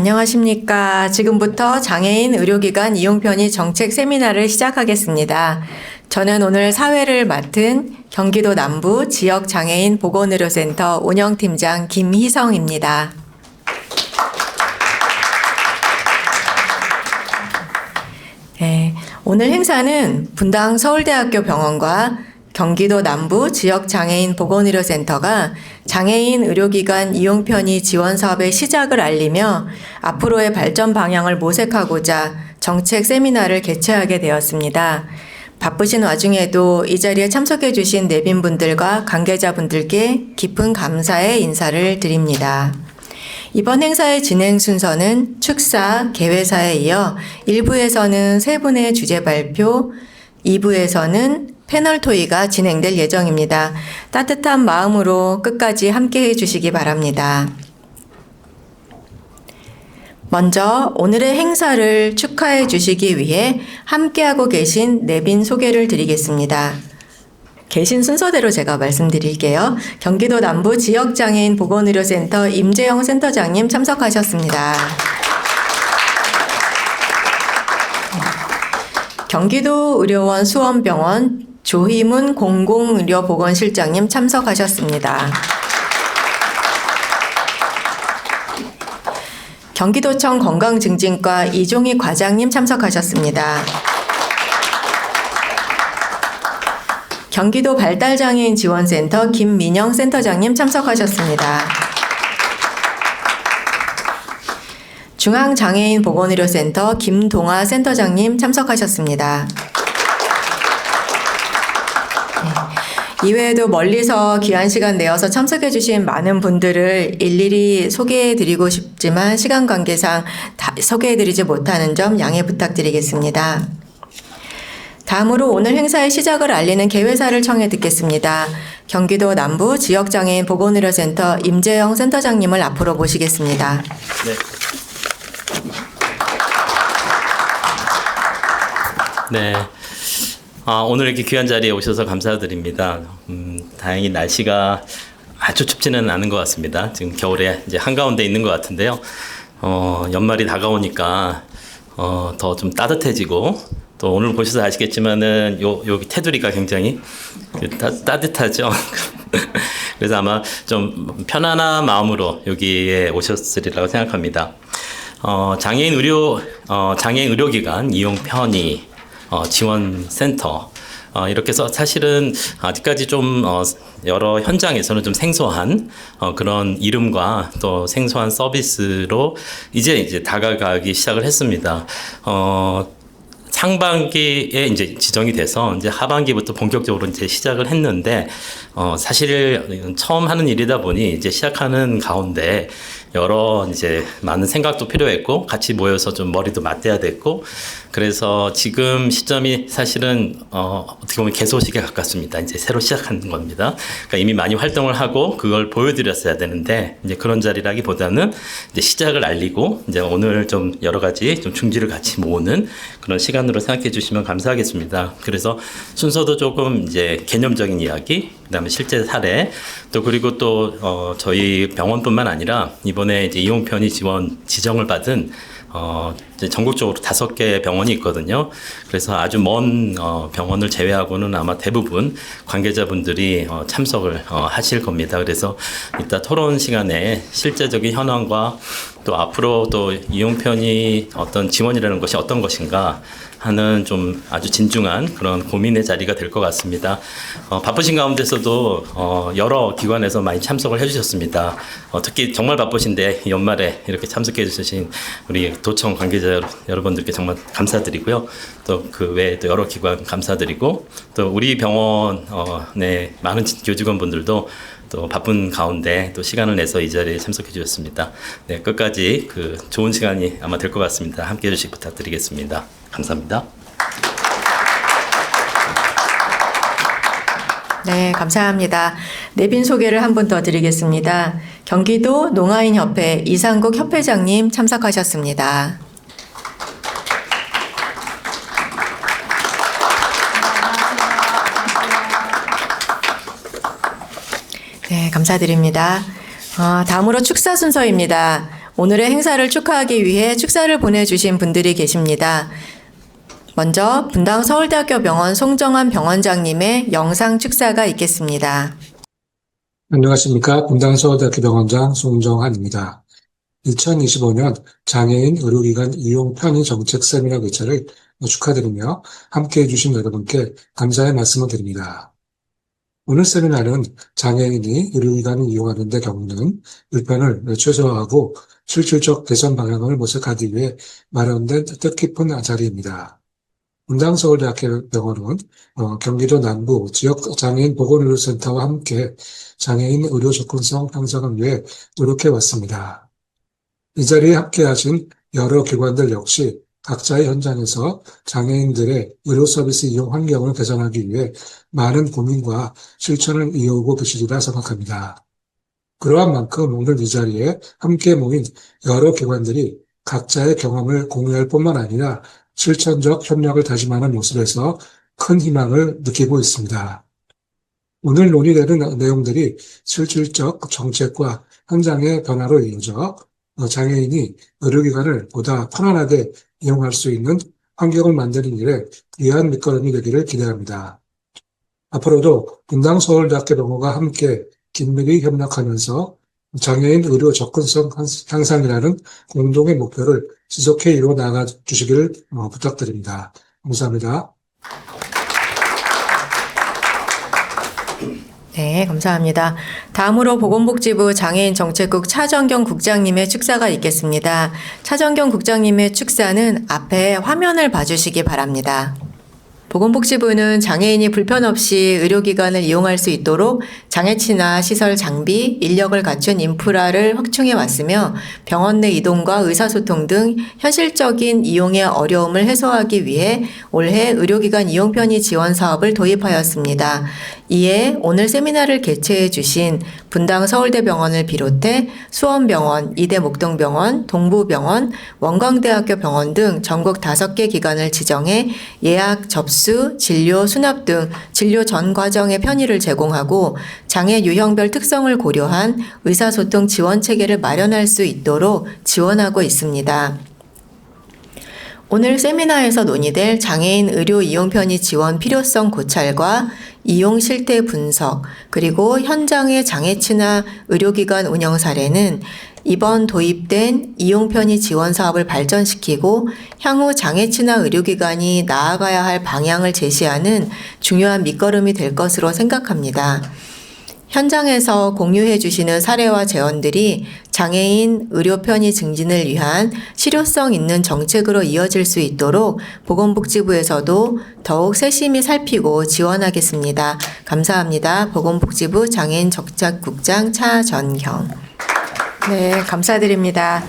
안녕하십니까. 지금부터 장애인 의료기관 이용편의 정책 세미나를 시작하겠습니다. 저는 오늘 사회를 맡은 경기도 남부 지역장애인 보건의료센터 운영팀장 김희성입니다. 네, 오늘 행사는 분당 서울대학교 병원과 경기도 남부 지역장애인 보건의료센터가 장애인 의료기관 이용편의 지원 사업의 시작을 알리며 앞으로의 발전 방향을 모색하고자 정책 세미나를 개최하게 되었습니다. 바쁘신 와중에도 이 자리에 참석해 주신 내빈분들과 관계자분들께 깊은 감사의 인사를 드립니다. 이번 행사의 진행 순서는 축사, 개회사에 이어 1부에서는 세 분의 주제 발표, 2부에서는 패널 토의가 진행될 예정입니다. 따뜻한 마음으로 끝까지 함께해 주시기 바랍니다. 먼저 오늘의 행사를 축하해 주시기 위해 함께하고 계신 내빈 소개를 드리겠습니다. 계신 순서대로 제가 말씀드릴게요. 경기도 남부 지역장애인 보건의료센터 임재영 센터장님 참석하셨습니다. 경기도 의료원 수원병원 조희문 공공의료보건실장님 참석하셨습니다. 경기도청 건강증진과 이종희 과장님 참석하셨습니다. 경기도 발달장애인 지원센터 김민영 센터장님 참석하셨습니다. 중앙장애인 보건의료센터 김동아 센터장님 참석하셨습니다. 이외에도 멀리서 귀한 시간 내어서 참석해 주신 많은 분들을 일일이 소개해 드리고 싶지만 시간 관계상 다 소개해 드리지 못하는 점 양해 부탁드리겠습니다. 다음으로 오늘 행사의 시작을 알리는 개회사를 청해 듣겠습니다. 경기도 남부 지역장애인 보건의료센터 임재영 센터장님을 앞으로 모시겠습니다. 네. 오늘 이렇게 귀한 자리에 오셔서 감사드립니다. 다행히 날씨가 아주 춥지는 않은 것 같습니다. 지금 겨울에 이제 한가운데 있는 것 같은데요. 연말이 다가오니까 더 좀 따뜻해지고 또 오늘 보셔서 아시겠지만은 여기 테두리가 굉장히 따뜻하죠. 그래서 아마 좀 편안한 마음으로 여기에 오셨으리라고 생각합니다. 장애인 의료기관 이용 편의 지원센터 이렇게 해서 사실은 아직까지 좀 여러 현장에서는 좀 생소한 그런 이름과 또 생소한 서비스로 이제 다가가기 시작을 했습니다. 상반기에 이제 지정이 돼서 이제 하반기부터 본격적으로 이제 시작을 했는데 사실 처음 하는 일이다 보니 이제 시작하는 가운데 여러 이제 많은 생각도 필요했고 같이 모여서 좀 머리도 맞대야 됐고 그래서 지금 시점이 사실은 어떻게 보면 개소식에 가깝습니다. 이제 새로 시작하는 겁니다. 그러니까 이미 많이 활동을 하고 그걸 보여드렸어야 되는데 이제 그런 자리라기보다는 이제 시작을 알리고 이제 오늘 좀 여러 가지 좀 중지를 같이 모으는 그런 시간으로 생각해 주시면 감사하겠습니다. 그래서 순서도 조금 이제 개념적인 이야기, 그다음에 실제 사례, 또 그리고 또 저희 병원뿐만 아니라 이번에 이제 이용편의 지원 지정을 받은 이제 전국적으로 5개 병원이 있거든요. 그래서 아주 먼 병원을 제외하고는 아마 대부분 관계자분들이 참석을 하실 겁니다. 그래서 이따 토론 시간에 실제적인 현황과 또 앞으로 또 이용편의 어떤 지원이라는 것이 어떤 것인가 하는 좀 아주 진중한 그런 고민의 자리가 될 것 같습니다. 바쁘신 가운데서도 여러 기관에서 많이 참석을 해주셨습니다. 특히 정말 바쁘신데 연말에 이렇게 참석해 주신 우리 도청 관계자 여러분들께 정말 감사드리고요. 또 그 외에 또 여러 기관 감사드리고 또 우리 병원의 많은 교직원분들도 또 바쁜 가운데 또 시간을 내서 이 자리에 참석해 주셨습니다. 네, 끝까지 그 좋은 시간이 아마 될 것 같습니다. 함께 해주시기 부탁드리겠습니다. 감사합니다. 네, 감사합니다. 내빈 소개를 한 분 더 드리겠습니다. 경기도 농아인협회 이상국 협회장님 참석하셨습니다. 네, 감사드립니다. 다음으로 축사 순서입니다. 오늘의 행사를 축하하기 위해 축사를 보내주신 분들이 계십니다. 먼저 분당 서울대학교 병원 송정환 병원장님의 영상 축사가 있겠습니다. 안녕하십니까. 분당 서울대학교 병원장 송정환입니다. 2025년 장애인 의료기관 이용 편의 정책 세미나 개최를 축하드리며 함께해 주신 여러분께 감사의 말씀을 드립니다. 오늘 세미나는 장애인이 의료기관을 이용하는 데 겪는 불편을 최소화하고 실질적 개선 방향을 모색하기 위해 마련된 뜻깊은 자리입니다. 분당 서울대학교 병원은 경기도 남부 지역 장애인 보건의료센터와 함께 장애인 의료 접근성 향상을 위해 노력해 왔습니다. 이 자리에 함께 하신 여러 기관들 역시 각자의 현장에서 장애인들의 의료 서비스 이용 환경을 개선하기 위해 많은 고민과 실천을 이어오고 계시리라 생각합니다. 그러한 만큼 오늘 이 자리에 함께 모인 여러 기관들이 각자의 경험을 공유할 뿐만 아니라 실천적 협력을 다짐하는 모습에서 큰 희망을 느끼고 있습니다. 오늘 논의되는 내용들이 실질적 정책과 현장의 변화로 이어져 장애인이 의료기관을 보다 편안하게 이용할 수 있는 환경을 만드는 일에 귀한 밑거름이 되기를 기대합니다. 앞으로도 분당 서울대학교 병원과 함께 긴밀히 협력하면서 장애인 의료 접근성 향상이라는 공동의 목표를 지속해 이루어 나가 주시기를 부탁드립니다. 감사합니다. 네, 감사합니다. 다음으로 보건복지부 장애인정책국 차정경 국장님의 축사가 있겠습니다. 차정경 국장님의 축사는 앞에 화면을 봐주시기 바랍니다. 보건복지부는 장애인이 불편 없이 의료기관을 이용할 수 있도록 장애치나 시설 장비, 인력을 갖춘 인프라를 확충해 왔으며 병원 내 이동과 의사소통 등 현실적인 이용의 어려움을 해소하기 위해 올해 의료기관 이용 편의 지원 사업을 도입하였습니다. 이에 오늘 세미나를 개최해 주신 분당 서울대병원을 비롯해 수원병원, 이대목동병원, 동부병원, 원광대학교 병원 등 전국 5개 기관을 지정해 예약, 접수, 진료, 수납 등 진료 전 과정의 편의를 제공하고 장애 유형별 특성을 고려한 의사소통 지원 체계를 마련할 수 있도록 지원하고 있습니다. 오늘 세미나에서 논의될 장애인 의료 이용 편의 지원 필요성 고찰과 이용 실태 분석, 그리고 현장의 장애치나 의료기관 운영 사례는 이번 도입된 이용 편의 지원 사업을 발전시키고 향후 장애치나 의료기관이 나아가야 할 방향을 제시하는 중요한 밑거름이 될 것으로 생각합니다. 현장에서 공유해 주시는 사례와 제언들이 장애인 의료 편의 증진을 위한 실효성 있는 정책으로 이어질 수 있도록 보건복지부에서도 더욱 세심히 살피고 지원하겠습니다. 감사합니다. 보건복지부 장애인정책국장 차전경. 네, 감사드립니다.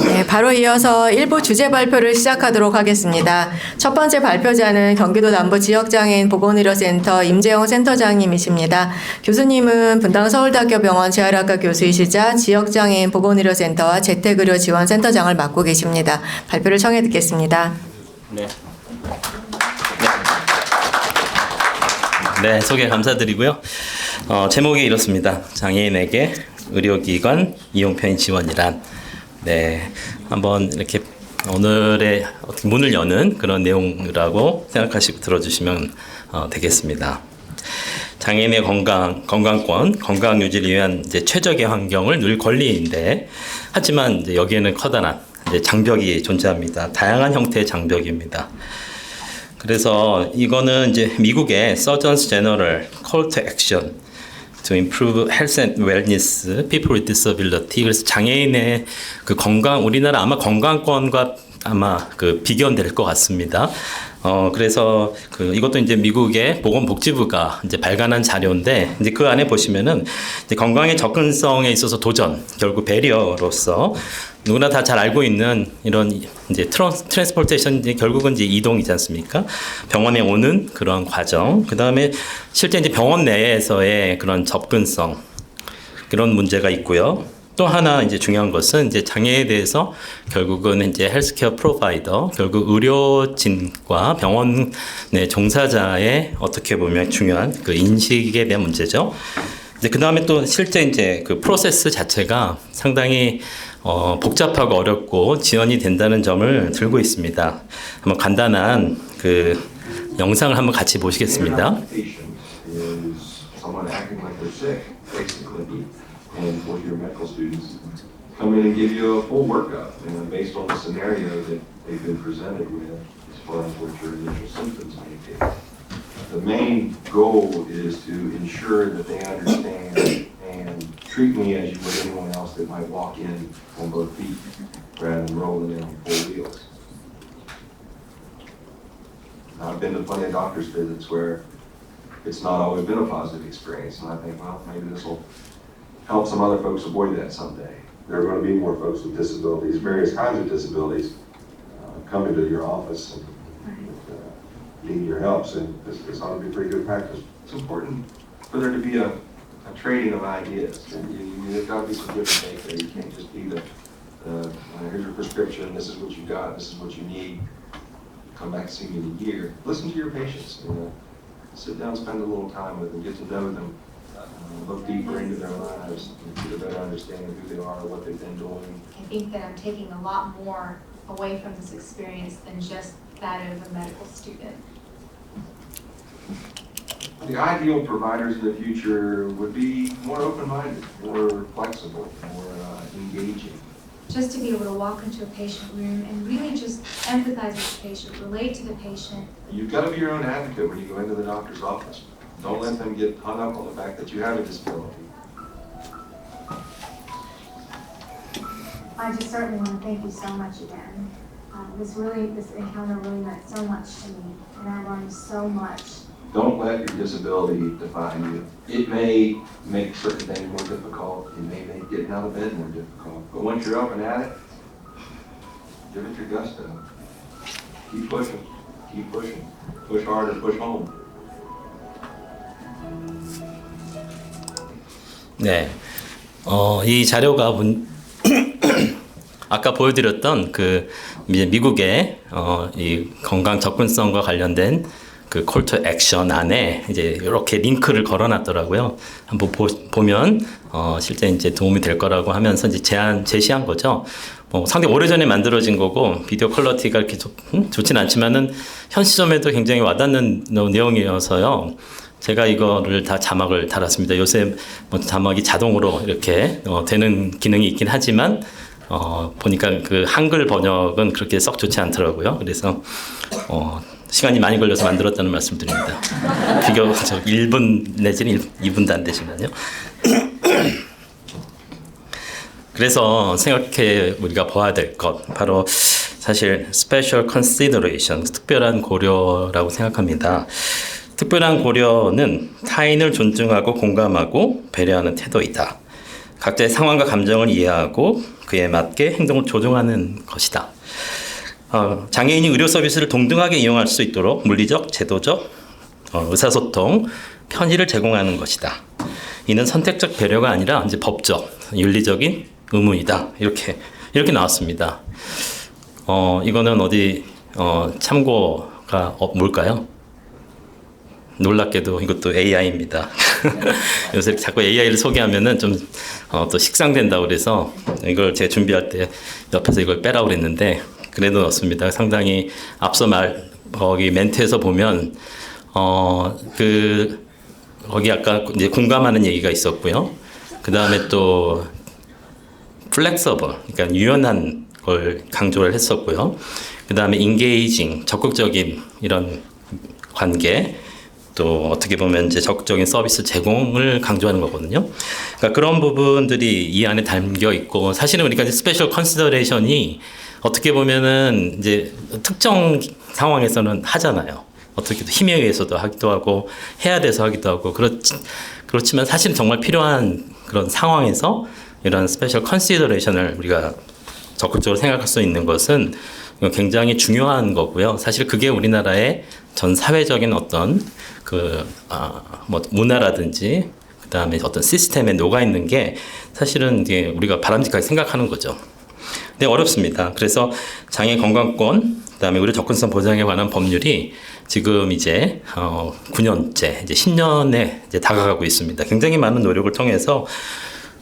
네, 바로 이어서 일부 주제 발표를 시작하도록 하겠습니다. 첫 번째 발표자는 경기도 남부 지역장애인 보건의료센터 임재영 센터장님이십니다. 교수님은 분당 서울대학교 병원 재활학과 교수이시자 지역장애인 보건의료센터와 재택의료지원센터장을 맡고 계십니다. 발표를 청해 듣겠습니다. 네, 소개 감사드리고요. 제목이 이렇습니다. 장애인에게 의료기관 이용 편의 지원이란. 네, 한번 이렇게 오늘의 어떻게 문을 여는 그런 내용이라고 생각하시고 들어주시면 되겠습니다. 장애인의 건강권, 건강 유지를 위한 이제 최적의 환경을 늘 권리인데, 하지만 이제 여기에는 커다란 이제 장벽이 존재합니다. 다양한 형태의 장벽입니다. 그래서 이거는 이제 미국의 Surgeon General Call to Action to improve health and wellness, people with disability. 그래서 장애인의 그 건강, 우리나라 아마 건강권과 아마 그 비견될 것 같습니다. 그래서 이것도 이제 미국의 보건복지부가 이제 발간한 자료인데, 이제 그 안에 보시면은 이제 건강의 접근성에 있어서 도전, 결국 배리어로서 누구나 다 잘 알고 있는 이런 이제 트랜스포테이션, 결국은 이제 이동이지 않습니까? 병원에 오는 그런 과정, 그 다음에 실제 이제 병원 내에서의 그런 접근성, 그런 문제가 있고요. 또 하나 이제 중요한 것은 이제 장애에 대해서 결국은 이제 헬스케어 프로바이더, 결국 의료진과 병원 내 종사자의 어떻게 보면 중요한 그 인식에 대한 문제죠. 그 다음에 또 실제 이제 그 프로세스 자체가 상당히 복잡하고 어렵고 지연이 된다는 점을 들고 있습니다. 한번 간단한 그 영상을 한번 같이 보시겠습니다. Come in and give you a full workup, based on the scenario that they've been presented with as far as what your initial symptoms may be. The main goal is to ensure that they understand and treat me as you would anyone else that might walk in on both feet rather than rolling in on four wheels. Now, I've been to plenty of doctor's visits where it's not always been a positive experience, and I think, well, maybe this will help some other folks avoid that someday. There are going to be more folks with disabilities, various kinds of disabilities, coming to your office and need your help. So this ought to be pretty good practice. It's important for there to be a trading of ideas. And there's got to be some give and take there. You can't just be here's your prescription, this is what you got, this is what you need. Come back and see me in a year. Listen to your patients. Sit down, spend a little time with them, get to know them. Look deeper into their lives and get a better understanding of who they are, what they've been doing. I think that I'm taking a lot more away from this experience than just that of a medical student. The ideal providers in the future would be more open-minded, more flexible, more engaging. Just to be able to walk into a patient room and really just empathize with the patient, relate to the patient. You've got to be your own advocate when you go into the doctor's office. Don't let them get hung up on the fact that you have a disability. I just certainly want to thank you so much again. This encounter really meant so much to me, and I learned so much. Don't let your disability define you. It may make certain things more difficult. It may make getting out of bed more difficult. But once you're up and at it, give it your gusto. Keep pushing. Keep pushing. Push harder, push home. 네, 이 자료가 아까 보여드렸던 그 이제 미국의 이 건강 접근성과 관련된 그 콜 투 액션 안에 이제 이렇게 링크를 걸어놨더라고요. 한번 보면 실제 이제 도움이 될 거라고 하면서 이제 제시한 거죠. 상당히 오래전에 만들어진 거고 비디오 퀄리티가 이렇게 좋진 않지만은 현 시점에도 굉장히 와닿는 내용이어서요. 제가 이거를 다 자막을 달았습니다. 요새 자막이 자동으로 이렇게 되는 기능이 있긴 하지만 보니까 그 한글 번역은 그렇게 썩 좋지 않더라고요. 그래서 시간이 많이 걸려서 만들었다는 말씀드립니다. 비교적 1분 내지는 2분도 안 되지만요. 그래서 생각해 우리가 봐야 될 것 바로 사실 special consideration, 특별한 고려라고 생각합니다. 특별한 고려는 타인을 존중하고 공감하고 배려하는 태도이다. 각자의 상황과 감정을 이해하고 그에 맞게 행동을 조정하는 것이다. 장애인이 의료 서비스를 동등하게 이용할 수 있도록 물리적, 제도적, 의사소통, 편의를 제공하는 것이다. 이는 선택적 배려가 아니라 이제 법적, 윤리적인 의무이다. 이렇게 나왔습니다. 이거는 어디 참고가 뭘까요? 놀랍게도 이것도 AI입니다. 요새 자꾸 AI를 소개하면은 좀 또 식상된다고 그래서 이걸 제가 준비할 때 옆에서 이걸 빼라고 그랬는데 그래도 넣습니다. 상당히 앞서 거기 멘트에서 보면 거기 아까 이제 공감하는 얘기가 있었고요. 그 다음에 또 flexible, 그러니까 유연한 걸 강조를 했었고요. 그 다음에 engaging, 적극적인 이런 관계. 또 어떻게 보면 이제 적극적인 서비스 제공을 강조하는 거거든요. 그러니까 그런 부분들이 이 안에 담겨 있고 사실은 우리가 이제 스페셜 컨시더레이션이 어떻게 보면은 이제 특정 상황에서는 하잖아요. 어떻게 힘에 의해서도 하기도 하고 해야 돼서 하기도 하고 그렇지만 사실 정말 필요한 그런 상황에서 이런 스페셜 컨시더레이션을 우리가 적극적으로 생각할 수 있는 것은 굉장히 중요한 거고요. 사실 그게 우리나라의 전 사회적인 어떤 문화라든지 그다음에 어떤 시스템에 녹아 있는 게 사실은 이게 우리가 바람직하게 생각하는 거죠. 근데 어렵습니다. 그래서 장애 건강권, 그다음에 의료 접근성 보장에 관한 법률이 지금 이제 9년째, 이제 10년에 이제 다가가고 있습니다. 굉장히 많은 노력을 통해서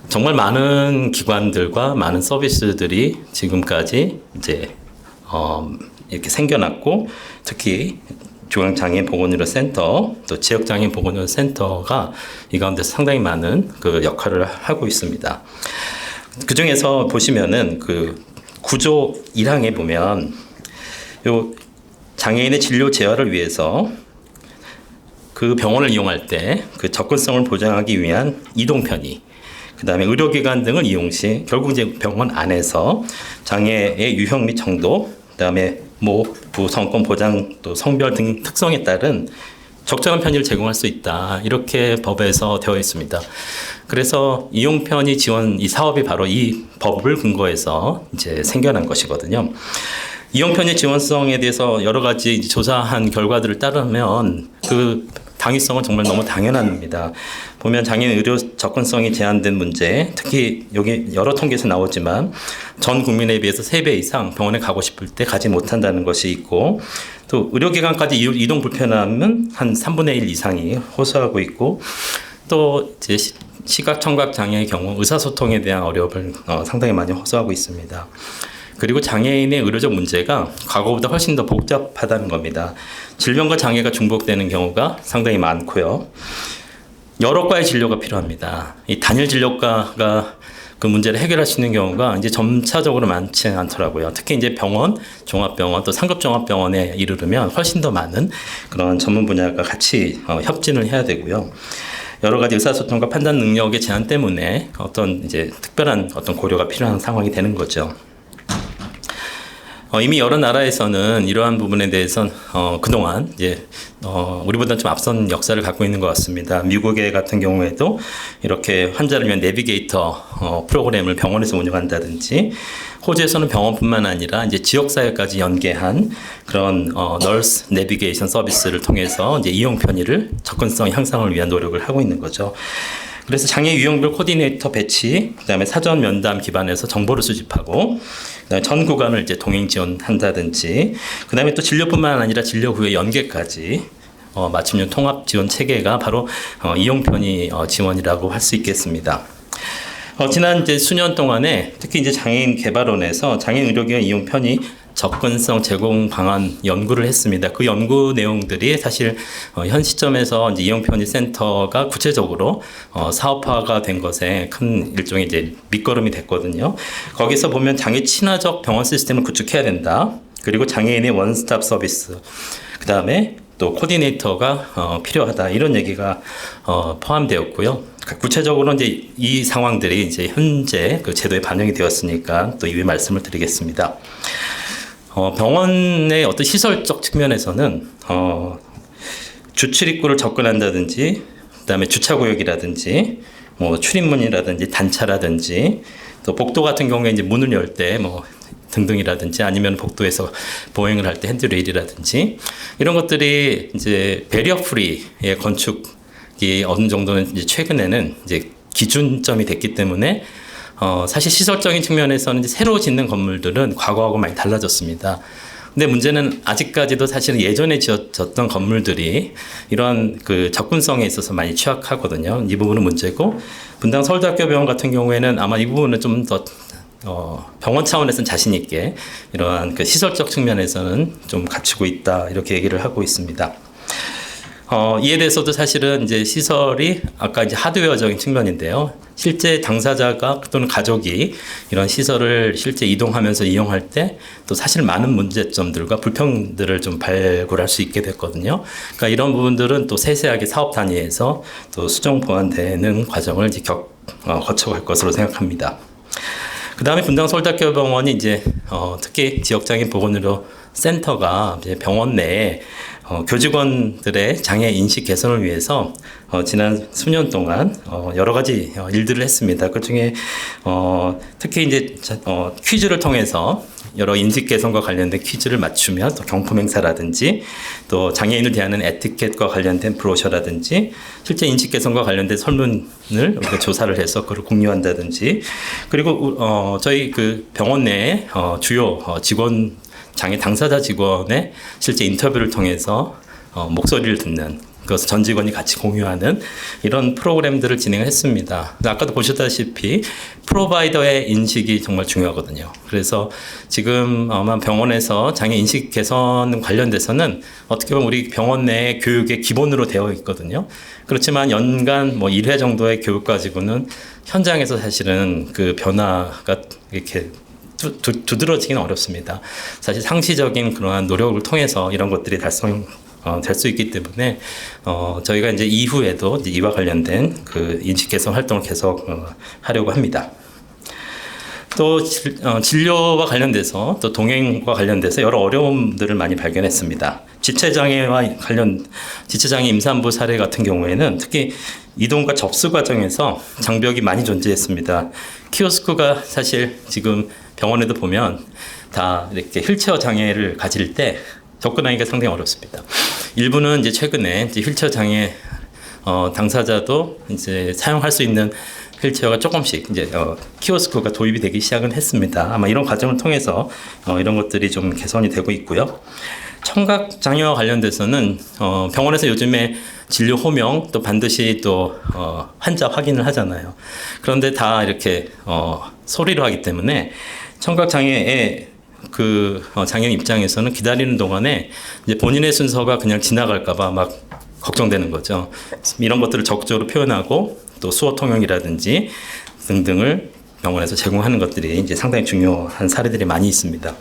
정말 많은 기관들과 많은 서비스들이 지금까지 이제 이렇게 생겨났고, 특히 중앙장애인 보건의료 센터, 또 지역장애인 보건의료 센터가 이 가운데서 상당히 많은 그 역할을 하고 있습니다. 그 중에서 보시면은 그 구조 1항에 보면 요 장애인의 진료 재활을 위해서 그 병원을 이용할 때 그 접근성을 보장하기 위한 이동 편의, 그 다음에 의료기관 등을 이용 시 결국 이제 병원 안에서 장애의 유형 및 정도, 그 다음에 부성권 보장, 또 성별 등 특성에 따른 적절한 편의를 제공할 수 있다. 이렇게 법에서 되어 있습니다. 그래서 이용 편의 지원 이 사업이 바로 이 법을 근거해서 이제 생겨난 것이거든요. 이용 편의 지원성에 대해서 여러 가지 이제 조사한 결과들을 따르면 그 당위성은 정말 너무 당연합니다. 보면 장애인 의료 접근성이 제한된 문제, 특히 여기 여러 통계에서 나오지만 전 국민에 비해서 3배 이상 병원에 가고 싶을 때 가지 못한다는 것이 있고, 또 의료기관까지 이동 불편함은 한 3분의 1 이상이 호소하고 있고, 또 이제 시각 청각 장애의 경우 의사소통에 대한 어려움을 상당히 많이 호소하고 있습니다. 그리고 장애인의 의료적 문제가 과거보다 훨씬 더 복잡하다는 겁니다. 질병과 장애가 중복되는 경우가 상당히 많고요. 여러 과의 진료가 필요합니다. 이 단일 진료과가 그 문제를 해결할 수 있는 경우가 이제 점차적으로 많지 않더라고요. 특히 이제 병원, 종합병원, 또 상급 종합병원에 이르르면 훨씬 더 많은 그런 전문 분야가 같이 협진을 해야 되고요. 여러 가지 의사소통과 판단 능력의 제한 때문에 어떤 이제 특별한 어떤 고려가 필요한 상황이 되는 거죠. 이미 여러 나라에서는 이러한 부분에 대해서 그동안 이제 우리보다 좀 앞선 역사를 갖고 있는 것 같습니다. 미국의 같은 경우에도 이렇게 환자를 위한 내비게이터 프로그램을 병원에서 운영한다든지, 호주에서는 병원뿐만 아니라 이제 지역사회까지 연계한 그런 널스 내비게이션 서비스를 통해서 이제 이용 편의를 접근성 향상을 위한 노력을 하고 있는 거죠. 그래서 장애 유형별 코디네이터 배치, 그다음에 사전 면담 기반에서 정보를 수집하고, 그다음에 전 구간을 이제 동행 지원한다든지, 그다음에 또 진료뿐만 아니라 진료 후에 연계까지 맞춤형 통합 지원 체계가 바로 이용 편의 지원이라고 할 수 있겠습니다. 지난 이제 수년 동안에 특히 이제 장애인 개발원에서 장애인 의료기관 이용 편의 접근성 제공 방안 연구를 했습니다. 그 연구 내용들이 사실 현 시점에서 이제 이용 편의 센터가 구체적으로 사업화가 된 것에 큰 일종의 이제 밑거름이 됐거든요. 거기서 보면 장애 친화적 병원 시스템을 구축해야 된다. 그리고 장애인의 원스톱 서비스, 그 다음에 또 코디네이터가 필요하다. 이런 얘기가 포함되었고요. 구체적으로 이제 이 상황들이 이제 현재 그 제도에 반영이 되었으니까 또 이외 말씀을 드리겠습니다. 병원의 어떤 시설적 측면에서는 주출입구를 접근한다든지, 그다음에 주차구역이라든지, 출입문이라든지 단차라든지, 또 복도 같은 경우에 이제 문을 열 때 등등이라든지, 아니면 복도에서 보행을 할 때 핸드레일이라든지, 이런 것들이 이제 베리어 프리의 건축이 어느 정도는 이제 최근에는 이제 기준점이 됐기 때문에 사실 시설적인 측면에서는 이제 새로 짓는 건물들은 과거하고 많이 달라졌습니다. 근데 문제는 아직까지도 사실은 예전에 지어졌던 건물들이 이러한 그 접근성에 있어서 많이 취약하거든요. 이 부분은 문제고, 분당 서울대학교 병원 같은 경우에는 아마 이 부분은 좀 더 병원 차원에서는 자신 있게 이러한 그 시설적 측면에서는 좀 갖추고 있다, 이렇게 얘기를 하고 있습니다. 이에 대해서도 사실은 이제 시설이 아까 이제 하드웨어적인 측면인데요. 실제 당사자가 또는 가족이 이런 시설을 실제 이동하면서 이용할 때 또 사실 많은 문제점들과 불평들을 좀 발굴할 수 있게 됐거든요. 그러니까 이런 부분들은 또 세세하게 사업 단위에서 또 수정 보완되는 과정을 이제 거쳐갈 것으로 생각합니다. 그 다음에 분당 서울대학교 병원이 이제 특히 지역장애인 보건의료 센터가 이제 병원 내에 교직원들의 장애 인식 개선을 위해서 지난 수년 동안 여러 가지 일들을 했습니다. 그 중에 특히 이제 퀴즈를 통해서 여러 인식 개선과 관련된 퀴즈를 맞추면 또 경품 행사라든지, 또 장애인을 대하는 에티켓과 관련된 브로셔라든지, 실제 인식 개선과 관련된 설문을 우리가 조사를 해서 그걸 공유한다든지, 그리고 저희 그 병원 내에 주요 직원, 장애 당사자 직원의 실제 인터뷰를 통해서 목소리를 듣는 그것을 전 직원이 같이 공유하는 이런 프로그램들을 진행을 했습니다. 아까도 보셨다시피 프로바이더의 인식이 정말 중요하거든요. 그래서 지금 아마 병원에서 장애 인식 개선 관련돼서는 어떻게 보면 우리 병원 내 교육의 기본으로 되어 있거든요. 그렇지만 연간 뭐 1회 정도의 교육 가지고는 현장에서 사실은 그 변화가 이렇게 두드러지기는 어렵습니다. 사실 상시적인 그러한 노력을 통해서 이런 것들이 될 수 있기 때문에 저희가 이제 이후에도 이제 이와 관련된 그 인식 개선 활동을 계속 하려고 합니다. 또 진료와 관련돼서 또 동행과 관련돼서 여러 어려움들을 많이 발견했습니다. 지체장애와 지체장애 임산부 사례 같은 경우에는 특히 이동과 접수 과정에서 장벽이 많이 존재했습니다. 키오스크가 사실 지금 병원에도 보면 다 이렇게 휠체어 장애를 가질 때 접근하기가 상당히 어렵습니다. 일부는 이제 최근에 이제 휠체어 장애 당사자도 이제 사용할 수 있는 휠체어가 조금씩 이제 키오스크가 도입이 되기 시작은 했습니다. 아마 이런 과정을 통해서 이런 것들이 좀 개선이 되고 있고요. 청각 장애와 관련돼서는 병원에서 요즘에 진료 호명 또 반드시 또 환자 확인을 하잖아요. 그런데 다 이렇게 소리로 하기 때문에 청각 장애의 그 장애인 입장에서는 기다리는 동안에 이제 본인의 순서가 그냥 지나갈까봐 막 걱정되는 거죠. 이런 것들을 적극적으로 표현하고 또 수어 통역이라든지 등등을 병원에서 제공하는 것들이 이제 상당히 중요한 사례들이 많이 있습니다.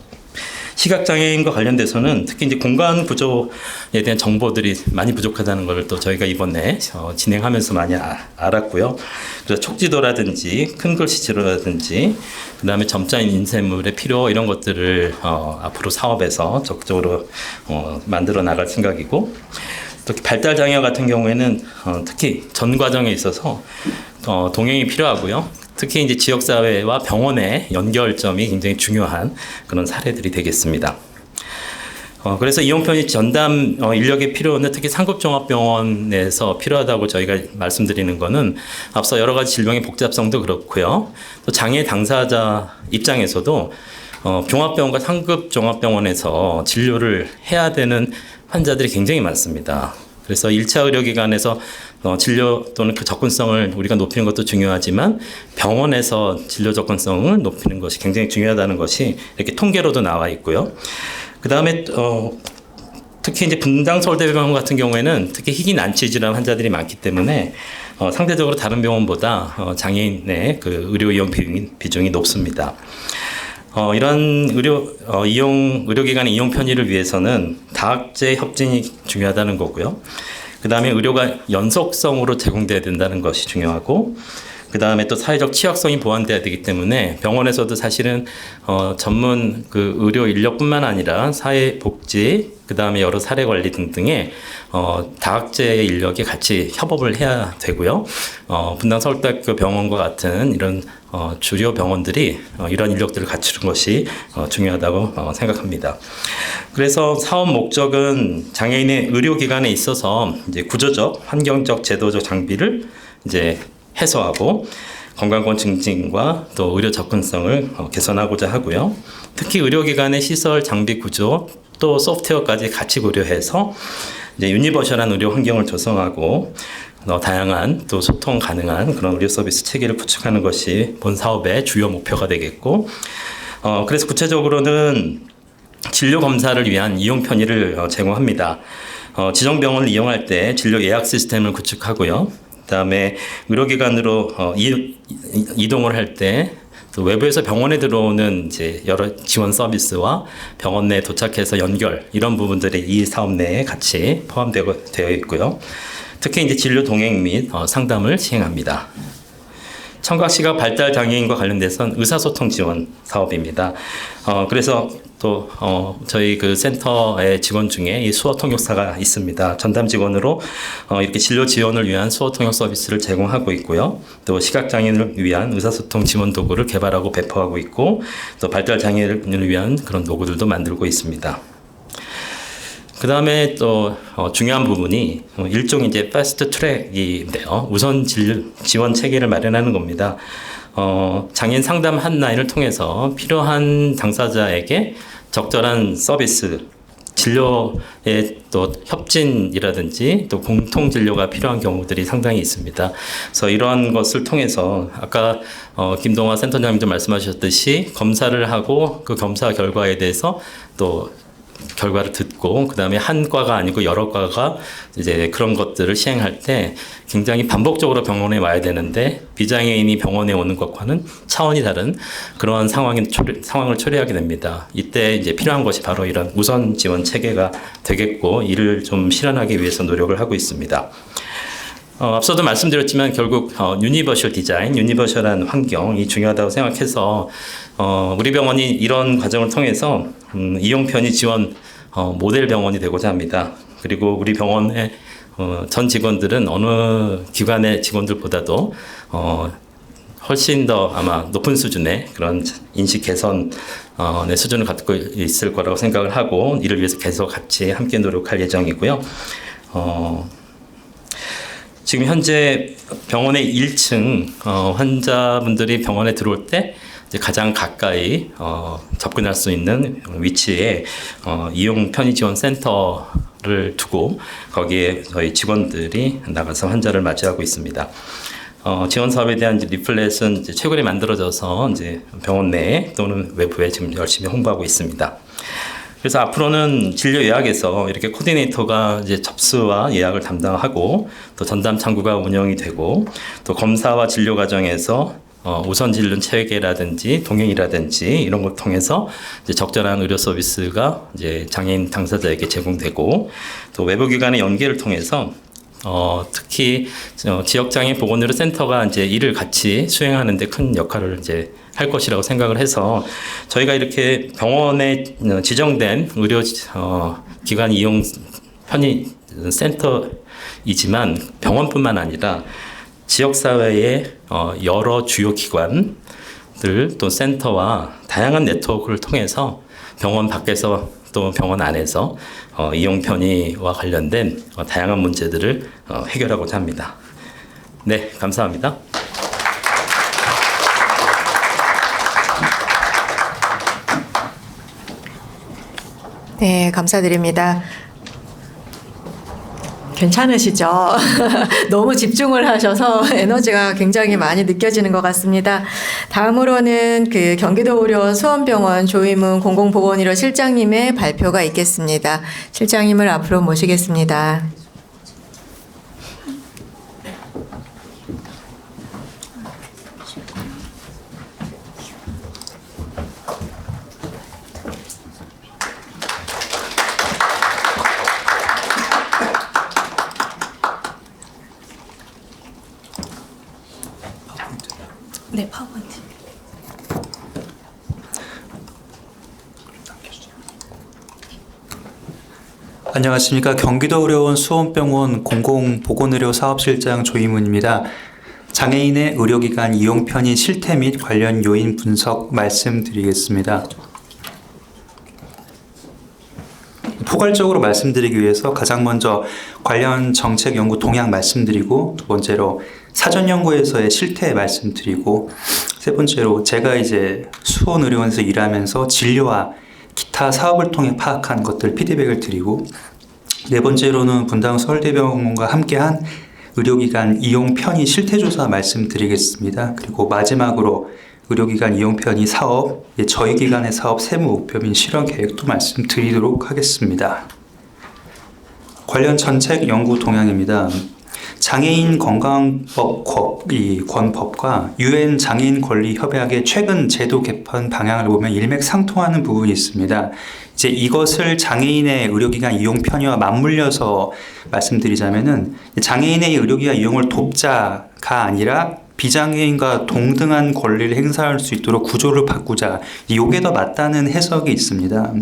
시각장애인과 관련돼서는 특히 이제 공간 구조에 대한 정보들이 많이 부족하다는 걸 또 저희가 이번에 진행하면서 많이 알았고요. 그래서 촉지도라든지 큰 글씨 지도라든지 그다음에 점자인 인쇄물의 필요 이런 것들을 앞으로 사업에서 적극적으로 만들어 나갈 생각이고 또 발달 장애 같은 경우에는 특히 전 과정에 있어서 동행이 필요하고요. 특히 이제 지역사회와 병원의 연결점이 굉장히 중요한 그런 사례들이 되겠습니다. 그래서 이용편의 전담 인력의 필요는 특히 상급종합병원에서 필요하다고 저희가 말씀드리는 거는 앞서 여러 가지 질병의 복잡성도 그렇고요. 또 장애 당사자 입장에서도 종합병원과 상급종합병원에서 진료를 해야 되는 환자들이 굉장히 많습니다. 그래서 1차 의료기관에서 진료 또는 그 접근성을 우리가 높이는 것도 중요하지만 병원에서 진료 접근성을 높이는 것이 굉장히 중요하다는 것이 이렇게 통계로도 나와 있고요. 그 다음에 특히 이제 분당서울대병원 같은 경우에는 특히 희귀 난치 질환 환자들이 많기 때문에 상대적으로 다른 병원보다 장애인의 그 의료 이용 비중이 높습니다. 이런 의료기관의 이용 편의를 위해서는 다학제 협진이 중요하다는 거고요. 그 다음에 의료가 연속성으로 제공돼야 된다는 것이 중요하고, 그 다음에 또 사회적 취약성이 보완돼야 되기 때문에 병원에서도 사실은 전문 그 의료 인력뿐만 아니라 사회복지, 그 다음에 여러 사례 관리 등등의 다학제 인력이 같이 협업을 해야 되고요. 분당 서울대학교 병원과 같은 이런 주요 병원들이 이런 인력들을 갖추는 것이 중요하다고 생각합니다. 그래서 사업 목적은 장애인의 의료기관에 있어서 이제 구조적, 환경적, 제도적 장비를 이제 해소하고 건강권 증진과 또 의료 접근성을 개선하고자 하고요. 특히 의료기관의 시설, 장비 구조 또 소프트웨어까지 같이 고려해서 이제 유니버셜한 의료 환경을 조성하고 다양한 또 소통 가능한 그런 의료 서비스 체계를 구축하는 것이 본 사업의 주요 목표가 되겠고, 그래서 구체적으로는 진료 검사를 위한 이용 편의를 제공합니다. 지정 병원을 이용할 때 진료 예약 시스템을 구축하고요. 그다음에 의료기관으로 이동을 할 때 또 외부에서 병원에 들어오는 이제 여러 지원 서비스와 병원 내에 도착해서 연결 이런 부분들이 이 사업 내에 같이 포함되어 있고요. 특히 이제 진료 동행 및 상담을 시행합니다. 청각시각 발달 장애인과 관련돼서는 의사소통 지원 사업입니다. 그래서 또 저희 그 센터의 직원 중에 이 수어 통역사가 있습니다. 전담 직원으로 이렇게 진료 지원을 위한 수어 통역 서비스를 제공하고 있고요. 또 시각 장애인을 위한 의사소통 지원 도구를 개발하고 배포하고 있고, 또 발달 장애인을 위한 그런 도구들도 만들고 있습니다. 그 다음에 또 중요한 부분이 일종 이제 패스트 트랙인데요. 우선 지원 체계를 마련하는 겁니다. 장애인 상담 한 라인을 통해서 필요한 당사자에게 적절한 서비스 진료의 또 협진이라든지 또 공통 진료가 필요한 경우들이 상당히 있습니다. 그래서 이러한 것을 통해서 아까 김동화 센터장님도 말씀하셨듯이 검사를 하고 그 검사 결과에 대해서 또 결과를 듣고 그다음에 한 과가 아니고 여러 과가 이제 그런 것들을 시행할 때 굉장히 반복적으로 병원에 와야 되는데 비장애인이 병원에 오는 것과는 차원이 다른 그러한 상황을 초래하게 됩니다. 이때 이제 필요한 것이 바로 이런 우선 지원 체계가 되겠고 이를 좀 실현하기 위해서 노력을 하고 있습니다. 앞서도 말씀드렸지만 결국 유니버셜 디자인, 유니버셜한 환경이 중요하다고 생각해서 우리 병원이 이런 과정을 통해서 이용 편의 지원 모델 병원이 되고자 합니다. 그리고 우리 병원의 전 직원들은 어느 기관의 직원들보다도 훨씬 더 아마 높은 수준의 그런 인식 개선의 수준을 갖고 있을 거라고 생각을 하고 이를 위해서 계속 같이 함께 노력할 예정이고요. 지금 현재 병원의 1층 환자분들이 병원에 들어올 때 이제 가장 가까이 접근할 수 있는 위치에 이용 편의 지원 센터를 두고 거기에 저희 직원들이 나가서 환자를 맞이하고 있습니다. 지원 사업에 대한 이제 리플렛은 이제 최근에 만들어져서 이제 병원 내에 또는 외부에 지금 열심히 홍보하고 있습니다. 그래서 앞으로는 진료 예약에서 이렇게 코디네이터가 이제 접수와 예약을 담당하고 또 전담 창구가 운영이 되고 또 검사와 진료 과정에서 우선 진료 체계라든지 동행이라든지 이런 걸 통해서 이제 적절한 의료 서비스가 이제 장애인 당사자에게 제공되고 또 외부 기관의 연계를 통해서 특히 지역장애인 보건의료센터가 이제 이를 같이 수행하는 데 큰 역할을 이제 할 것이라고 생각을 해서 저희가 이렇게 병원에 지정된 의료 기관 이용 편의 센터이지만 병원뿐만 아니라 지역사회의 여러 주요 기관들 또 센터와 다양한 네트워크를 통해서 병원 밖에서 또 병원 안에서 이용 편의와 관련된 다양한 문제들을 해결하고자 합니다. 네, 감사합니다. 네, 감사드립니다. 괜찮으시죠? 너무 집중을 하셔서 에너지가 굉장히 많이 느껴지는 것 같습니다. 다음으로는 그 경기도의료원 수원병원 조희문 공공보건의료 실장님의 발표가 있겠습니다. 실장님을 앞으로 모시겠습니다. 네, 파워포인트. 안녕하십니까. 경기도의료원 수원병원 공공보건의료 사업실장 조희문입니다. 장애인의 의료기관 이용 편의 실태 및 관련 요인 분석 말씀드리겠습니다. 포괄적으로 말씀드리기 위해서 가장 먼저 관련 정책 연구 동향 말씀드리고, 두 번째로 사전 연구에서의 실태 말씀드리고, 세 번째로 제가 이제 수원의료원에서 일하면서 진료와 기타 사업을 통해 파악한 것들 피드백을 드리고, 네 번째로는 분당 서울대병원과 함께한 의료기관 이용 편의 실태조사 말씀드리겠습니다. 그리고 마지막으로 의료기관 이용 편의 사업, 저희 기관의 사업 세무 목표 및 실현 계획도 말씀드리도록 하겠습니다. 관련 정책 연구 동향입니다. 장애인 건강법 권법과 UN 장애인 권리 협약의 최근 제도 개편 방향을 보면 일맥상통하는 부분이 있습니다. 이제 이것을 장애인의 의료기관 이용 편의와 맞물려서 말씀드리자면은 장애인의 의료기관 이용을 돕자가 아니라 비장애인과 동등한 권리를 행사할 수 있도록 구조를 바꾸자, 이게 더 맞다는 해석이 있습니다.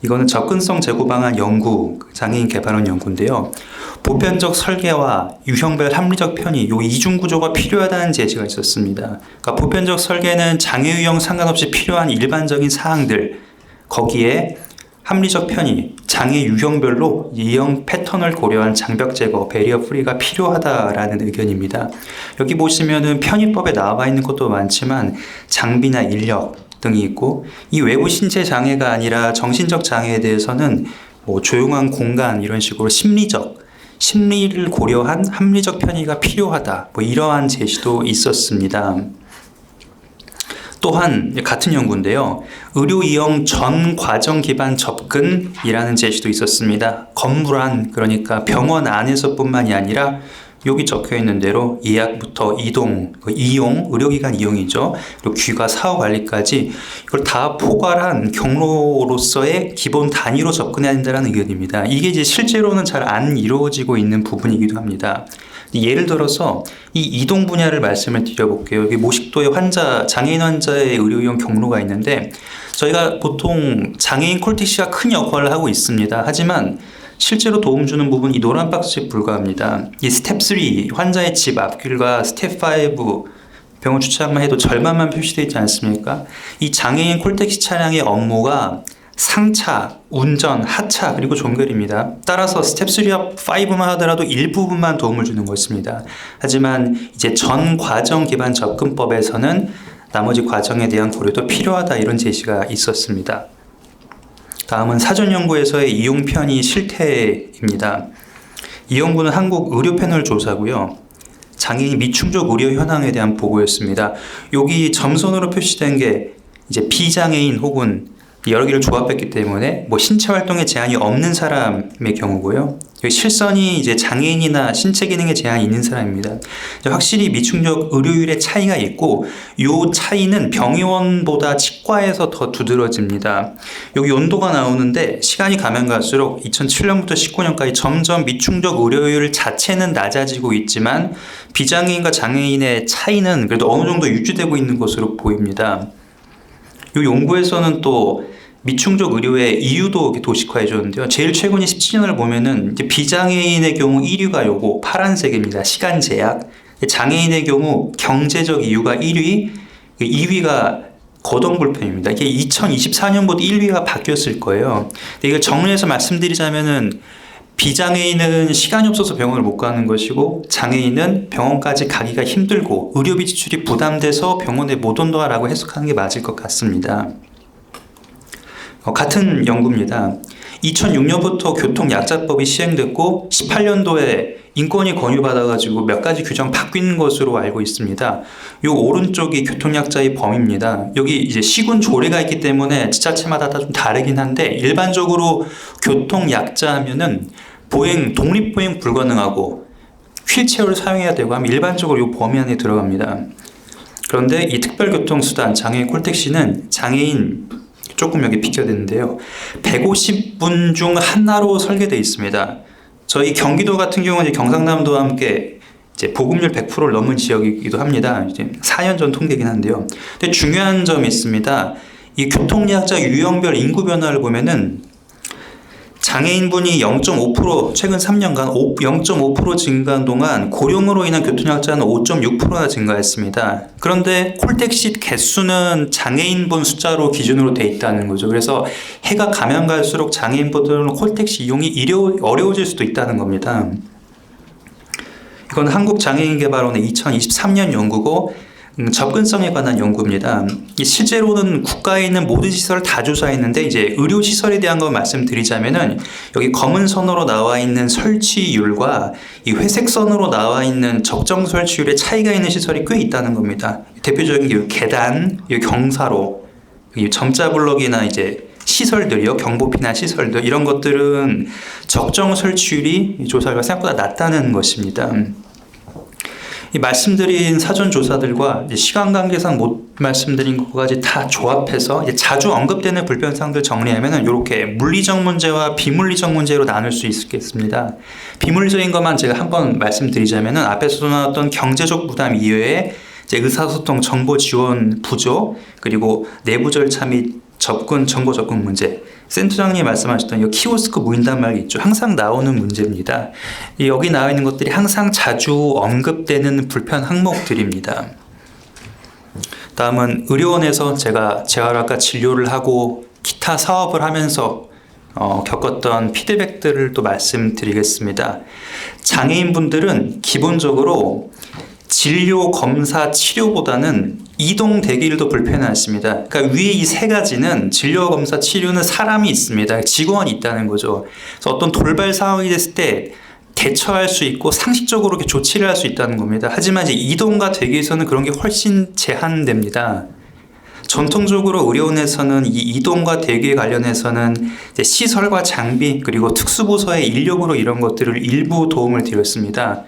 이거는 접근성 제고 방안 연구, 장애인 개발원 연구인데요. 보편적 설계와 유형별 합리적 편의, 이 이중 구조가 필요하다는 제시가 있었습니다. 그러니까 보편적 설계는 장애 유형 상관없이 필요한 일반적인 사항들, 거기에 합리적 편의, 장애 유형별로 이형 패턴을 고려한 장벽 제거, 베리어 프리가 필요하다라는 의견입니다. 여기 보시면은 편의법에 나와 있는 것도 많지만 장비나 인력, 등이 있고, 이 외부 신체 장애가 아니라 정신적 장애에 대해서는 뭐 조용한 공간 이런 식으로 심리를 고려한 합리적 편의가 필요하다, 뭐 이러한 제시도 있었습니다. 또한 같은 연구인데요, 의료 이용 전 과정 기반 접근이라는 제시도 있었습니다. 건물 안, 그러니까 병원 안에서뿐만이 아니라 여기 적혀 있는 대로 예약부터 이용, 의료기관 이용이죠. 그리고 귀가 사후 관리까지 이걸 다 포괄한 경로로서의 기본 단위로 접근해야 된다는 의견입니다. 이게 이제 실제로는 잘 안 이루어지고 있는 부분이기도 합니다. 예를 들어서 이 이동 분야를 말씀을 드려볼게요. 여기 모식도의 장애인 환자의 의료 이용 경로가 있는데, 저희가 보통 장애인 콜택시가 큰 역할을 하고 있습니다. 하지만 실제로 도움 주는 부분은 이 노란 박스에 불과합니다. 이 스텝 3, 환자의 집 앞길과 스텝 5, 병원 주차장만 해도 절반만 표시되어 있지 않습니까? 이 장애인 콜택시 차량의 업무가 상차, 운전, 하차, 그리고 종결입니다. 따라서 스텝 3와 5만 하더라도 일부분만 도움을 주는 것입니다. 하지만 이제 전 과정 기반 접근법에서는 나머지 과정에 대한 고려도 필요하다, 이런 제시가 있었습니다. 다음은 사전 연구에서의 이용 편의 실태입니다. 이 연구는 한국 의료 패널 조사고요. 장애인 미충족 의료 현황에 대한 보고였습니다. 여기 점선으로 표시된 게 이제 비장애인 혹은 여러 개를 조합했기 때문에 뭐 신체 활동에 제한이 없는 사람의 경우고요. 여기 실선이 이제 장애인이나 신체 기능에 제한이 있는 사람입니다. 확실히 미충족 의료율의 차이가 있고, 이 차이는 병의원보다 치과에서 더 두드러집니다. 여기 연도가 나오는데 시간이 가면 갈수록 2007년부터 19년까지 점점 미충족 의료율 자체는 낮아지고 있지만 비장애인과 장애인의 차이는 그래도 어느 정도 유지되고 있는 것으로 보입니다. 이 연구에서는 또 미충족 의료의 이유도 도식화해 줬는데요. 제일 최근인 17년을 보면은 이제 비장애인의 경우 1위가 요거 파란색입니다. 시간 제약. 장애인의 경우 경제적 이유가 1위, 2위가 거동 불편입니다. 이게 2024년부터 1위가 바뀌었을 거예요. 근데 이걸 정리해서 말씀드리자면은 비장애인은 시간이 없어서 병원을 못 가는 것이고, 장애인은 병원까지 가기가 힘들고 의료비 지출이 부담돼서 병원에 못 온다라고 해석하는 게 맞을 것 같습니다. 같은 연구입니다. 2006년부터 교통약자법이 시행됐고 18년도에 인권위 권유받아가지고 몇 가지 규정 바뀐 것으로 알고 있습니다. 이 오른쪽이 교통약자의 범위입니다. 여기 이제 시군 조례가 있기 때문에 지자체마다 다 좀 다르긴 한데, 일반적으로 교통약자 하면은 독립보행 불가능하고 휠체어를 사용해야 되고 하면 일반적으로 이 범위 안에 들어갑니다. 그런데 이 특별교통수단 장애인 콜택시는 장애인 조금 여기 비켜있는데요, 150분 중 하나로 설계되어 있습니다. 저희 경기도 같은 경우는 경상남도와 함께 이제 보급률 100%를 넘은 지역이기도 합니다. 이제 4년 전 통계이긴 한데요. 근데 중요한 점이 있습니다. 이 교통약자 유형별 인구 변화를 보면은 장애인분이 0.5% 최근 3년간 0.5% 증가한 동안 고령으로 인한 교통약자는 5.6%나 증가했습니다. 그런데 콜택시 개수는 장애인분 숫자로 기준으로 돼 있다는 거죠. 그래서 해가 가면 갈수록 장애인분들은 콜택시 이용이 어려워질 수도 있다는 겁니다. 이건 한국장애인개발원의 2023년 연구고 접근성에 관한 연구입니다. 실제로는 국가에 있는 모든 시설을 다 조사했는데, 이제 의료 시설에 대한 걸 말씀드리자면은 여기 검은 선으로 나와 있는 설치율과 이 회색 선으로 나와 있는 적정 설치율의 차이가 있는 시설이 꽤 있다는 겁니다. 대표적인 게 계단, 경사로, 점자 블럭이나 이제 시설들이요, 경보피나 시설들, 이런 것들은 적정 설치율이 조사가 생각보다 낮다는 것입니다. 이 말씀드린 사전 조사들과 시간 관계상 못 말씀드린 것까지 다 조합해서 이제 자주 언급되는 불편사항들 정리하면은 이렇게 물리적 문제와 비물리적 문제로 나눌 수 있겠습니다. 비물리적인 것만 제가 한번 말씀드리자면은 앞에서 나왔던 경제적 부담 이외에 이제 의사소통 정보 지원 부족, 그리고 내부 절차 및 정보 접근 문제, 센터장님이 말씀하셨던 이 키오스크 무인단말기 있죠. 항상 나오는 문제입니다. 여기 나와 있는 것들이 항상 자주 언급되는 불편 항목들입니다. 다음은 의료원에서 제가 재활학과 진료를 하고 기타 사업을 하면서 겪었던 피드백들을 또 말씀드리겠습니다. 장애인분들은 기본적으로 진료, 검사, 치료보다는 이동 대기일도 불편하십니다. 그러니까 위에 이 세 가지는 진료, 검사, 치료는 사람이 있습니다. 직원이 있다는 거죠. 그래서 어떤 돌발 상황이 됐을 때 대처할 수 있고 상식적으로 이렇게 조치를 할 수 있다는 겁니다. 하지만 이제 이동과 대기에서는 그런 게 훨씬 제한됩니다. 전통적으로 의료원에서는 이 이동과 대기에 관련해서는 이제 시설과 장비 그리고 특수부서의 인력으로 이런 것들을 일부 도움을 드렸습니다.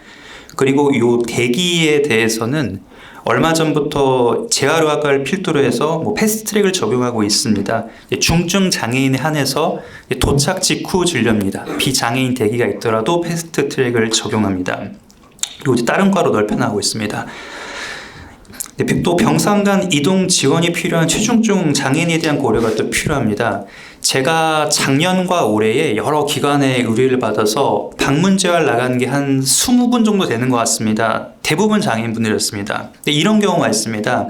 그리고 이 대기에 대해서는 얼마 전부터 재활의학과를 필두로 해서 패스트트랙을 적용하고 있습니다. 중증 장애인에 한해서 도착 직후 진료입니다. 비장애인 대기가 있더라도 패스트트랙을 적용합니다. 그리고 이제 다른 과로 넓혀나가고 있습니다. 또 병상 간 이동 지원이 필요한 최중증 장애인에 대한 고려가 또 필요합니다. 제가 작년과 올해에 여러 기관의 의뢰를 받아서 방문 재활 나간 게 한 20분 정도 되는 것 같습니다. 대부분 장애인분들이었습니다. 이런 경우가 있습니다.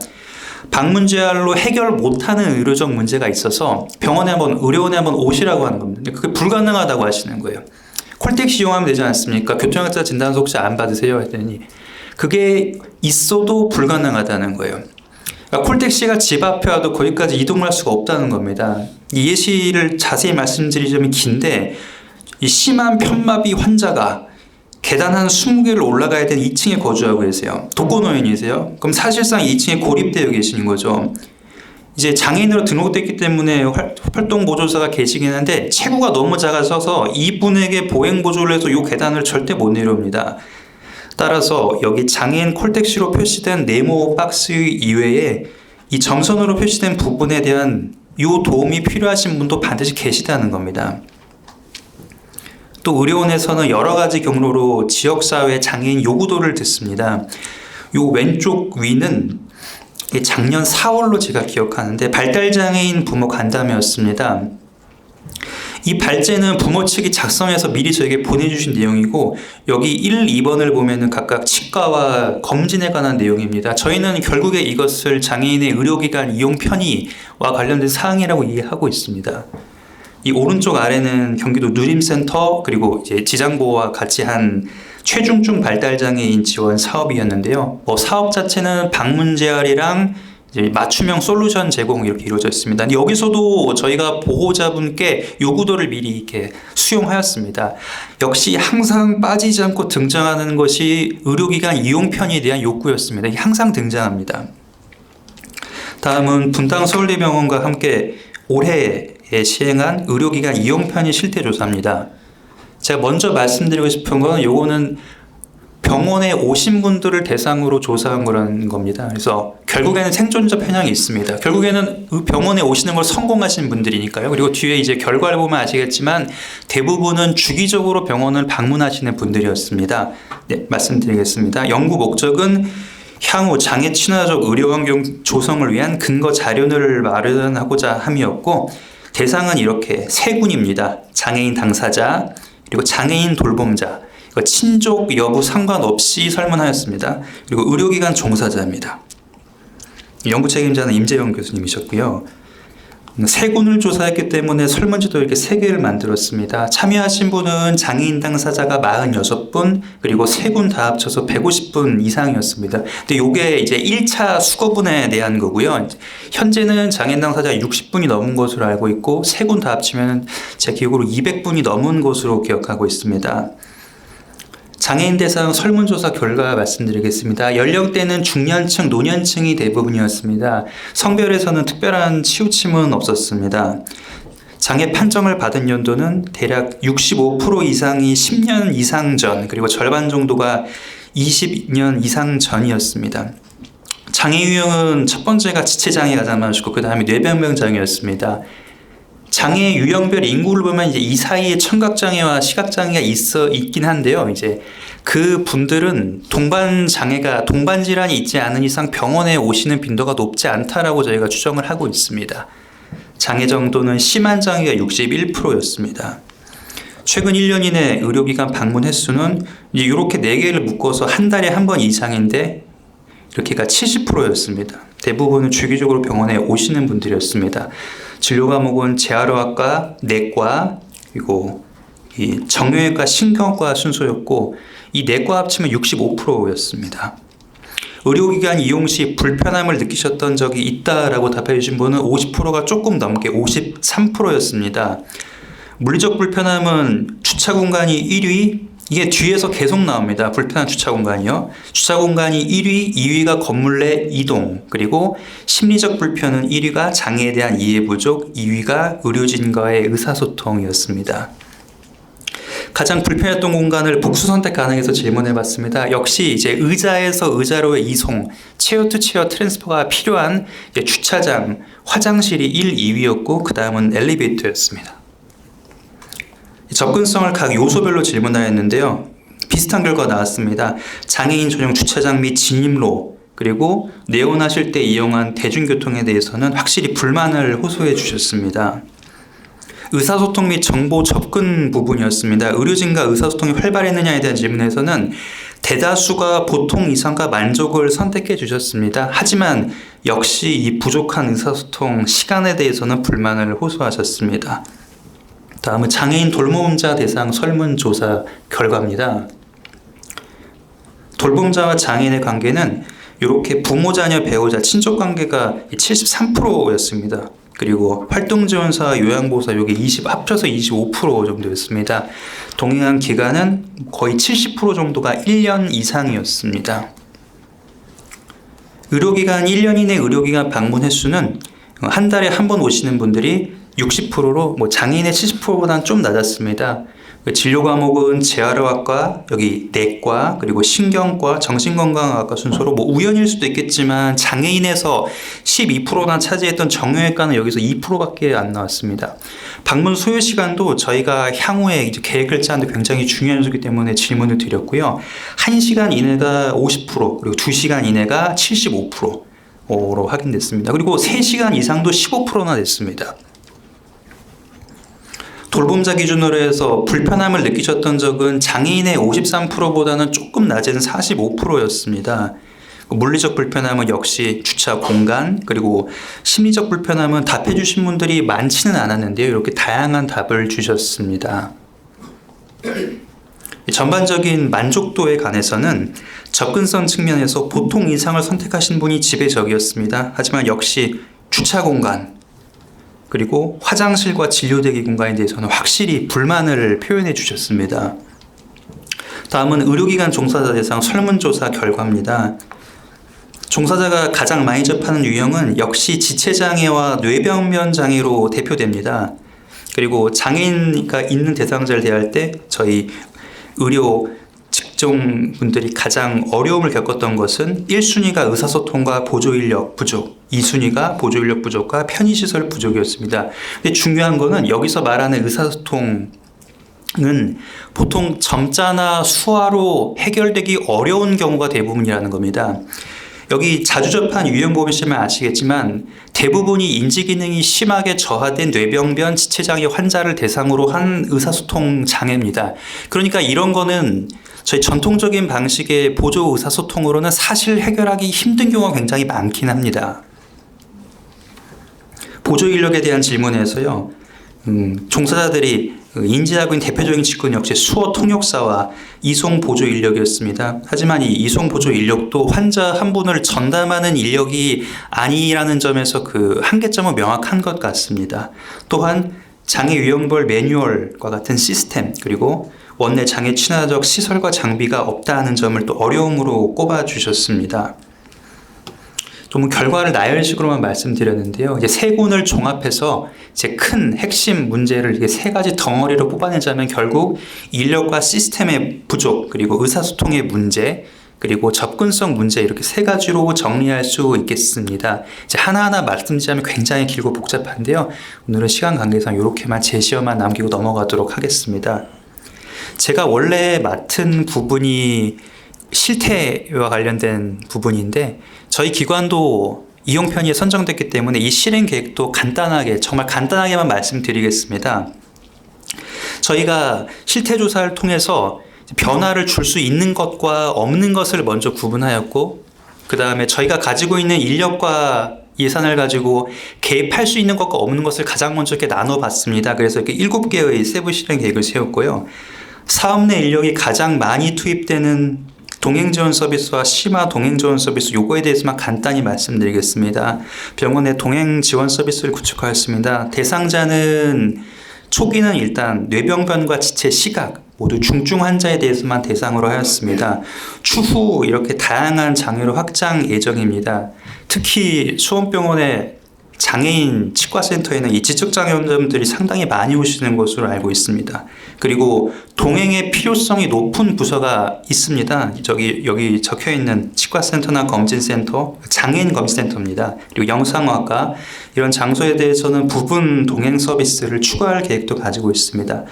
방문 재활로 해결 못하는 의료적 문제가 있어서 의료원에 한번 오시라고 하는 겁니다. 그게 불가능하다고 하시는 거예요. 콜택시 이용하면 되지 않습니까? 교통약자 진단서 혹시 안 받으세요? 했더니 그게 있어도 불가능하다는 거예요. 그러니까 콜택시가 집 앞에 와도 거기까지 이동을 할 수가 없다는 겁니다. 이 예시를 자세히 말씀드리자면 긴데, 이 심한 편마비 환자가 계단 한 20개를 올라가야 되는 2층에 거주하고 계세요. 독거노인이세요. 그럼 사실상 2층에 고립되어 계시는 거죠. 이제 장애인으로 등록됐기 때문에 활동 보조사가 계시긴 한데 체구가 너무 작아서 이분에게 보행 보조를 해서 이 계단을 절대 못 내려옵니다. 따라서 여기 장애인 콜택시로 표시된 네모 박스 이외에 이 점선으로 표시된 부분에 대한 이 도움이 필요하신 분도 반드시 계시다는 겁니다. 또 의료원에서는 여러 가지 경로로 지역사회 장애인 요구도를 듣습니다. 이 왼쪽 위는 작년 4월로 제가 기억하는데 발달장애인 부모 간담회였습니다. 이 발제는 부모 측이 작성해서 미리 저에게 보내주신 내용이고, 여기 1, 2번을 보면은 각각 치과와 검진에 관한 내용입니다. 저희는 결국에 이것을 장애인의 의료기관 이용 편의와 관련된 사항이라고 이해하고 있습니다. 이 오른쪽 아래는 경기도 누림센터 그리고 이제 지장보와 같이 한 최중증 발달장애인 지원 사업이었는데요. 사업 자체는 방문 재활이랑 이제 맞춤형 솔루션 제공 이렇게 이루어져 있습니다. 여기서도 저희가 보호자분께 요구도를 미리 이렇게 수용하였습니다. 역시 항상 빠지지 않고 등장하는 것이 의료기관 이용 편의에 대한 욕구였습니다. 이게 항상 등장합니다. 다음은 분당 서울대병원과 함께 올해에 시행한 의료기관 이용 편의 실태 조사입니다. 제가 먼저 말씀드리고 싶은 건 요거는 병원에 오신 분들을 대상으로 조사한 거라는 겁니다. 그래서 결국에는 생존자 편향이 있습니다. 결국에는 병원에 오시는 걸 성공하신 분들이니까요. 그리고 뒤에 이제 결과를 보면 아시겠지만 대부분은 주기적으로 병원을 방문하시는 분들이었습니다. 네, 말씀드리겠습니다. 연구 목적은 향후 장애 친화적 의료 환경 조성을 위한 근거 자료를 마련하고자 함이었고, 대상은 이렇게 세 군입니다. 장애인 당사자, 그리고 장애인 돌봄자, 친족 여부 상관없이 설문하였습니다. 그리고 의료기관 종사자입니다. 연구 책임자는 임재영 교수님이셨고요. 세 군을 조사했기 때문에 설문지도 이렇게 3개를 만들었습니다. 참여하신 분은 장애인 당사자가 46분, 그리고 세 군 다 합쳐서 150분 이상이었습니다. 근데 이게 이제 1차 수거분에 대한 거고요. 현재는 장애인 당사자가 60분이 넘은 것으로 알고 있고, 세 군 다 합치면 제 기억으로 200분이 넘은 것으로 기억하고 있습니다. 장애인 대상 설문조사 결과 말씀드리겠습니다. 연령대는 중년층, 노년층이 대부분이었습니다. 성별에서는 특별한 치우침은 없었습니다. 장애 판정을 받은 연도는 대략 65% 이상이 10년 이상 전, 그리고 절반 정도가 20년 이상 전이었습니다. 장애 유형은 첫 번째가 지체장애가 가장 많으시고 그 다음에 뇌병변 장애였습니다. 장애 유형별 인구를 보면 이제 이 사이에 청각장애와 시각장애가 있긴 한데요. 이제 그 분들은 동반 질환이 있지 않은 이상 병원에 오시는 빈도가 높지 않다라고 저희가 추정을 하고 있습니다. 장애 정도는 심한 장애가 61%였습니다. 최근 1년 이내 의료기관 방문 횟수는 이제 이렇게 4개를 묶어서 한 달에 한 번 이상인데 이렇게가 70%였습니다. 대부분은 주기적으로 병원에 오시는 분들이었습니다. 진료 과목은 재활의학과, 내과, 그리고 이 정형외과, 신경과 순서였고, 이 내과 합치면 65%였습니다. 의료기관 이용 시 불편함을 느끼셨던 적이 있다라고 답해 주신 분은 50%가 조금 넘게 53%였습니다. 물리적 불편함은 주차 공간이 1위, 이게 뒤에서 계속 나옵니다. 불편한 주차 공간이요. 주차 공간이 1위, 2위가 건물 내 이동, 그리고 심리적 불편은 1위가 장애에 대한 이해 부족, 2위가 의료진과의 의사소통이었습니다. 가장 불편했던 공간을 복수 선택 가능해서 질문해 봤습니다. 역시 이제 의자에서 의자로의 이송, 체어 투 체어 트랜스퍼가 필요한 이제 주차장, 화장실이 1, 2위였고 그 다음은 엘리베이터였습니다. 접근성을 각 요소별로 질문하였는데요. 비슷한 결과 나왔습니다. 장애인 전용 주차장 및 진입로, 그리고 내원하실 때 이용한 대중교통에 대해서는 확실히 불만을 호소해 주셨습니다. 의사소통 및 정보 접근 부분이었습니다. 의료진과 의사소통이 활발했느냐에 대한 질문에서는 대다수가 보통 이상과 만족을 선택해 주셨습니다. 하지만 역시 이 부족한 의사소통 시간에 대해서는 불만을 호소하셨습니다. 다음은 장애인 돌봄자 대상 설문조사 결과입니다. 돌봄자와 장애인의 관계는 이렇게 부모, 자녀, 배우자, 친족 관계가 73%였습니다. 그리고 활동지원사와 요양보호사 여기 합쳐서 25% 정도였습니다. 동행한 기간은 거의 70% 정도가 1년 이상이었습니다. 의료기관 1년 이내 의료기관 방문 횟수는 한 달에 한 번 오시는 분들이 60%로 장애인의 70%보다는 좀 낮았습니다. 진료 과목은 재활의학과, 여기 내과, 그리고 신경과, 정신건강학과 순서로 우연일 수도 있겠지만 장애인에서 12%나 차지했던 정형외과는 여기서 2%밖에 안 나왔습니다. 방문 소요 시간도 저희가 향후에 이제 계획을 짜는데 굉장히 중요한 요소이기 때문에 질문을 드렸고요. 1시간 이내가 50%, 그리고 2시간 이내가 75%로 확인됐습니다. 그리고 3시간 이상도 15%나 됐습니다. 돌봄자 기준으로 해서 불편함을 느끼셨던 적은 장애인의 53%보다는 조금 낮은 45%였습니다. 물리적 불편함은 역시 주차 공간, 그리고 심리적 불편함은 답해 주신 분들이 많지는 않았는데요. 이렇게 다양한 답을 주셨습니다. 전반적인 만족도에 관해서는 접근성 측면에서 보통 이상을 선택하신 분이 지배적이었습니다. 하지만 역시 주차 공간, 그리고 화장실과 진료대기 공간에 대해서는 확실히 불만을 표현해 주셨습니다. 다음은 의료기관 종사자 대상 설문조사 결과입니다. 종사자가 가장 많이 접하는 유형은 역시 지체장애와 뇌병변 장애로 대표됩니다. 그리고 장애인가 있는 대상자를 대할 때 저희 의료 직종분들이 가장 어려움을 겪었던 것은 1순위가 의사소통과 보조인력 부족, 2순위가 보조인력 부족과 편의시설 부족이었습니다. 근데 중요한 거는 여기서 말하는 의사소통은 보통 점자나 수화로 해결되기 어려운 경우가 대부분이라는 겁니다. 여기 자주 접한 유형보험이시면 아시겠지만 대부분이 인지기능이 심하게 저하된 뇌병변 지체장애 환자를 대상으로 한 의사소통 장애입니다. 그러니까 이런 거는 저희 전통적인 방식의 보조 의사소통으로는 사실 해결하기 힘든 경우가 굉장히 많긴 합니다. 보조 인력에 대한 질문에서요. 종사자들이 인지하고 있는 대표적인 직군 역시 수어 통역사와 이송 보조 인력이었습니다. 하지만 이 이송 보조 인력도 환자 한 분을 전담하는 인력이 아니라는 점에서 그 한계점은 명확한 것 같습니다. 또한 장애 유형별 매뉴얼과 같은 시스템, 그리고 원내 장애 친화적 시설과 장비가 없다는 점을 또 어려움으로 꼽아주셨습니다. 좀 결과를 나열식으로만 말씀드렸는데요. 이제 세 군을 종합해서 이제 큰 핵심 문제를 이게 세 가지 덩어리로 뽑아내자면 결국 인력과 시스템의 부족, 그리고 의사소통의 문제, 그리고 접근성 문제, 이렇게 세 가지로 정리할 수 있겠습니다. 이제 하나하나 말씀드리자면 굉장히 길고 복잡한데요. 오늘은 시간 관계상 이렇게만 제시어만 남기고 넘어가도록 하겠습니다. 제가 원래 맡은 부분이 실태와 관련된 부분인데 저희 기관도 이용 편의에 선정됐기 때문에 이 실행 계획도 간단하게, 정말 간단하게만 말씀드리겠습니다. 저희가 실태 조사를 통해서 변화를 줄 수 있는 것과 없는 것을 먼저 구분하였고, 그 다음에 저희가 가지고 있는 인력과 예산을 가지고 개입할 수 있는 것과 없는 것을 가장 먼저 이렇게 나눠봤습니다. 그래서 이렇게 7개의 세부 실행 계획을 세웠고요. 사업 내 인력이 가장 많이 투입되는 동행지원 서비스와 심화 동행지원 서비스 요거에 대해서만 간단히 말씀드리겠습니다. 병원의 동행지원 서비스를 구축하였습니다. 대상자는 초기는 일단 뇌병변과 지체, 시각 모두 중증 환자에 대해서만 대상으로 하였습니다. 추후 이렇게 다양한 장애로 확장 예정입니다. 특히 수원병원의 장애인 치과센터에는 이 지적장애 환자분들이 상당히 많이 오시는 것으로 알고 있습니다. 그리고 동행의 필요성이 높은 부서가 있습니다. 여기 적혀 있는 치과센터나 검진센터, 장애인 검진센터입니다. 그리고 영상학과 이런 장소에 대해서는 부분 동행 서비스를 추가할 계획도 가지고 있습니다.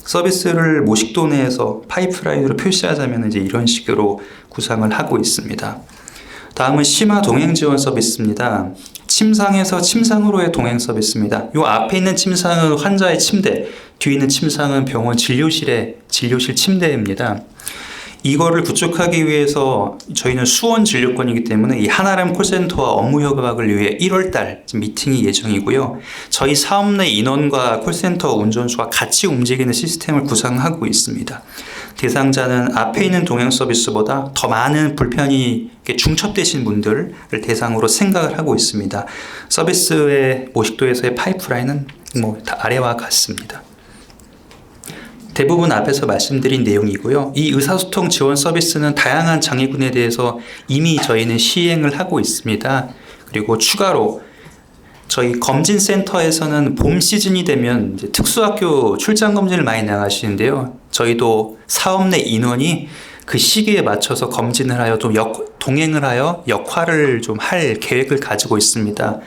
서비스를 모식도 내에서 파이프라인으로 표시하자면 이제 이런 식으로 구상을 하고 있습니다. 다음은 심화 동행 지원 서비스입니다. 침상에서 침상으로의 동행 서비스입니다. 이 앞에 있는 침상은 환자의 침대, 뒤에 있는 침상은 병원 진료실 침대입니다. 이거를 구축하기 위해서 저희는 수원 진료권이기 때문에 이 하나람 콜센터와 업무 협약을 위해 1월달 미팅이 예정이고요. 저희 사업 내 인원과 콜센터 운전수가 같이 움직이는 시스템을 구상하고 있습니다. 대상자는 앞에 있는 동행 서비스보다 더 많은 불편이 중첩되신 분들을 대상으로 생각을 하고 있습니다. 서비스의 모식도에서의 파이프라인은 다 아래와 같습니다. 대부분 앞에서 말씀드린 내용이고요. 이 의사소통 지원 서비스는 다양한 장애군에 대해서 이미 저희는 시행을 하고 있습니다. 그리고 추가로 저희 검진센터에서는 봄 시즌이 되면 이제 특수학교 출장 검진을 많이 나가시는데요. 저희도 사업 내 인원이 그 시기에 맞춰서 검진을 하여 좀 동행을 하여 역할을 좀 할 계획을 가지고 있습니다.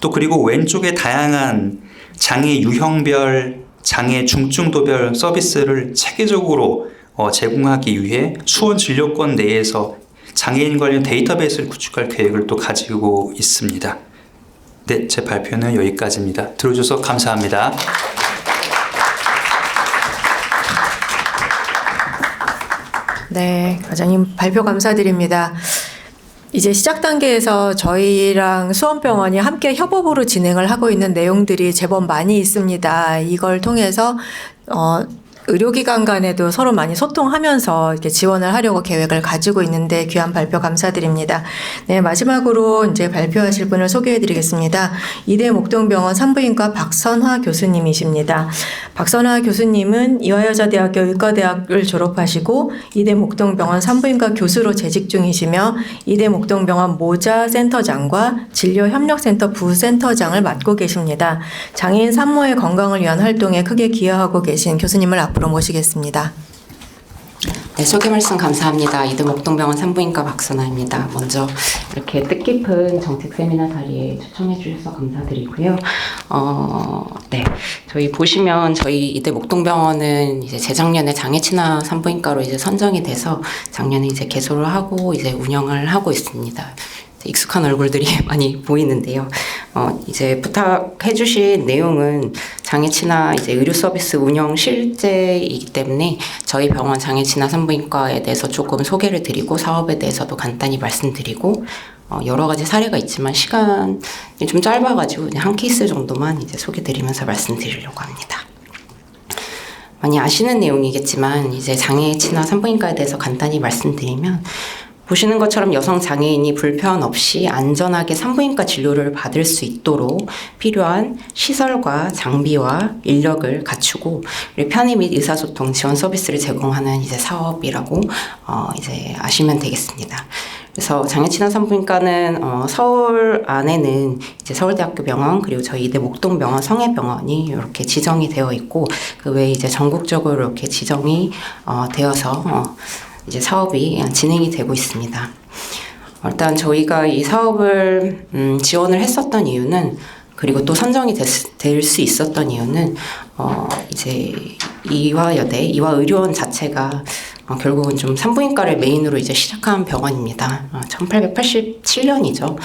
또 그리고 왼쪽에 다양한 장애 유형별, 장애 중증도별 서비스를 체계적으로 제공하기 위해 수원 진료권 내에서 장애인 관련 데이터베이스를 구축할 계획을 또 가지고 있습니다. 네, 제 발표는 여기까지입니다. 들어주셔서 감사합니다. 네, 과장님 발표 감사드립니다. 이제 시작 단계에서 저희랑 수원병원이 함께 협업으로 진행을 하고 있는 내용들이 제법 많이 있습니다. 이걸 통해서 의료기관 간에도 서로 많이 소통하면서 이렇게 지원을 하려고 계획을 가지고 있는데 귀한 발표 감사드립니다. 네, 마지막으로 이제 발표하실 분을 소개해 드리겠습니다. 이대 목동병원 산부인과 박선화 교수님이십니다. 박선화 교수님은 이화여자대학교 의과대학을 졸업하시고 이대 목동병원 산부인과 교수로 재직 중이시며 이대 목동병원 모자센터장과 진료협력센터 부센터장을 맡고 계십니다. 장애인 산모의 건강을 위한 활동에 크게 기여하고 계신 교수님을 앞으로 모시겠습니다. 네, 소개 말씀 감사합니다. 이대 목동병원 산부인과 박선아입니다. 먼저 이렇게 뜻깊은 정책 세미나 자리에 초청해 주셔서 감사드리고요. 네, 저희 보시면 저희 이대 목동병원은 이제 재작년에 장애 친화 산부인과로 이제 선정이 돼서 작년에 이제 개소를 하고 이제 운영을 하고 있습니다. 익숙한 얼굴들이 많이 보이는데요. 이제 부탁해 주신 내용은 장애 친화 이제 의료 서비스 운영 실제이기 때문에 저희 병원 장애 친화 산부인과에 대해서 조금 소개를 드리고 사업에 대해서도 간단히 말씀드리고 여러 가지 사례가 있지만 시간이 좀 짧아가지고 그냥 한 케이스 정도만 이제 소개드리면서 말씀드리려고 합니다. 많이 아시는 내용이겠지만 이제 장애 친화 산부인과에 대해서 간단히 말씀드리면 보시는 것처럼 여성 장애인이 불편 없이 안전하게 산부인과 진료를 받을 수 있도록 필요한 시설과 장비와 인력을 갖추고 편의 및 의사소통 지원 서비스를 제공하는 이제 사업이라고 이제 아시면 되겠습니다. 그래서 장애 친화 산부인과는 서울 안에는 이제 서울대학교 병원 그리고 저희 이대 목동병원 성해병원이 이렇게 지정이 되어 있고 그 외에 이제 전국적으로 이렇게 지정이 되어서 이제 사업이 진행이 되고 있습니다. 일단 저희가 이 사업을 지원을 했었던 이유는 그리고 또 선정이 될 수 있었던 이유는 이제 이화의료원 자체가 결국은 좀 산부인과를 메인으로 이제 시작한 병원입니다. 1887년이죠.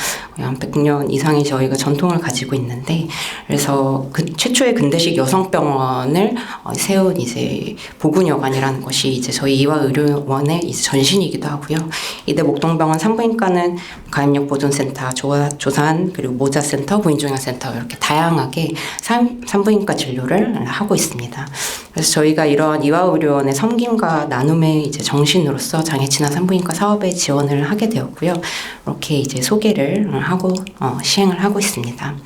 약 100년 이상의 저희가 전통을 가지고 있는데, 그래서 최초의 근대식 여성병원을 세운 이제 보군여관이라는 것이 이제 저희 이화의료원의 이제 전신이기도 하고요. 이대 목동병원 산부인과는 가입력 보존센터, 조산 그리고 모자센터, 부인종양센터 이렇게 다양하게 산부인과 진료를 하고 있습니다. 그래서 저희가 이러한 이화의료원의 섬김과 나눔의 이제 정신으로서 장애 진화 산부인과 사업에 지원을 하게 되었고요. 이렇게 이제 소개를 하고 시행을 하고 있습니다.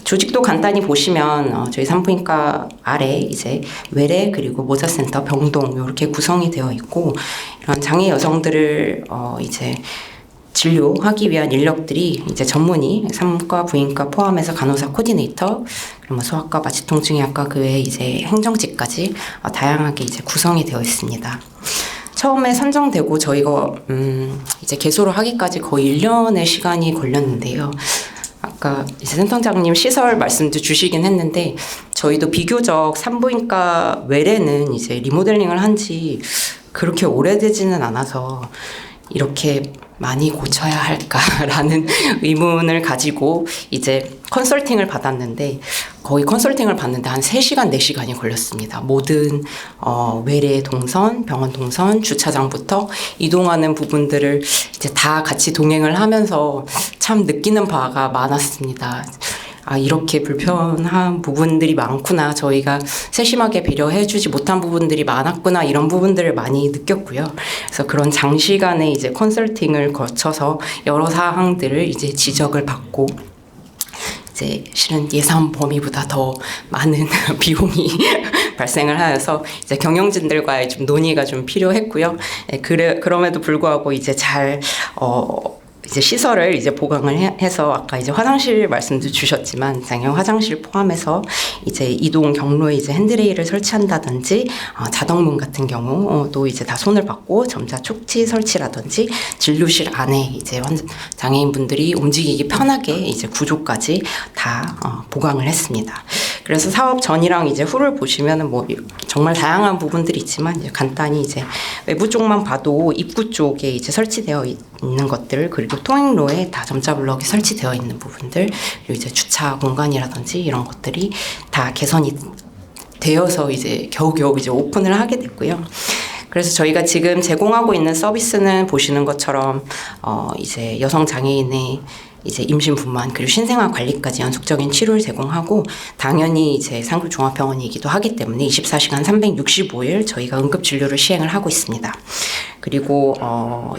조직도 간단히 보시면 저희 산부인과 아래 이제 외래 그리고 모자센터, 병동 이렇게 구성이 되어 있고 이런 장애 여성들을 이제 진료하기 위한 인력들이 이제 전문의, 산부과, 부인과 포함해서 간호사, 코디네이터, 그리고 소아과, 마취통증의학과 그 외에 이제 행정직까지 다양하게 이제 구성이 되어 있습니다. 처음에 선정되고 저희가 이제 개소를 하기까지 거의 1년의 시간이 걸렸는데요. 아까 이제 센터장님 시설 말씀도 주시긴 했는데 저희도 비교적 산부인과 외래는 이제 리모델링을 한 지 그렇게 오래되지는 않아서 이렇게 많이 고쳐야 할까라는 의문을 가지고 이제 컨설팅을 받았는데 거의 컨설팅을 받는데 한 3시간, 4시간이 걸렸습니다. 모든 외래 동선, 병원 동선, 주차장부터 이동하는 부분들을 이제 다 같이 동행을 하면서 참 느끼는 바가 많았습니다. 이렇게 불편한 부분들이 많구나. 저희가 세심하게 배려해주지 못한 부분들이 많았구나. 이런 부분들을 많이 느꼈고요. 그래서 그런 장시간의 이제 컨설팅을 거쳐서 여러 사항들을 이제 지적을 받고 이제 실은 예산 범위보다 더 많은 비용이 발생을 하여서 이제 경영진들과의 좀 논의가 좀 필요했고요. 그럼에도 불구하고 이제 잘 이제 시설을 이제 보강을 해서 아까 이제 화장실 말씀도 주셨지만 장애인 화장실 포함해서 이제 이동 경로에 이제 핸드레일을 설치한다든지 자동문 같은 경우도 이제 다 손을 받고 점자 촉지 설치라든지 진료실 안에 이제 장애인분들이 움직이기 편하게 이제 구조까지 다 보강을 했습니다. 그래서 사업 전이랑 이제 후를 보시면은 뭐 정말 다양한 부분들이 있지만 이제 간단히 이제 외부 쪽만 봐도 입구 쪽에 이제 설치되어 있는 것들 그리고 통행로에 다 점자 블럭이 설치되어 있는 부분들 그리고 이제 주차 공간이라든지 이런 것들이 다 개선이 되어서 이제 겨우겨우 이제 오픈을 하게 됐고요. 그래서 저희가 지금 제공하고 있는 서비스는 보시는 것처럼 이제 여성 장애인의 이제 임신 분만 그리고 신생아 관리까지 연속적인 치료를 제공하고 당연히 이제 상급종합병원이기도 하기 때문에 24시간 365일 저희가 응급 진료를 시행을 하고 있습니다. 그리고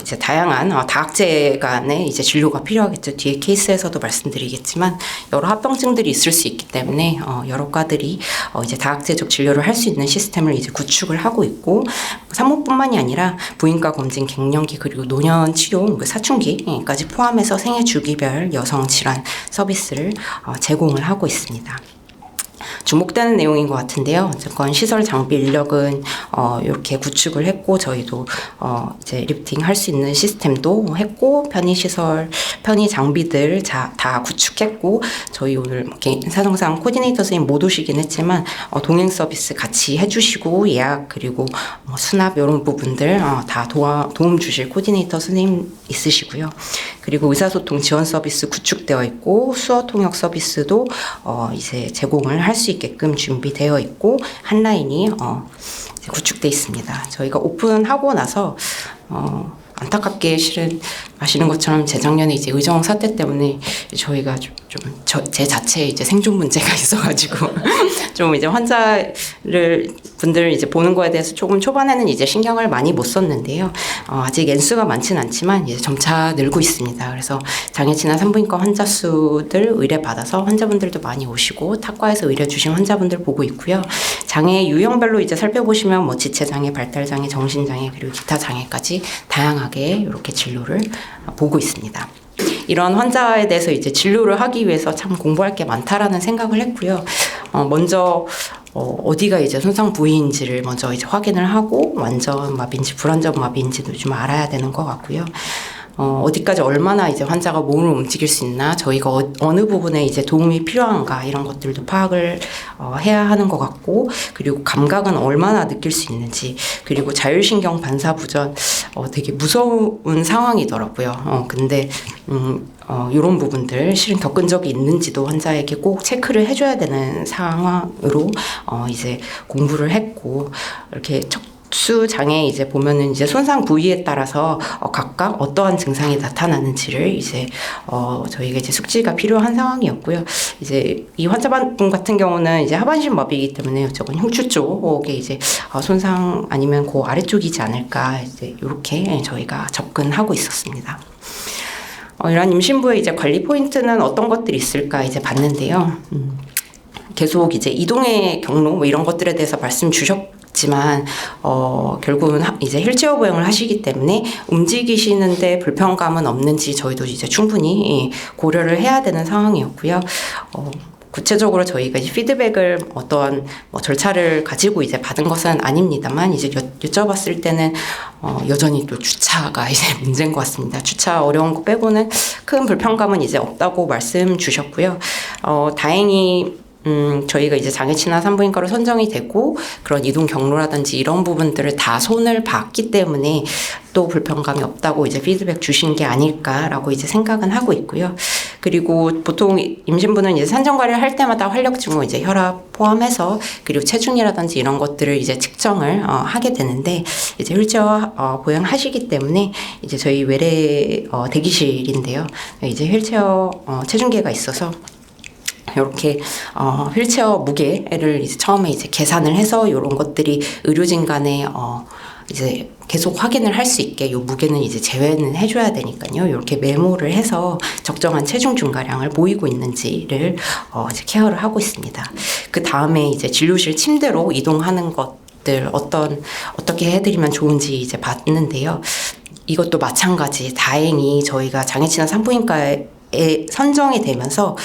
이제 다양한 다학제 간의 이제 진료가 필요하겠죠. 뒤에 케이스에서도 말씀드리겠지만 여러 합병증들이 있을 수 있기 때문에 여러 과들이 이제 다학제적 진료를 할 수 있는 시스템을 이제 구축을 하고 있고 산모뿐만이 아니라 부인과 검진, 갱년기 그리고 노년 치료, 사춘기까지 포함해서 생애 주기별 여성 질환 서비스를 제공을 하고 있습니다. 주목되는 내용인 것 같은데요. 어쨌건 시설 장비 인력은 이렇게 구축을 했고 저희도 이제 리프팅 할 수 있는 시스템도 했고 편의 시설, 편의 장비들 다 구축했고 저희 오늘 사정상 코디네이터 선생님 못 오시긴 했지만 동행 서비스 같이 해주시고 예약 그리고 수납 이런 부분들 다 도움 주실 코디네이터 선생님 있으시고요. 그리고 의사소통 지원 서비스 구축되어 있고 수어 통역 서비스도 이제 제공을 할 수 있게끔 준비되어 있고 한 라인이 이제 구축되어 있습니다. 저희가 오픈하고 나서 안타깝게 실은 아시는 것처럼 재작년에 이제 의정 사태 때문에 저희가 제 자체에 이제 생존 문제가 있어가지고 좀 이제 분들 이제 보는 거에 대해서 조금 초반에는 이제 신경을 많이 못 썼는데요. 아직 N수가 많지는 않지만 이제 점차 늘고 있습니다. 그래서 장애 진화 산부인과 환자 수들 의뢰 받아서 환자분들도 많이 오시고 타과에서 의뢰 주신 환자분들 보고 있고요. 장애 유형별로 이제 살펴보시면 뭐 지체장애, 발달장애, 정신장애 그리고 기타 장애까지 다양하게 이렇게 진료를 보고 있습니다. 이런 환자에 대해서 이제 진료를 하기 위해서 참 공부할 게 많다라는 생각을 했고요. 먼저 어디가 이제 손상 부위인지를 먼저 이제 확인을 하고 완전 마비인지 불완전 마비인지도 좀 알아야 되는 것 같고요. 어디까지 얼마나 이제 환자가 몸을 움직일 수 있나, 저희가 어느 부분에 이제 도움이 필요한가 이런 것들도 파악을 해야 하는 것 같고, 그리고 감각은 얼마나 느낄 수 있는지, 그리고 자율신경 반사부전 되게 무서운 상황이더라고요. 근데 이런 부분들 실은 겪은 적이 있는지도 환자에게 꼭 체크를 해줘야 되는 상황으로 이제 공부를 했고, 이렇게 수 장애 이제 보면은 이제 손상 부위에 따라서 각각 어떠한 증상이 나타나는지를 이제 저희가 이제 숙지가 필요한 상황이었고요. 이제 이 환자분 같은 경우는 이제 하반신마비이기 때문에 이쪽은 흉추 쪽에 이제 손상 아니면 그 아래쪽이지 않을까 이제 이렇게 저희가 접근하고 있었습니다. 이런 임신부의 이제 관리 포인트는 어떤 것들이 있을까 이제 봤는데요. 계속 이제 이동의 경로 뭐 이런 것들에 대해서 말씀 주셨지만 결국은 이제 휠체어 보행을 하시기 때문에 움직이시는데 불편감은 없는지 저희도 이제 충분히 고려를 해야 되는 상황이었고요. 구체적으로 저희가 이제 피드백을 어떠한 뭐 절차를 가지고 이제 받은 것은 아닙니다만 이제 여쭤봤을 때는 여전히 또 주차가 이제 문제인 것 같습니다. 주차 어려운 거 빼고는 큰 불편감은 이제 없다고 말씀 주셨고요. 다행히 저희가 이제 장애친화 산부인과로 선정이 되고 그런 이동 경로라든지 이런 부분들을 다 손을 봤기 때문에 또 불편감이 없다고 이제 피드백 주신 게 아닐까라고 이제 생각은 하고 있고요. 그리고 보통 임신부는 이제 산정관리를 할 때마다 활력 증후 이제 혈압 포함해서 그리고 체중이라든지 이런 것들을 이제 측정을 하게 되는데 이제 휠체어 보행하시기 때문에 이제 저희 외래 대기실인데요. 이제 휠체어 체중계가 있어서 이렇게 휠체어 무게를 이제 처음에 이제 계산을 해서 이런 것들이 의료진 간에 이제 계속 확인을 할 수 있게 이 무게는 이제 제외는 해줘야 되니까요. 이렇게 메모를 해서 적정한 체중 증가량을 보이고 있는지를 이제 케어를 하고 있습니다. 그 다음에 이제 진료실 침대로 이동하는 것들 어떻게 해드리면 좋은지 이제 봤는데요. 이것도 마찬가지. 다행히 저희가 장애친화 산부인과에 선정이 되면서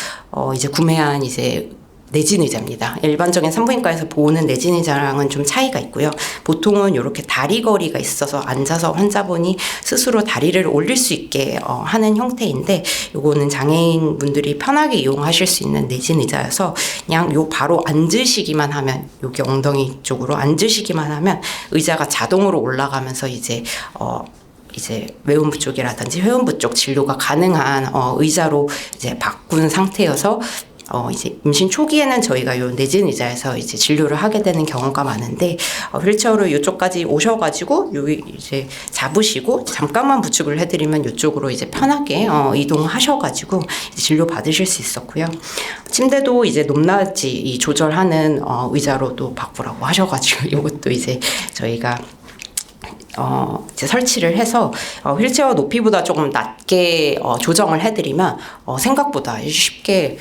이제 구매한 이제 내진 의자입니다. 일반적인 산부인과에서 보는 내진 의자랑은 좀 차이가 있고요. 보통은 이렇게 다리 거리가 있어서 앉아서 환자분이 스스로 다리를 올릴 수 있게 하는 형태인데 요거는 장애인 분들이 편하게 이용하실 수 있는 내진 의자여서 그냥 요 바로 앉으시기만 하면 여기 엉덩이 쪽으로 앉으시기만 하면 의자가 자동으로 올라가면서 이제 외음부 쪽이라든지 회음부 쪽 진료가 가능한 의자로 이제 바꾼 상태여서 이제 임신 초기에는 저희가 요 내진 의자에서 이제 진료를 하게 되는 경우가 많은데 휠체어로 이쪽까지 오셔가지고 여기 이제 잡으시고 잠깐만 부축을 해드리면 이쪽으로 이제 편하게 이동하셔가지고 이제 진료 받으실 수 있었고요. 침대도 이제 높낮이 조절하는 의자로도 바꾸라고 하셔가지고 이것도 이제 저희가 이제 설치를 해서 휠체어 높이보다 조금 낮게 조정을 해드리면 생각보다 쉽게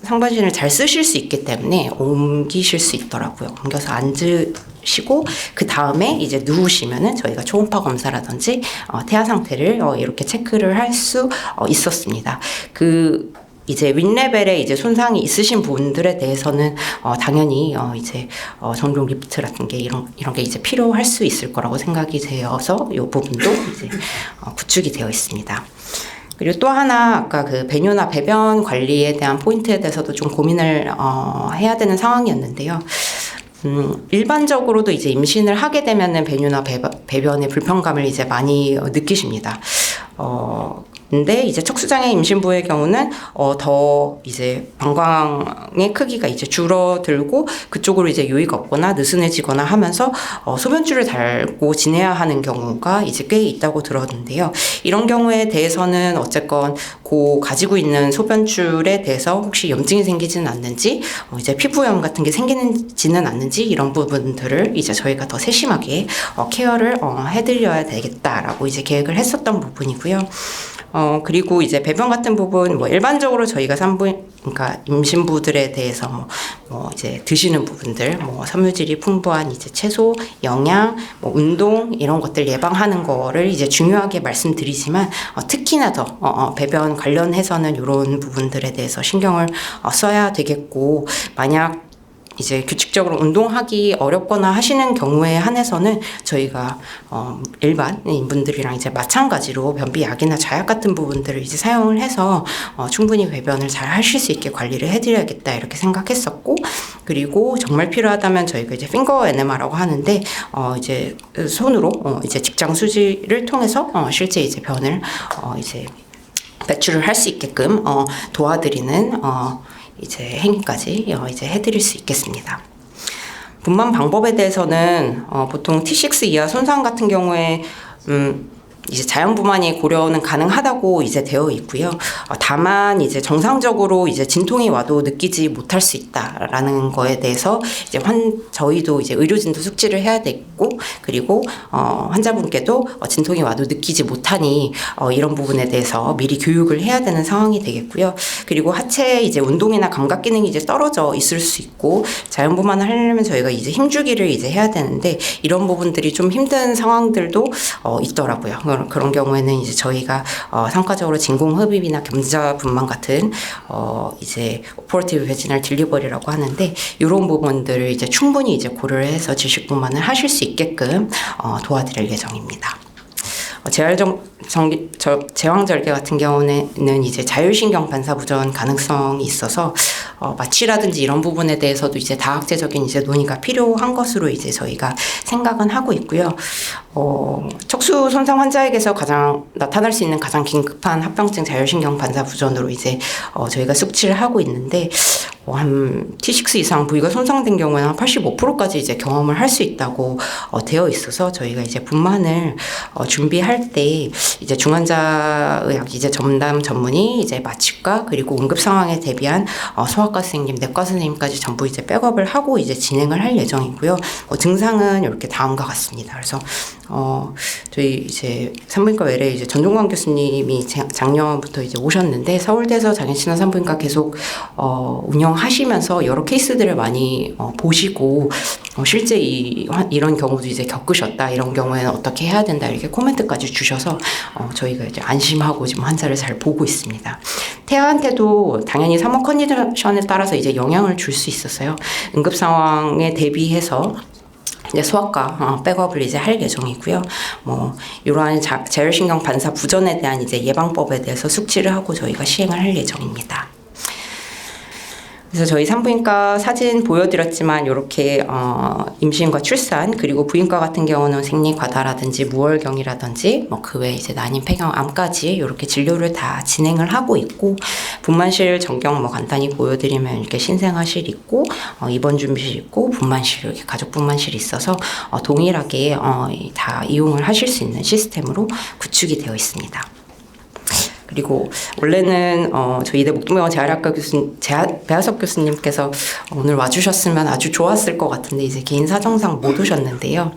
상반신을 잘 쓰실 수 있기 때문에 옮기실 수 있더라고요. 옮겨서 앉으시고 그 다음에 이제 누우시면은 저희가 초음파 검사라든지 태아 상태를 이렇게 체크를 할 수 있었습니다. 이제 윗레벨에 이제 손상이 있으신 분들에 대해서는 당연히 이제 전동 리프트라든 게 이런 게 이제 필요할 수 있을 거라고 생각이 되어서 이 부분도 이제 구축이 되어 있습니다. 그리고 또 하나 아까 그 배뇨나 배변 관리에 대한 포인트에 대해서도 좀 고민을 해야 되는 상황이었는데요. 일반적으로도 이제 임신을 하게 되면은 배뇨나 배변의 불편감을 이제 많이 느끼십니다. 근데 이제 척수장애 임신부의 경우는 더 이제 방광의 크기가 이제 줄어들고 그쪽으로 이제 유의가 없거나 느슨해지거나 하면서 소변줄을 달고 지내야 하는 경우가 이제 꽤 있다고 들었는데요. 이런 경우에 대해서는 어쨌건 가지고 있는 소변줄에 대해서 혹시 염증이 생기지는 않는지 이제 피부염 같은 게 생기지는 않는지 이런 부분들을 이제 저희가 더 세심하게 케어를 해드려야 되겠다라고 이제 계획을 했었던 부분이고요. 그리고 이제 배변 같은 부분, 일반적으로 저희가 그러니까 임신부들에 대해서 이제 드시는 부분들, 섬유질이 풍부한 이제 채소, 영양, 운동, 이런 것들 예방하는 거를 이제 중요하게 말씀드리지만, 특히나 더, 배변 관련해서는 이런 부분들에 대해서 신경을 써야 되겠고, 만약 이제 규칙적으로 운동하기 어렵거나 하시는 경우에 한해서는 저희가 일반인 분들이랑 이제 마찬가지로 변비약이나 자약 같은 부분들을 이제 사용을 해서 충분히 배변을 잘 하실 수 있게 관리를 해드려야겠다 이렇게 생각했었고, 그리고 정말 필요하다면 저희가 이제 핑거 에네마라고 하는데 이제 손으로 이제 직장 수지를 통해서 실제 이제 변을 이제 배출을 할 수 있게끔 도와드리는 이제 행위까지 이제 해드릴 수 있겠습니다. 분만 방법에 대해서는 보통 T6 이하 손상 같은 경우에 이제 자연분만이 고려는 가능하다고 이제 되어 있고요. 다만 이제 정상적으로 이제 진통이 와도 느끼지 못할 수 있다라는 거에 대해서 이제 저희도 이제 의료진도 숙지를 해야 되고, 그리고 환자분께도 진통이 와도 느끼지 못하니 이런 부분에 대해서 미리 교육을 해야 되는 상황이 되겠고요. 그리고 하체 이제 운동이나 감각 기능이 이제 떨어져 있을 수 있고, 자연분만을 하려면 저희가 이제 힘주기를 이제 해야 되는데, 이런 부분들이 좀 힘든 상황들도 있더라고요. 그런 경우에는 이제 저희가 상과적으로 진공흡입이나 겸자분만 같은 이제 오퍼레이티브 베지널 딜리버리라고 하는데, 이런 부분들을 이제 충분히 이제 고려를 해서 질식분만을 하실 수 있게끔 도와드릴 예정입니다. 제왕절개 같은 경우는 이제 자율신경 반사 부전 가능성이 있어서 마취라든지 이런 부분에 대해서도 이제 다학제적인 이제 논의가 필요한 것으로 이제 저희가 생각은 하고 있고요. 척수 손상 환자에게서 가장 나타날 수 있는 가장 긴급한 합병증 자율신경 반사 부전으로 이제 저희가 숙지를 하고 있는데, 한 T6 이상 부위가 손상된 경우에는 한 85%까지 이제 경험을 할 수 있다고 되어 있어서, 저희가 이제 분만을 준비할 때 이제 중환자의학 이제 전담 전문의, 이제 마취과, 그리고 응급 상황에 대비한 소아과 선생님, 내과 선생님까지 전부 이제 백업을 하고 이제 진행을 할 예정이고요. 증상은 이렇게 다음과 같습니다. 그래서 저희 이제 산부인과 외래 이제 전종관 교수님이 작년부터 이제 오셨는데, 서울대에서 장애친화 산부인과 계속 운영하시면서 여러 케이스들을 많이 보시고, 실제 이런 경우도 이제 겪으셨다, 이런 경우에는 어떻게 해야 된다, 이렇게 코멘트까지 주셔서 저희가 이제 안심하고 지금 환자를 잘 보고 있습니다. 태아한테도 당연히 산모 컨디션에 따라서 이제 영향을 줄 수 있었어요. 응급 상황에 대비해서 이제 소아과 백업을 이제 할 예정이고요. 이러한 자율신경 반사 부전에 대한 이제 예방법에 대해서 숙지를 하고 저희가 시행을 할 예정입니다. 그래서 저희 산부인과 사진 보여드렸지만, 이렇게 임신과 출산, 그리고 부인과 같은 경우는 생리과다라든지 무월경이라든지 그 외에 이제 난임, 폐경, 암까지 이렇게 진료를 다 진행을 하고 있고, 분만실 전경 간단히 보여드리면 이렇게 신생아실 있고, 입원 준비실 있고, 분만실, 이렇게 가족 분만실이 있어서 동일하게 다 이용을 하실 수 있는 시스템으로 구축이 되어 있습니다. 그리고 원래는 저희 이대 목동병원 재활학과 배하석 교수님께서 오늘 와주셨으면 아주 좋았을 것 같은데, 이제 개인 사정상 못 오셨는데요.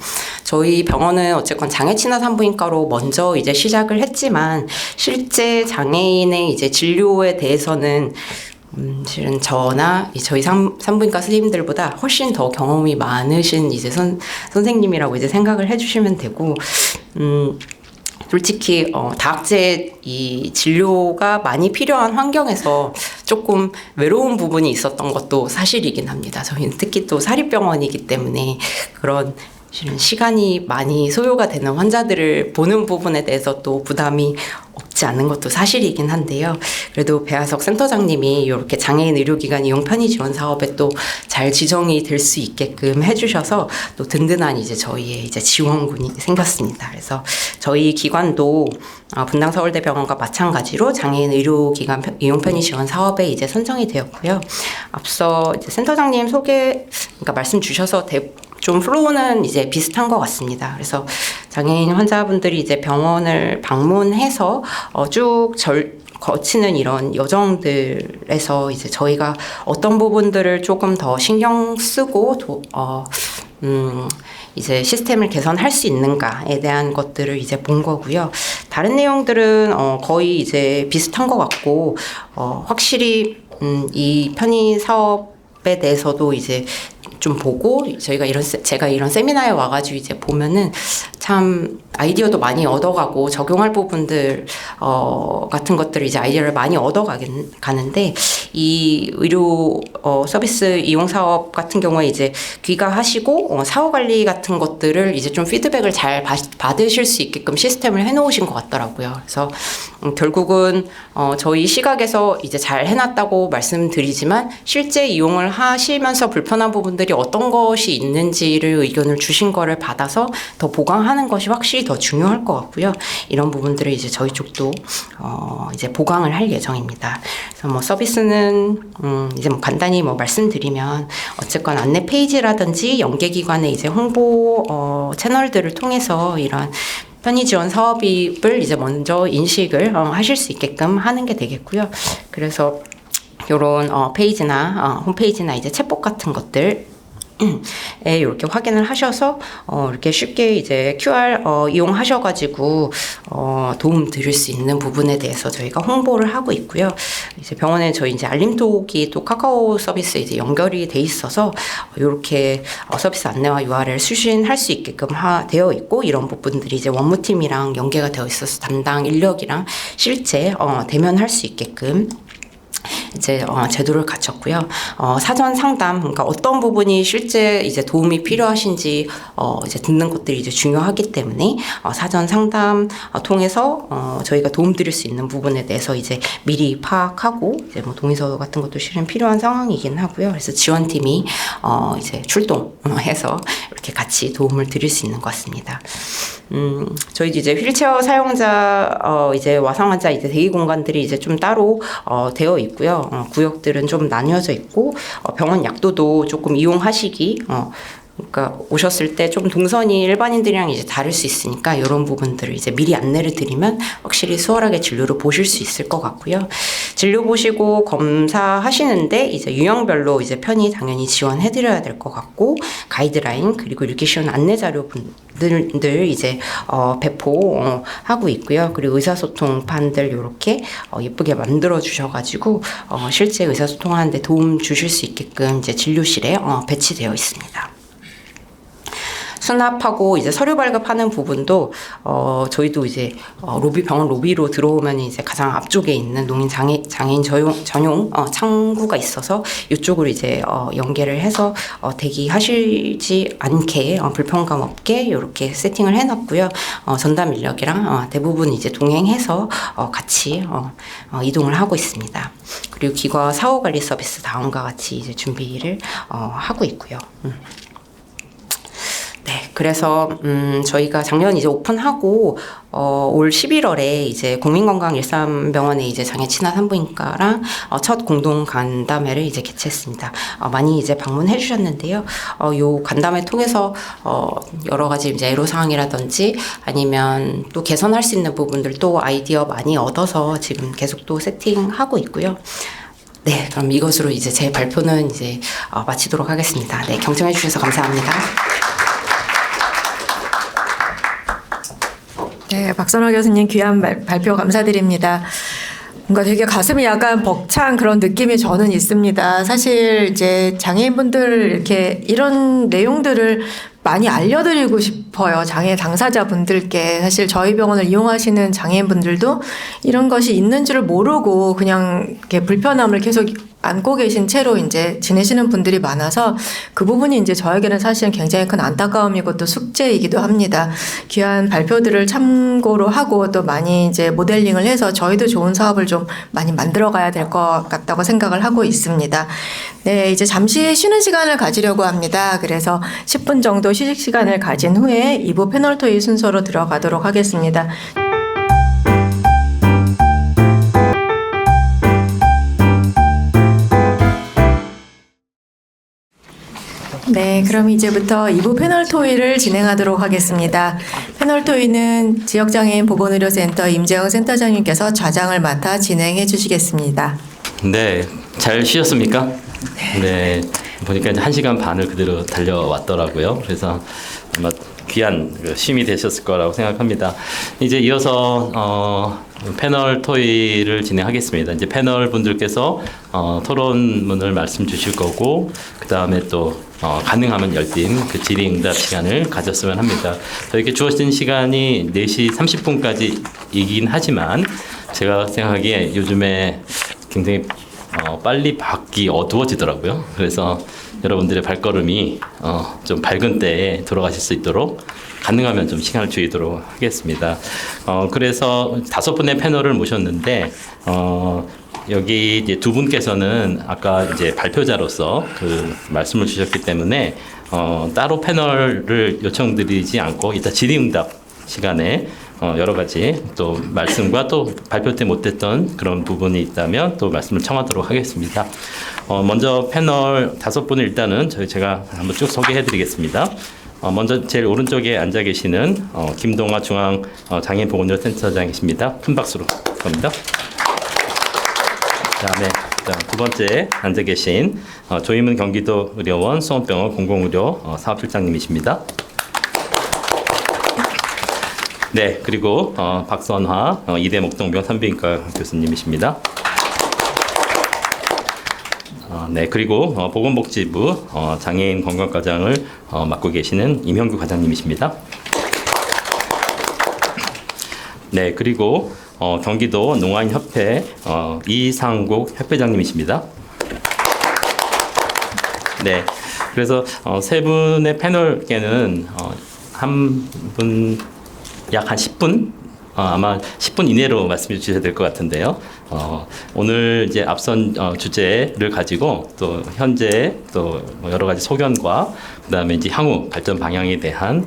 저희 병원은 어쨌건 장애친화 산부인과로 먼저 이제 시작을 했지만, 실제 장애인의 이제 진료에 대해서는 실은 저나 저희 산부인과 선생님들보다 훨씬 더 경험이 많으신 이제 선생님이라고 이제 생각을 해주시면 되고, 솔직히 다학제 이 진료가 많이 필요한 환경에서 조금 외로운 부분이 있었던 것도 사실이긴 합니다. 저희는 특히 또 사립병원이기 때문에 그런 실은 시간이 많이 소요가 되는 환자들을 보는 부분에 대해서 또 부담이 없지 않은 것도 사실이긴 한데요. 그래도 배하석 센터장님이 이렇게 장애인 의료기관 이용 편의 지원 사업에 또 잘 지정이 될 수 있게끔 해주셔서 또 든든한 이제 저희의 이제 지원군이 생겼습니다. 그래서 저희 기관도 분당 서울대병원과 마찬가지로 장애인 의료기관 이용 편의 지원 사업에 이제 선정이 되었고요. 앞서 이제 센터장님 그러니까 말씀 주셔서 좀 플로우는 이제 비슷한 것 같습니다. 그래서 장애인 환자분들이 이제 병원을 방문해서 쭉 거치는 이런 여정들에서 이제 저희가 어떤 부분들을 조금 더 신경 쓰고 이제 시스템을 개선할 수 있는가에 대한 것들을 이제 본 거고요. 다른 내용들은 거의 이제 비슷한 것 같고, 확실히 이 편의 사업에 대해서도 이제 좀 보고, 제가 이런 세미나에 와가지고 이제 보면은 참 아이디어도 많이 얻어가고, 적용할 부분들 같은 것들을 이제 아이디어를 많이 얻어가는데, 이 의료 서비스 이용 사업 같은 경우에 이제 귀가하시고 사후 관리 같은 것들을 이제 좀 피드백을 잘 받으실 수 있게끔 시스템을 해놓으신 것 같더라고요. 그래서 결국은 저희 시각에서 이제 잘 해놨다고 말씀드리지만, 실제 이용을 하시면서 불편한 부분들이 분들이 어떤 것이 있는지를 의견을 주신 거를 받아서 더 보강하는 것이 확실히 더 중요할 것 같고요. 이런 부분들을 이제 저희 쪽도 이제 보강을 할 예정입니다. 그래서 뭐 서비스는 이제 뭐 간단히 뭐 말씀드리면 어쨌건 안내 페이지라든지 연계기관의 이제 홍보 채널들을 통해서 이런 편의 지원 사업을 이제 먼저 인식을 하실 수 있게끔 하는 게 되겠고요. 그래서 이런 페이지나 홈페이지나 이제 챗봇 같은 것들 이렇게 확인을 하셔서 이렇게 쉽게 이제 QR 이용하셔가지고 도움 드릴 수 있는 부분에 대해서 저희가 홍보를 하고 있고요. 이제 병원에 저희 이제 알림톡이 또 카카오 서비스에 이제 연결이 돼 있어서 이렇게 서비스 안내와 URL 수신할 수 있게끔 되어 있고, 이런 부분들이 이제 원무팀이랑 연계가 되어 있어서 담당 인력이랑 실제 대면할 수 있게끔 이제 제도를 갖췄고요. 사전 상담, 그러니까 어떤 부분이 실제 이제 도움이 필요하신지 이제 듣는 것들이 이제 중요하기 때문에 사전 상담 통해서 저희가 도움 드릴 수 있는 부분에 대해서 이제 미리 파악하고 이제 뭐 동의서 같은 것도 실은 필요한 상황이긴 하고요. 그래서 지원팀이 이제 출동해서 이렇게 같이 도움을 드릴 수 있는 것 같습니다. 저희 이제 휠체어 사용자 이제 와상 환자 이제 대기 공간들이 이제 좀 따로 되어 있고요. 구역들은 좀 나뉘어져 있고 병원 약도도 조금 이용하시기 그러니까 오셨을 때 좀 동선이 일반인들이랑 이제 다를 수 있으니까 이런 부분들을 이제 미리 안내를 드리면 확실히 수월하게 진료를 보실 수 있을 것 같고요. 진료 보시고 검사하시는데 이제 유형별로 이제 편의 당연히 지원해드려야 될 것 같고, 가이드라인 그리고 읽기 쉬운 안내 자료분들 이제 배포하고 있고요. 그리고 의사소통판들 이렇게 예쁘게 만들어 주셔가지고 실제 의사소통하는데 도움 주실 수 있게끔 이제 진료실에 배치되어 있습니다. 수납하고 이제 서류 발급하는 부분도 저희도 이제 병원 로비로 들어오면 이제 가장 앞쪽에 있는 노인 장애인 전용 창구가 있어서 이쪽으로 이제 연계를 해서 대기하시지 않게 불편감 없게 이렇게 세팅을 해놨고요. 전담 인력이랑 대부분 이제 동행해서 같이 이동을 하고 있습니다. 그리고 기과 사후 관리 서비스 다음과 같이 이제 준비를 하고 있고요. 네, 그래서 저희가 작년 이제 오픈하고 올 11월에 이제 국민건강13병원의 이제 장애 친화 산부인과랑 첫 공동 간담회를 이제 개최했습니다. 많이 이제 방문해 주셨는데요. 요 간담회 통해서 여러 가지 이제 애로 사항이라든지 아니면 또 개선할 수 있는 부분들 또 아이디어 많이 얻어서 지금 계속 또 세팅하고 있고요. 네, 그럼 이것으로 이제 제 발표는 이제 마치도록 하겠습니다. 네, 경청해 주셔서 감사합니다. 네, 박선화 교수님 귀한 발표 감사드립니다. 뭔가 되게 가슴이 약간 벅찬 그런 느낌이 저는 있습니다. 사실 이제 장애인분들 이렇게 이런 내용들을 많이 알려드리고 싶어요. 장애 당사자분들께. 사실 저희 병원을 이용하시는 장애인분들도 이런 것이 있는 줄을 모르고 그냥 이렇게 불편함을 계속 안고 계신 채로 이제 지내시는 분들이 많아서 그 부분이 이제 저에게는 사실은 굉장히 큰 안타까움이고 또 숙제이기도 합니다. 귀한 발표들을 참고로 하고 또 많이 이제 모델링을 해서 저희도 좋은 사업을 좀 많이 만들어 가야 될 것 같다고 생각을 하고 있습니다. 네, 이제 잠시 쉬는 시간을 가지려고 합니다. 그래서 10분 정도 휴식 시간을 가진 후에 2부 패널 토의 순서로 들어가도록 하겠습니다. 네, 그럼 이제부터 2부 패널 토의를 진행하도록 하겠습니다. 패널 토의는 지역장애인 보건의료센터 임재영 센터장님께서 좌장을 맡아 진행해 주시겠습니다. 네, 잘 쉬셨습니까? 네, 보니까 이제 1시간 반을 그대로 달려왔더라고요. 그래서 아마 귀한 쉼이 되셨을 거라고 생각합니다. 이제 이어서 패널 토의를 진행하겠습니다. 이제 패널 분들께서 토론문을 말씀 주실 거고, 그 다음에 또 가능하면 열띤 그 질의응답 시간을 가졌으면 합니다. 저에게 주어진 시간이 4시 30분까지이긴 하지만 제가 생각하기에 요즘에 굉장히 빨리 밖이 어두워지더라고요. 그래서 여러분들의 발걸음이 좀 밝은 때에 돌아가실 수 있도록 가능하면 좀 시간을 줄이도록 하겠습니다. 그래서 5분의 패널을 모셨는데 여기 이제 두 분께서는 아까 이제 발표자로서 그 말씀을 주셨기 때문에 따로 패널을 요청드리지 않고 이따 질의응답 시간에 여러 가지 또 말씀과 또 발표 때 못했던 그런 부분이 있다면 또 말씀을 청하도록 하겠습니다. 먼저 패널 5분을 일단은 제가 한번 쭉 소개해드리겠습니다. 먼저 제일 오른쪽에 앉아 계시는 김동아 중앙 장애인 보건의료센터장이십니다. 큰 박수로 부탁합니다. 그다음에 두 번째 앉아 계신 조희문 경기도 의료원 수원병원 공공의료 사업실장님이십니다. 네, 그리고 박선화 이대 목동병원 산부인과 교수님이십니다. 네, 그리고 보건복지부 장애인 건강과장을 맡고 계시는 임형규 과장님이십니다. 네, 그리고 경기도 농아인협회 이상국 협회장님이십니다. 네, 그래서 세 분의 패널께는 한 분 약 한 10분 아마 10분 이내로 말씀해 주셔야 될 것 같은데요. 오늘 이제 앞선 주제를 가지고 또 현재 또 여러 가지 소견과 그다음에 이제 향후 발전 방향에 대한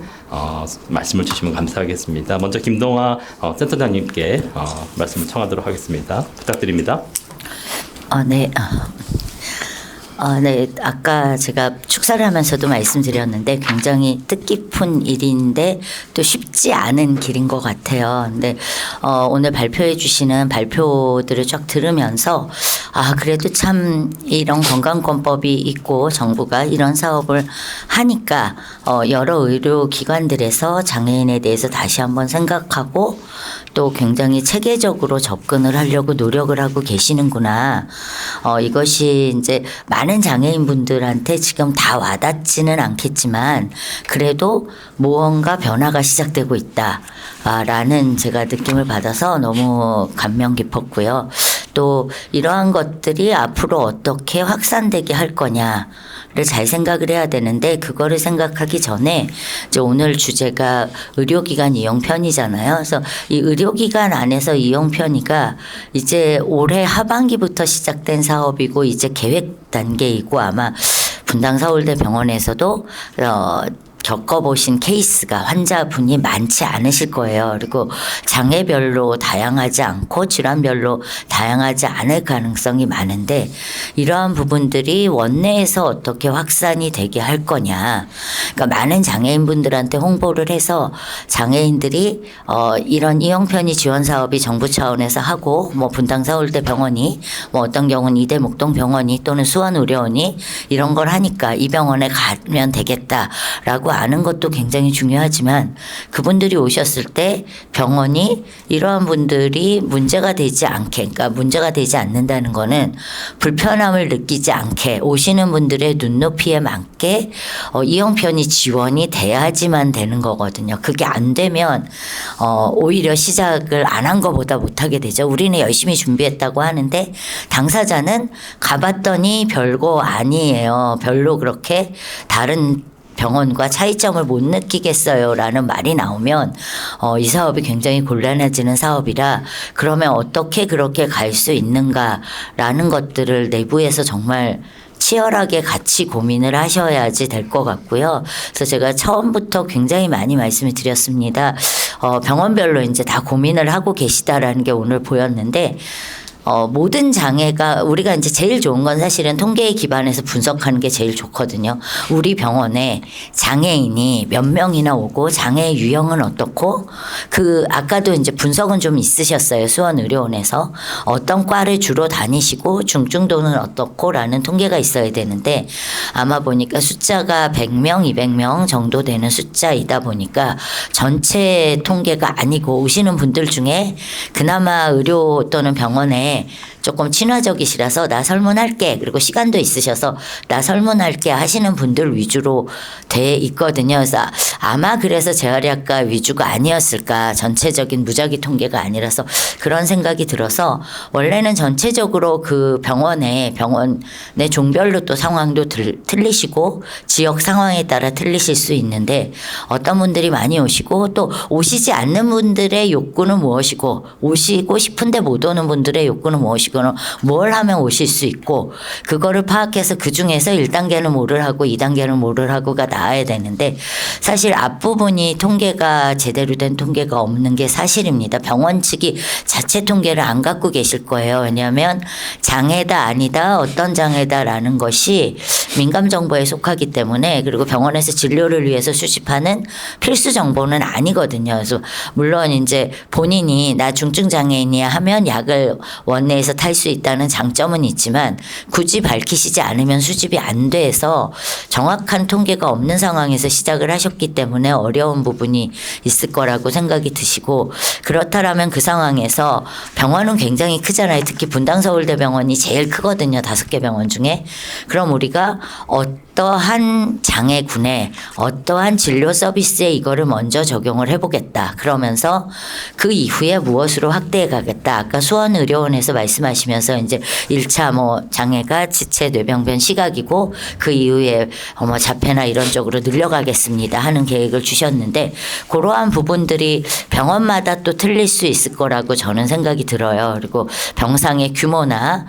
말씀을 주시면 감사하겠습니다. 먼저 김동아 센터장님께 말씀을 청하도록 하겠습니다. 부탁드립니다. 네. 네. 아까 제가 축사를 하면서도 말씀드렸는데 굉장히 뜻깊은 일인데 또 쉽지 않은 길인 것 같아요. 근데 오늘 발표해 주시는 발표들을 쫙 들으면서 그래도 참 이런 건강권법이 있고 정부가 이런 사업을 하니까 여러 의료기관들에서 장애인에 대해서 다시 한번 생각하고 또 굉장히 체계적으로 접근을 하려고 노력을 하고 계시는구나. 이것이 이제 많은 장애인분들한테 지금 다 와닿지는 않겠지만 그래도 무언가 변화가 시작되고 있다라는 제가 느낌을 받아서 너무 감명 깊었고요. 또 이러한 것들이 앞으로 어떻게 확산되게 할 거냐를 잘 생각을 해야 되는데 그거를 생각하기 전에 이제 오늘 주제가 의료기관 이용 편의잖아요. 그래서 이 의료기관 안에서 이용 편의가 이제 올해 하반기부터 시작된 사업이고 이제 계획 단계이고 아마 분당 서울대 병원에서도 겪어보신 케이스가 환자분이 많지 않으실 거예요. 그리고 장애별로 다양하지 않고 질환별로 다양하지 않을 가능성이 많은데 이러한 부분들이 원내에서 어떻게 확산이 되게 할 거냐. 그러니까 많은 장애인분들한테 홍보를 해서 장애인들이 이런 이용편의 지원 사업이 정부 차원에서 하고 뭐 분당 서울대 병원이 뭐 어떤 경우는 이대 목동 병원이 또는 수원의료원이 이런 걸 하니까 이 병원에 가면 되겠다라고 아는 것도 굉장히 중요하지만 그분들이 오셨을 때 병원이 이러한 분들이 문제가 되지 않게 그러니까 문제가 되지 않는다는 거는 불편함을 느끼지 않게 오시는 분들의 눈높이에 맞게 이용편의 지원이 돼야지만 되는 거거든요. 그게 안 되면 오히려 시작을 안 한 것보다 못하게 되죠. 우리는 열심히 준비했다고 하는데 당사자는 가봤더니 별거 아니에요. 별로 그렇게 다른 병원과 차이점을 못 느끼겠어요 라는 말이 나오면 이 사업이 굉장히 곤란해지는 사업이라 그러면 어떻게 그렇게 갈 수 있는가라는 것들을 내부에서 정말 치열하게 같이 고민을 하셔야지 될 것 같고요. 그래서 제가 처음부터 굉장히 많이 말씀을 드렸습니다. 병원별로 이제 다 고민을 하고 계시다라는 게 오늘 보였는데 모든 장애가 우리가 이제 제일 좋은 건 사실은 통계에 기반해서 분석하는 게 제일 좋거든요. 우리 병원에 장애인이 몇 명이나 오고 장애 유형은 어떻고 아까도 이제 분석은 좀 있으셨어요. 수원의료원에서 어떤 과를 주로 다니시고 중증도는 어떻고라는 통계가 있어야 되는데 아마 보니까 숫자가 100명, 200명 정도 되는 숫자이다 보니까 전체 통계가 아니고 오시는 분들 중에 그나마 의료 또는 병원에 조금 친화적이시라서 나 설문할게 그리고 시간도 있으셔서 나 설문할게 하시는 분들 위주로 돼 있거든요. 그래서 아마 그래서 재활의학과 위주가 아니었을까 전체적인 무작위 통계가 아니라서 그런 생각이 들어서 원래는 전체적으로 그 병원의 종별로 또 상황도 틀리시고 지역 상황에 따라 틀리실 수 있는데 어떤 분들이 많이 오시고 또 오시지 않는 분들의 욕구는 무엇이고 오시고 싶은데 못 오는 분들의 욕구 욕구는 무엇이거나 뭘 하면 오실 수 있고 그거를 파악해서 그중에서 1단계는 뭐를 하고 2단계는 뭐를 하고가 나와야 되는데 사실 앞부분이 통계가 제대로 된 통계가 없는 게 사실입니다. 병원 측이 자체 통계를 안 갖고 계실 거예요. 왜냐하면 장애다 아니다 어떤 장애다라는 것이 민감 정보에 속하기 때문에 그리고 병원에서 진료를 위해서 수집하는 필수 정보는 아니거든요. 그래서 물론 이제 본인이 나 중증 장애인이야 하면 약을 원내에서 탈 수 있다는 장점은 있지만 굳이 밝히시지 않으면 수집이 안 돼서 정확한 통계가 없는 상황에서 시작을 하셨기 때문에 어려운 부분이 있을 거라고 생각이 드시고 그렇다라면 그 상황에서 병원은 굉장히 크잖아요. 특히 분당서울대병원이 제일 크거든요. 5개 병원 중에. 그럼 우리가 어떠한 장애군에 어떠한 진료 서비스에 이거를 먼저 적용을 해보겠다. 그러면서 그 이후에 무엇으로 확대해 가겠다. 아까 수원의료원에서 말씀하시면서 이제 1차 뭐 장애가 지체, 뇌병변, 시각이고 그 이후에 뭐 자폐나 이런 쪽으로 늘려가겠습니다 하는 계획을 주셨는데 그러한 부분들이 병원마다 또 틀릴 수 있을 거라고 저는 생각이 들어요. 그리고 병상의 규모나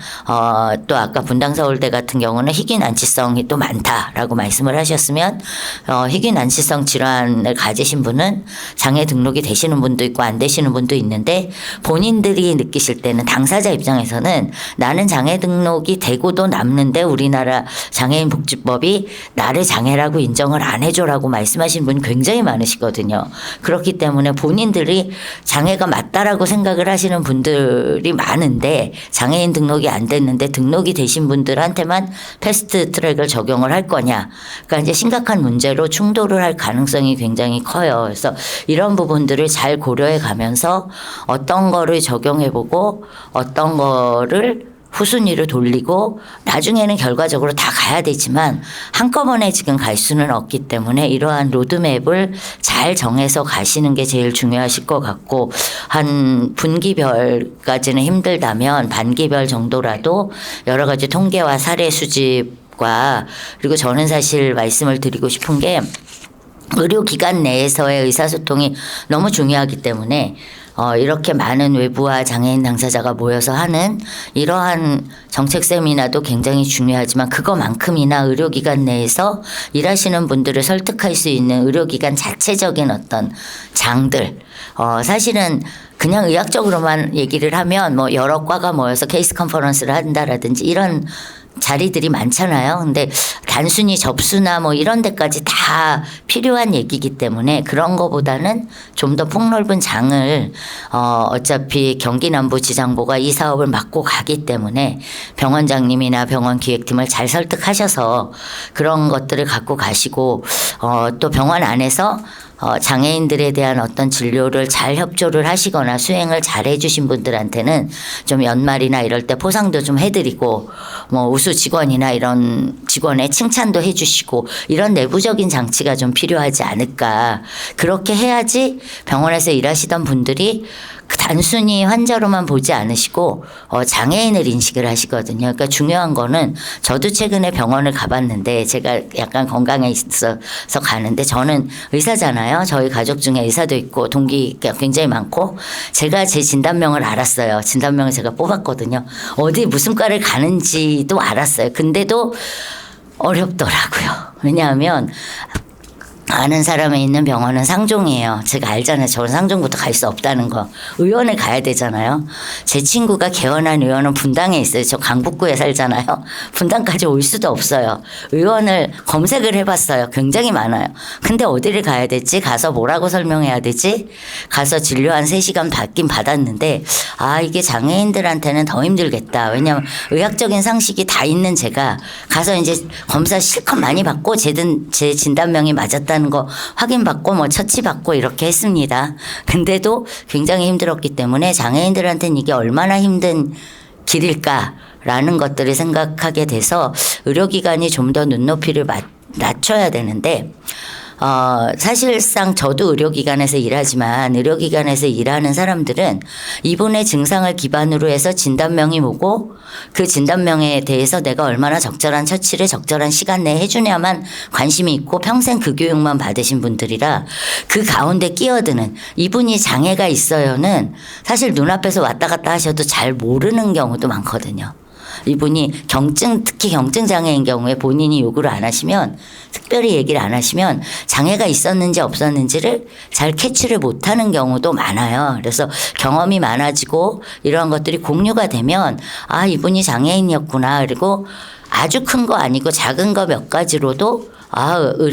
또 아까 분당서울대 같은 경우는 희귀난치성이 또 많다라고 말씀을 하셨으면 희귀난치성 질환을 가지신 분은 장애 등록이 되시는 분도 있고 안 되시는 분도 있는데 본인들이 느끼실 때는 당사자 입장에서는 나는 장애 등록이 되고도 남는데 우리나라 장애인 복지법이 나를 장애라고 인정을 안 해줘라고 말씀하시는 분이 굉장히 많으시거든요. 그렇기 때문에 본인들이 장애가 맞다라고 생각을 하시는 분들이 많은데 장애인 등록이 안 됐는데 등록이 되신 분들한테만 패스트 트랙을 적용을 할 거냐. 그러니까 이제 심각한 문제로 충돌을 할 가능성이 굉장히 커요. 그래서 이런 부분들을 잘 고려해 가면서 어떤 거를 적용해보고 어떤 거를 후순위로 돌리고 나중에는 결과적으로 다 가야 되지만 한꺼번에 지금 갈 수는 없기 때문에 이러한 로드맵을 잘 정해서 가시는 게 제일 중요하실 것 같고 한 분기별까지는 힘들다면 반기별 정도라도 여러 가지 통계와 사례 수집과 그리고 저는 사실 말씀을 드리고 싶은 게 의료기관 내에서의 의사소통이 너무 중요하기 때문에 이렇게 많은 외부와 장애인 당사자가 모여서 하는 이러한 정책 세미나도 굉장히 중요하지만 그거만큼이나 의료기관 내에서 일하시는 분들을 설득할 수 있는 의료기관 자체적인 어떤 장들 사실은 그냥 의학적으로만 얘기를 하면 뭐 여러 과가 모여서 케이스 컨퍼런스를 한다라든지 이런 자리들이 많잖아요. 근데 단순히 접수나 뭐 이런 데까지 다 필요한 얘기이기 때문에 그런 거보다는 좀 더 폭넓은 장을 어차피 경기남부지장보가 이 사업을 맡고 가기 때문에 병원장님이나 병원 기획팀을 잘 설득하셔서 그런 것들을 갖고 가시고 또 병원 안에서 장애인들에 대한 어떤 진료를 잘 협조를 하시거나 수행을 잘 해주신 분들한테는 좀 연말이나 이럴 때 포상도 좀 해드리고 뭐 우수 직원이나 이런 직원의 칭찬도 해주시고 이런 내부적인 장치가 좀 필요하지 않을까. 그렇게 해야지 병원에서 일하시던 분들이 단순히 환자로만 보지 않으시고 장애인을 인식을 하시거든요. 그러니까 중요한 거는 저도 최근에 병원을 가봤는데 제가 약간 건강에 있어서 가는데 저는 의사잖아요. 저희 가족 중에 의사도 있고 동기가 굉장히 많고 제가 제 진단명을 알았어요. 진단명을 제가 뽑았거든요. 어디 무슨 과를 가는지도 알았어요. 근데도 어렵더라고요. 왜냐하면 아는 사람이 있는 병원은 상종이에요. 제가 알잖아요. 저는 상종부터 갈 수 없다는 거. 의원을 가야 되잖아요. 제 친구가 개원한 의원은 분당에 있어요. 저 강북구에 살잖아요. 분당까지 올 수도 없어요. 의원을 검색을 해봤어요. 굉장히 많아요. 근데 어디를 가야 되지? 가서 뭐라고 설명해야 되지? 가서 진료 한 3시간 받긴 받았는데 이게 장애인들한테는 더 힘들겠다. 왜냐하면 의학적인 상식이 다 있는 제가 가서 이제 검사 실컷 많이 받고 제 진단명이 맞았다는 거 확인받고 뭐 처치받고 이렇게 했습니다. 근데도 굉장히 힘들었기 때문에 장애인들한테는 이게 얼마나 힘든 길일까라는 것들을 생각하게 돼서 의료기관이 좀 더 눈높이를 낮춰야 되는데 사실상 저도 의료기관에서 일하지만 의료기관에서 일하는 사람들은 이분의 증상을 기반으로 해서 진단명이 뭐고 그 진단명에 대해서 내가 얼마나 적절한 처치를 적절한 시간 내에 해주냐만 관심이 있고 평생 그 교육만 받으신 분들이라 그 가운데 끼어드는 이분이 장애가 있어요는 사실 눈앞에서 왔다 갔다 하셔도 잘 모르는 경우도 많거든요. 이분이 특히 경증 장애인 경우에 본인이 요구를 안 하시면 특별히 얘기를 안 하시면 장애가 있었는지 없었는지를 잘 캐치를 못하는 경우도 많아요. 그래서 경험이 많아지고 이러한 것들이 공유가 되면 아 이분이 장애인이었구나. 그리고 아주 큰 거 아니고 작은 거 몇 가지로도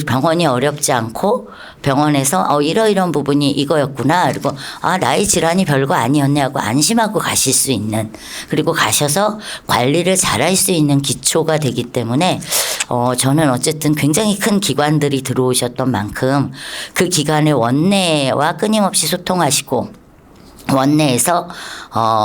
병원이 어렵지 않고 병원에서 이러이러한 부분이 이거였구나. 그리고 나의 질환이 별거 아니었네 하고 안심하고 가실 수 있는 그리고 가셔서 관리를 잘할 수 있는 기초가 되기 때문에 저는 어쨌든 굉장히 큰 기관들이 들어오셨던 만큼 그 기관의 원내와 끊임없이 소통하시고 원내에서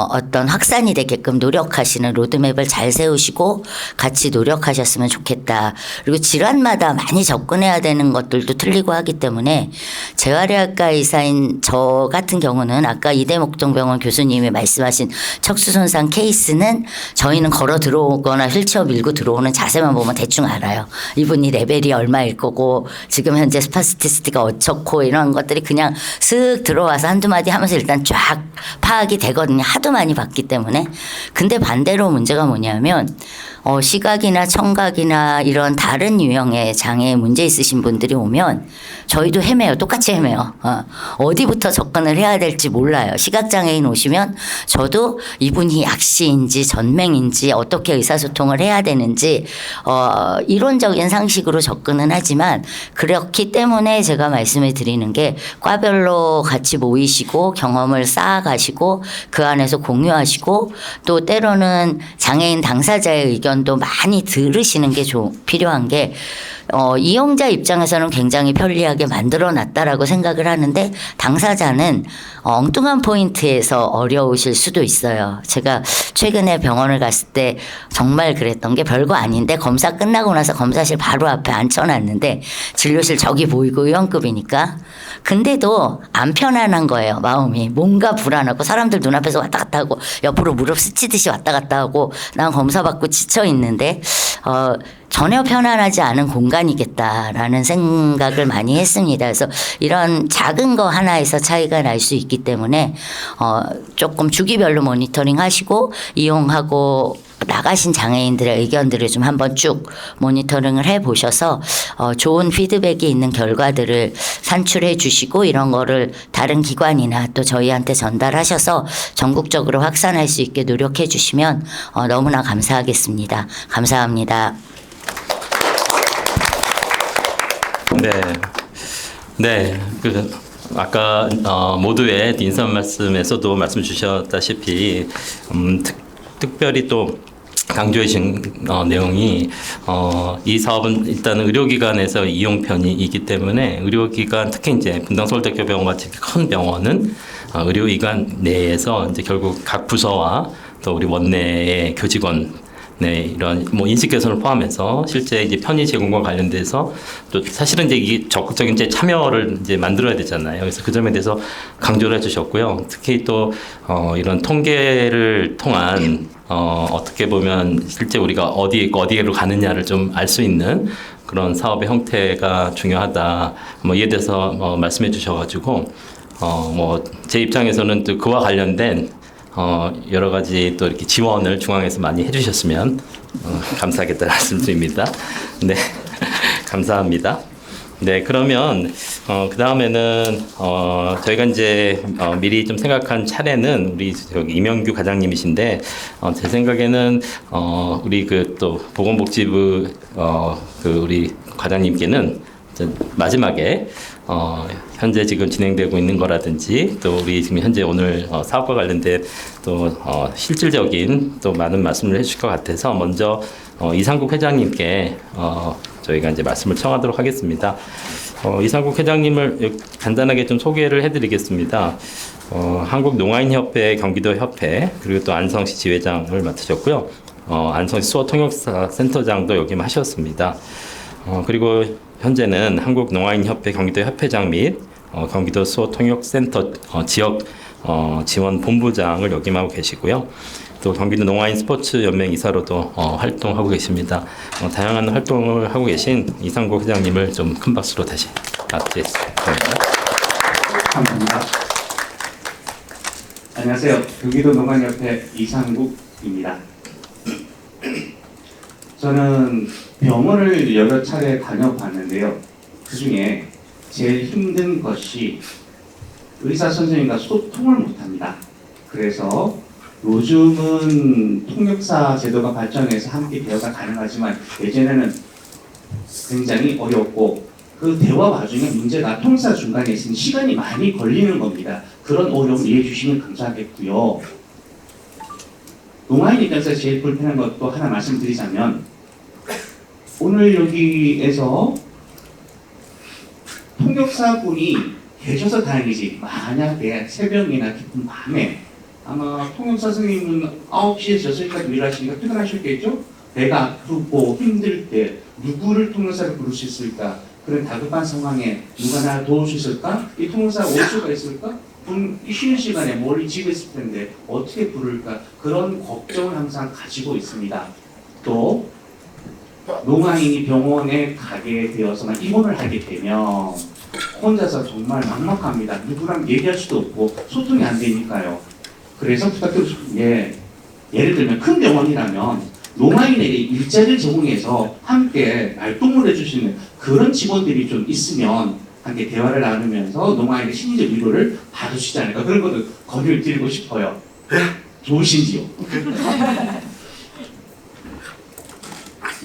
어떤 확산이 되게끔 노력하시는 로드맵을 잘 세우시고 같이 노력하셨으면 좋겠다. 그리고 질환마다 많이 접근해야 되는 것들도 틀리고 하기 때문에 재활의학과 의사인 저 같은 경우는 아까 이대목동병원 교수님이 말씀하신 척수 손상 케이스는 저희는 걸어 들어오거나 휠체어 밀고 들어오는 자세만 보면 대충 알아요. 이분이 레벨이 얼마일 거고 지금 현재 스파스티시티가 어떻고 이런 것들이 그냥 쓱 들어와서 한두 마디 하면서 일단 쫙 파악이 되거든요. 하도 많이 봤기 때문에. 근데 반대로 문제가 뭐냐면 시각이나 청각이나 이런 다른 유형의 장애에 문제 있으신 분들이 오면 저희도 헤매요. 똑같이 헤매요. 어디부터 접근을 해야 될지 몰라요. 시각장애인 오시면 저도 이분이 약시인지 전맹인지 어떻게 의사소통을 해야 되는지 이론적인 상식으로 접근은 하지만 그렇기 때문에 제가 말씀을 드리는 게 과별로 같이 모이시고 경험을 쌓아가시고 그 안에서 공유하시고 또 때로는 장애인 당사자의 의견도 많이 들으시는 게 필요한 게 이용자 입장에서는 굉장히 편리하게 만들어놨다라고 생각을 하는데 당사자는 엉뚱한 포인트에서 어려우실 수도 있어요. 제가 최근에 병원을 갔을 때 정말 그랬던 게 별거 아닌데 검사 끝나고 나서 검사실 바로 앞에 앉혀놨는데 진료실 저기 보이고 의원급이니까 근데도 안 편안한 거예요. 마음이 뭔가 불안하고 사람들 눈앞에서 왔다 갔다 하고 옆으로 무릎 스치듯이 왔다 갔다 하고 난 검사 받고 지쳐 있는데 전혀 편안하지 않은 공간이겠다라는 생각을 많이 했습니다. 그래서 이런 작은 거 하나에서 차이가 날 수 있기 때문에 조금 주기별로 모니터링 하시고 이용하고 나가신 장애인들의 의견들을 좀 한번 쭉 모니터링을 해보셔서 좋은 피드백이 있는 결과들을 산출해 주시고 이런 거를 다른 기관이나 또 저희한테 전달하셔서 전국적으로 확산할 수 있게 노력해 주시면 너무나 감사하겠습니다. 감사합니다. 네. 아까 모두의 인사 말씀에서도 말씀 주셨다시피 특별히 또 강조해 주신 내용이 이 사업은 일단 의료기관에서 이용편이기 때문에 의료기관 특히 이제 분당서울대학교병원 같이 큰 병원은 의료기관 내에서 이제 결국 각 부서와 또 우리 원내의 교직원 이런 인식 개선을 포함해서 실제 이제 편의 제공과 관련돼서 또 사실은 이제 이게 적극적인 이제 참여를 이제 만들어야 되잖아요. 그래서 그 점에 대해서 강조를 해주셨고요. 특히 또 이런 통계를 통한 어떻게 보면 실제 우리가 어디에 있고 어디로 가느냐를 좀 알 수 있는 그런 사업의 형태가 중요하다. 이에 대해서 말씀해 주셔가지고 제 입장에서는 또 그와 관련된 여러 가지 또 이렇게 지원을 중앙에서 많이 해주셨으면 감사하겠다는 말씀드립니다. 네, 감사합니다. 네, 그러면 그 다음에는 저희가 이제 미리 좀 생각한 차례는 우리 저기 이명규 과장님이신데 제 생각에는 우리 그 또 보건복지부 그 우리 과장님께는 마지막에 현재 지금 진행되고 있는 거라든지 또 우리 지금 현재 오늘 사업과 관련된 또 실질적인 또 많은 말씀을 해주실 것 같아서 먼저 이상국 회장님께 저희가 이제 말씀을 청하도록 하겠습니다. 이상국 회장님을 간단하게 좀 소개를 해드리겠습니다. 한국농아인협회, 경기도협회 그리고 또 안성시 지회장을 맡으셨고요. 안성시 수어통역센터장도 역임하셨습니다. 그리고 현재는 한국농아인협회 경기도 협회장 및 경기도 수호통역센터 지역 지원 본부장을 역임하고 계시고요. 또 경기도 농아인 스포츠 연맹 이사로도 활동하고 계십니다. 다양한 활동을 하고 계신 이상국 회장님을 좀 큰 박수로 다시 맞이했습니다. 감사합니다. 안녕하세요. 경기도 농아인협회 이상국입니다. 저는 병원을 여러 차례 다녀봤는데요. 그 중에 제일 힘든 것이 의사 선생님과 소통을 못합니다. 그래서 요즘은 통역사 제도가 발전해서 함께 대화가 가능하지만 예전에는 굉장히 어렵고 그 대화 와중에 문제가 통역사 중간에 있으면 시간이 많이 걸리는 겁니다. 그런 어려움 이해해 주시면 감사하겠고요. 농아인 입장에서 제일 불편한 것도 하나 말씀드리자면 오늘 여기에서 통역사분이 계셔서 다행이지 만약에 새벽이나 깊은 밤에 아마 통역사 선생님은 9시에서 6시까지 일하시니까 퇴근하셨겠죠? 배가 아프고 힘들 때 누구를 통역사를 부를 수 있을까? 그런 다급한 상황에 누가 나를 도울 수 있을까? 이 통역사가 올 수가 있을까? 이 쉬는 시간에 멀리 집에 있을 텐데 어떻게 부를까? 그런 걱정을 항상 가지고 있습니다. 또 농아인이 병원에 가게 되어서만 입원을 하게 되면 혼자서 정말 막막합니다. 누구랑 얘기할 수도 없고 소통이 안 되니까요. 그래서 부탁드리고 싶은 게 예를 들면 큰 병원이라면 농아인에게 일자리를 제공해서 함께 말동무를 해주시는 그런 직원들이 좀 있으면 함께 대화를 나누면서 농아인의 심리적 위로를 받으시지 않을까 그런 것도 권유를 드리고 싶어요. 좋으신지요?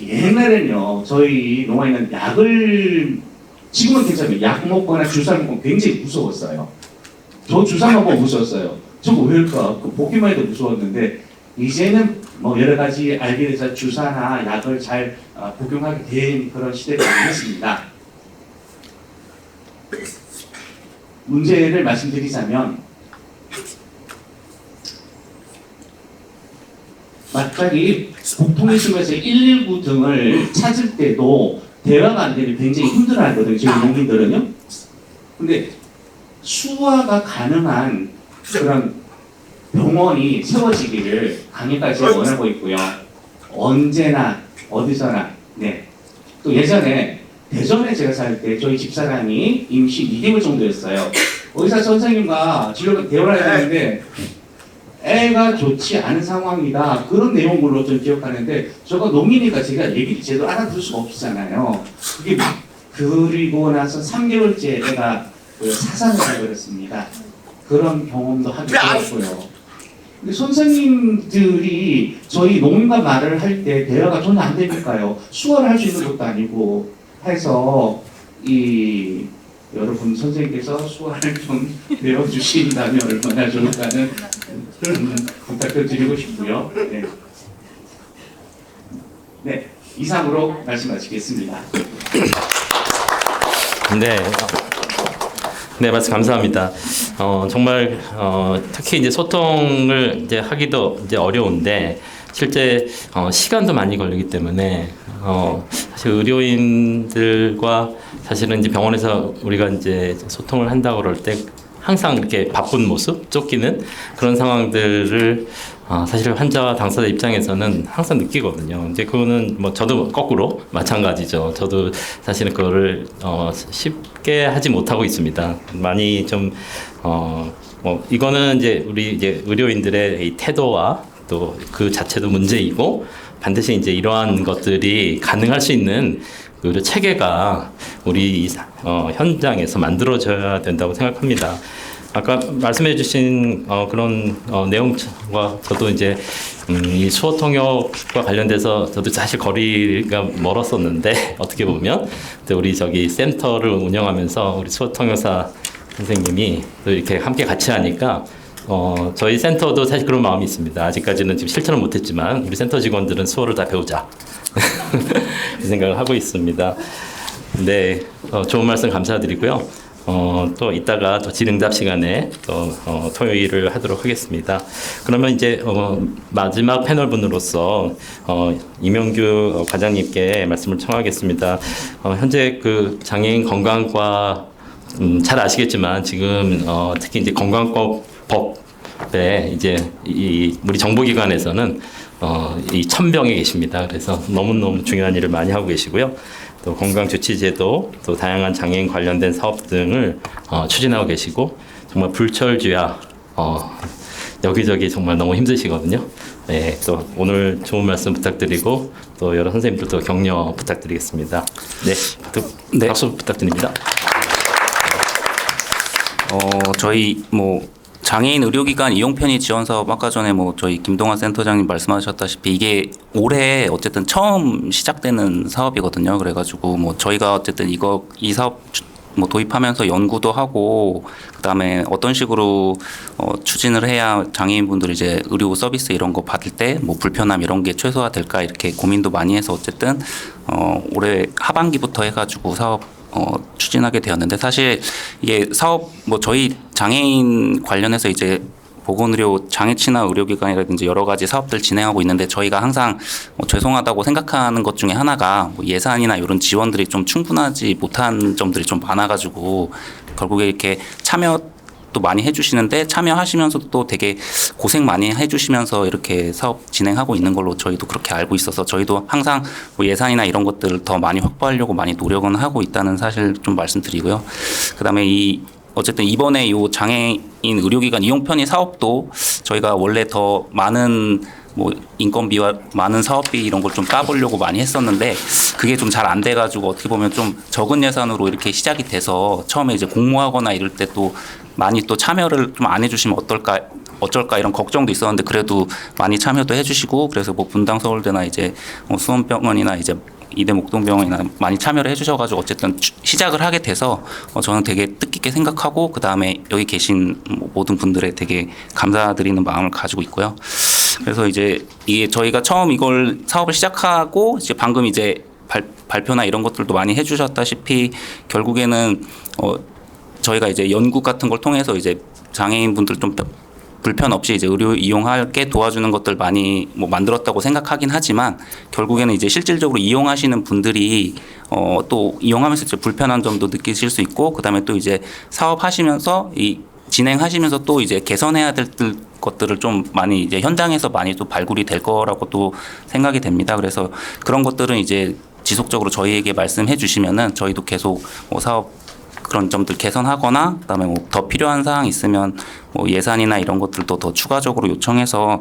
옛날에는요 저희 농아인은 약을 지금은 괜찮아요. 약 먹거나 주사 먹고 굉장히 무서웠어요. 저 주사 먹고 무서웠어요. 저거 왜일까? 보기만 해도 무서웠는데 이제는 뭐 여러 가지 알게 돼서 주사나 약을 잘 복용하게 된 그런 시대가 되었습니다. 문제를 말씀드리자면 갑자기 국통의심에서 119 등을 찾을 때도 대화가 안 되면 굉장히 힘들어하거든요. 저희 농민들은요. 근데 수화가 가능한 그런 병원이 세워지기를 강력하게 원하고 있고요. 언제나 어디서나 네. 또 예전에 대전에 제가 살 때 저희 집사람이 임시 2개월 정도였어요. 의사 선생님과 진료가 대화를 해야 되는데 애가 좋지 않은 상황이다. 그런 내용으로 좀 기억하는데 저거 농민이니까 제가 얘기를 제대로 알아들을 수가 없잖아요. 그게 그리고 나서 3개월째 애가 사상을 해버렸습니다. 그런 경험도 하게 되었고요. 근데 선생님들이 저희 농민과 말을 할 때 대화가 전혀 안 되니까요. 수화를 할 수 있는 것도 아니고 해서 이 여러분 선생님께서 수화를 좀 배워주신다면 얼마나 좋을까는 부탁을 드리고 싶고요. 네. 네, 이상으로 말씀 마치겠습니다. 네, 말씀 감사합니다. 정말 특히 이제 소통을 이제 하기도 이제 어려운데 실제 시간도 많이 걸리기 때문에 사실 의료인들과 사실은 이제 병원에서 우리가 이제 소통을 한다고 그럴 때 항상 이렇게 바쁜 모습, 쫓기는 그런 상황들을 사실 환자와 당사자 입장에서는 항상 느끼거든요. 이제 그거는 뭐 저도 거꾸로 마찬가지죠. 저도 사실은 그거를 쉽게 하지 못하고 있습니다. 많이 좀 뭐 이거는 이제 우리 이제 의료인들의 이 태도와 또 그 자체도 문제이고 반드시 이제 이러한 것들이 가능할 수 있는 의료 체계가 우리 현장에서 만들어져야 된다고 생각합니다. 아까 말씀해주신 그런 내용과 저도 이제 이 수어 통역과 관련돼서 저도 사실 거리가 멀었었는데 어떻게 보면 우리 저기 센터를 운영하면서 우리 수어 통역사 선생님이 또 이렇게 함께 같이 하니까 저희 센터도 사실 그런 마음이 있습니다. 아직까지는 지금 실천을 못했지만 우리 센터 직원들은 수어를 다 배우자 이 생각을 하고 있습니다. 네, 좋은 말씀 감사드리고요. 또 이따가 또 질응답 시간에 또 토의를 하도록 하겠습니다. 그러면 이제 마지막 패널 분으로서 이명규 과장님께 말씀을 청하겠습니다. 현재 그 장애인 건강과 잘 아시겠지만 지금 특히 이제 건강법에 이제 우리 정보기관에서는 이 천병에 계십니다. 그래서 너무너무 중요한 일을 많이 하고 계시고요. 또 건강주치제도, 또 다양한 장애인 관련된 사업 등을 추진하고 계시고 정말 불철주야 여기저기 정말 너무 힘드시거든요. 네, 또 오늘 좋은 말씀 부탁드리고 또 여러 선생님들도 격려 부탁드리겠습니다. 네, 박수 부탁드립니다. 저희 장애인 의료기관 이용 편의 지원 사업 아까 전에 저희 김동환 센터장님 말씀하셨다시피 이게 올해 어쨌든 처음 시작되는 사업이거든요. 그래가지고 저희가 어쨌든 이 사업 도입하면서 연구도 하고 그다음에 어떤 식으로 추진을 해야 장애인분들이 이제 의료 서비스 이런 거 받을 때 불편함 이런 게 최소화될까 이렇게 고민도 많이 해서 어쨌든 올해 하반기부터 해가지고 사업 추진하게 되었는데 사실 이게 사업 저희 장애인 관련해서 이제 보건의료 장애친화 의료기관이라든지 여러 가지 사업들 진행하고 있는데 저희가 항상 죄송하다고 생각하는 것 중에 하나가 예산이나 이런 지원들이 좀 충분하지 못한 점들이 좀 많아가지고 결국에 이렇게 참여도 많이 해주시는데 참여하시면서도 또 되게 고생 많이 해주시면서 이렇게 사업 진행하고 있는 걸로 저희도 그렇게 알고 있어서 저희도 항상 예산이나 이런 것들을 더 많이 확보하려고 많이 노력은 하고 있다는 사실 좀 말씀드리고요. 그다음에 어쨌든 이번에 이 장애인 의료기관 이용 편의 사업도 저희가 원래 더 많은 인건비와 많은 사업비 이런 걸 좀 따보려고 많이 했었는데 그게 좀 잘 안 돼가지고 어떻게 보면 좀 적은 예산으로 이렇게 시작이 돼서 처음에 이제 공모하거나 이럴 때 또 많이 또 참여를 좀 안 해주시면 어쩔까 이런 걱정도 있었는데 그래도 많이 참여도 해주시고 그래서 분당 서울대나 이제 수원병원이나 이제 이대 목동병원이나 많이 참여를 해주셔가지고 어쨌든 시작을 하게 돼서 저는 되게 뜻깊게 생각하고 그 다음에 여기 계신 모든 분들에 되게 감사드리는 마음을 가지고 있고요. 그래서 이제 이게 저희가 처음 이걸 사업을 시작하고 이제 방금 이제 발표나 이런 것들도 많이 해주셨다시피 결국에는 저희가 이제 연구 같은 걸 통해서 이제 장애인분들 좀 불편 없이 이제 의료 이용하게 도와주는 것들 많이 만들었다고 생각하긴 하지만 결국에는 이제 실질적으로 이용하시는 분들이 또 이용하면서 이제 불편한 점도 느끼실 수 있고 그다음에 또 이제 사업하시면서 진행하시면서 또 이제 개선해야 될 것들을 좀 많이 이제 현장에서 많이 또 발굴이 될 거라고 또 생각이 됩니다. 그래서 그런 것들은 이제 지속적으로 저희에게 말씀해 주시면은 저희도 계속 사업 그런 점들 개선하거나 그다음에 더 필요한 사항 있으면 예산이나 이런 것들도 더 추가적으로 요청해서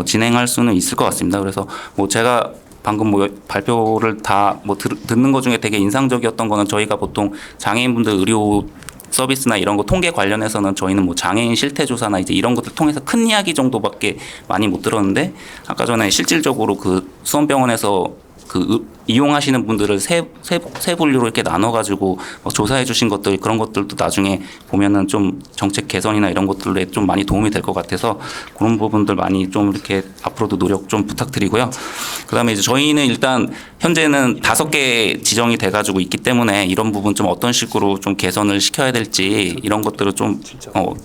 진행할 수는 있을 것 같습니다. 그래서 제가 방금 발표를 다 듣는 것 중에 되게 인상적이었던 거는 저희가 보통 장애인분들 의료 서비스나 이런 거 통계 관련해서는 저희는 장애인 실태 조사나 이제 이런 것들 통해서 큰 이야기 정도밖에 많이 못 들었는데 아까 전에 실질적으로 그 수원병원에서 이용하시는 분들을 세 분류로 이렇게 나눠가지고 조사해 주신 것들 그런 것들도 나중에 보면은 좀 정책 개선이나 이런 것들에 좀 많이 도움이 될 것 같아서 그런 부분들 많이 좀 이렇게 앞으로도 노력 좀 부탁드리고요. 그다음에 이제 저희는 일단 현재는 5개 지정이 돼가지고 있기 때문에 이런 부분 좀 어떤 식으로 좀 개선을 시켜야 될지 이런 것들을 좀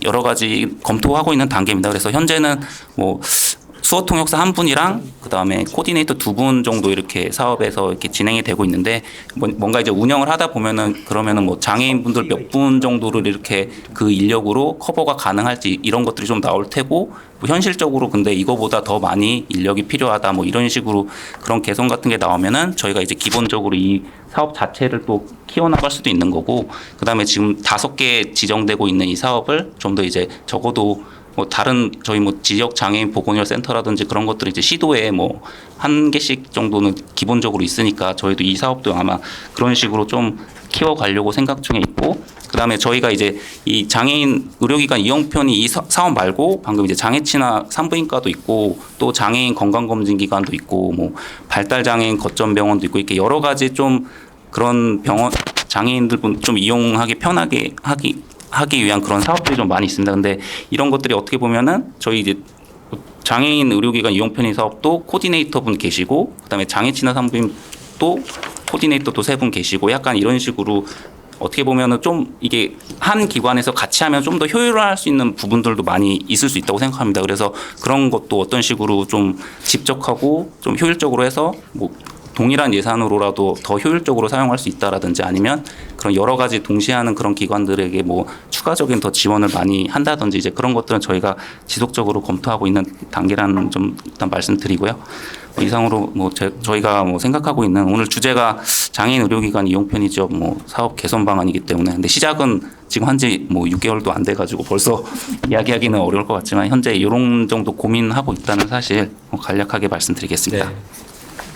여러 가지 검토하고 있는 단계입니다. 그래서 현재는 수어통역사 1분이랑 그다음에 코디네이터 2분 정도 이렇게 사업에서 이렇게 진행이 되고 있는데 뭔가 이제 운영을 하다 보면은 그러면은 장애인분들 몇 분 정도를 이렇게 그 인력으로 커버가 가능할지 이런 것들이 좀 나올 테고 현실적으로 근데 이거보다 더 많이 인력이 필요하다 이런 식으로 그런 개선 같은 게 나오면은 저희가 이제 기본적으로 이 사업 자체를 또 키워나갈 수도 있는 거고 그다음에 지금 5개 지정되고 있는 이 사업을 좀 더 이제 적어도 다른 저희 지역 장애인 보건의료 센터라든지 그런 것들이 이제 시도에 1개씩 정도는 기본적으로 있으니까 저희도 이 사업도 아마 그런 식으로 좀 키워가려고 생각 중에 있고 그다음에 저희가 이제 이 장애인 의료기관 이용편의 이 사업 말고 방금 이제 장애친화 산부인과도 있고 또 장애인 건강검진기관도 있고 발달장애인 거점병원도 있고 이렇게 여러 가지 좀 그런 병원 장애인들 좀 이용하기 편하게 하기 위한 그런 사업들이 좀 많이 있습니다. 근데 이런 것들이 어떻게 보면은 저희 이제 장애인 의료기관 이용 편의 사업도 코디네이터 분 계시고 그다음에 장애친화 산부인 또 코디네이터 또 3분 계시고 약간 이런 식으로 어떻게 보면은 좀 이게 한 기관에서 같이 하면 좀 더 효율화할 수 있는 부분들도 많이 있을 수 있다고 생각합니다. 그래서 그런 것도 어떤 식으로 좀 집적하고 좀 효율적으로 해서 뭐 동일한 예산으로라도 더 효율적으로 사용할 수 있다라든지 아니면 그런 여러 가지 동시에 하는 그런 기관들에게 뭐 추가적인 더 지원을 많이 한다든지 이제 그런 것들은 저희가 지속적으로 검토하고 있는 단계라는 좀 일단 말씀드리고요. 이상으로 뭐 저희가 뭐 생각하고 있는 오늘 주제가 장애인 의료기관 이용 편의 지원 뭐 사업 개선 방안이기 때문에 근데 시작은 지금 한지 뭐 6개월도 안 돼가지고 벌써 이야기하기는 어려울 것 같지만 현재 이런 정도 고민하고 있다는 사실 간략하게 말씀드리겠습니다.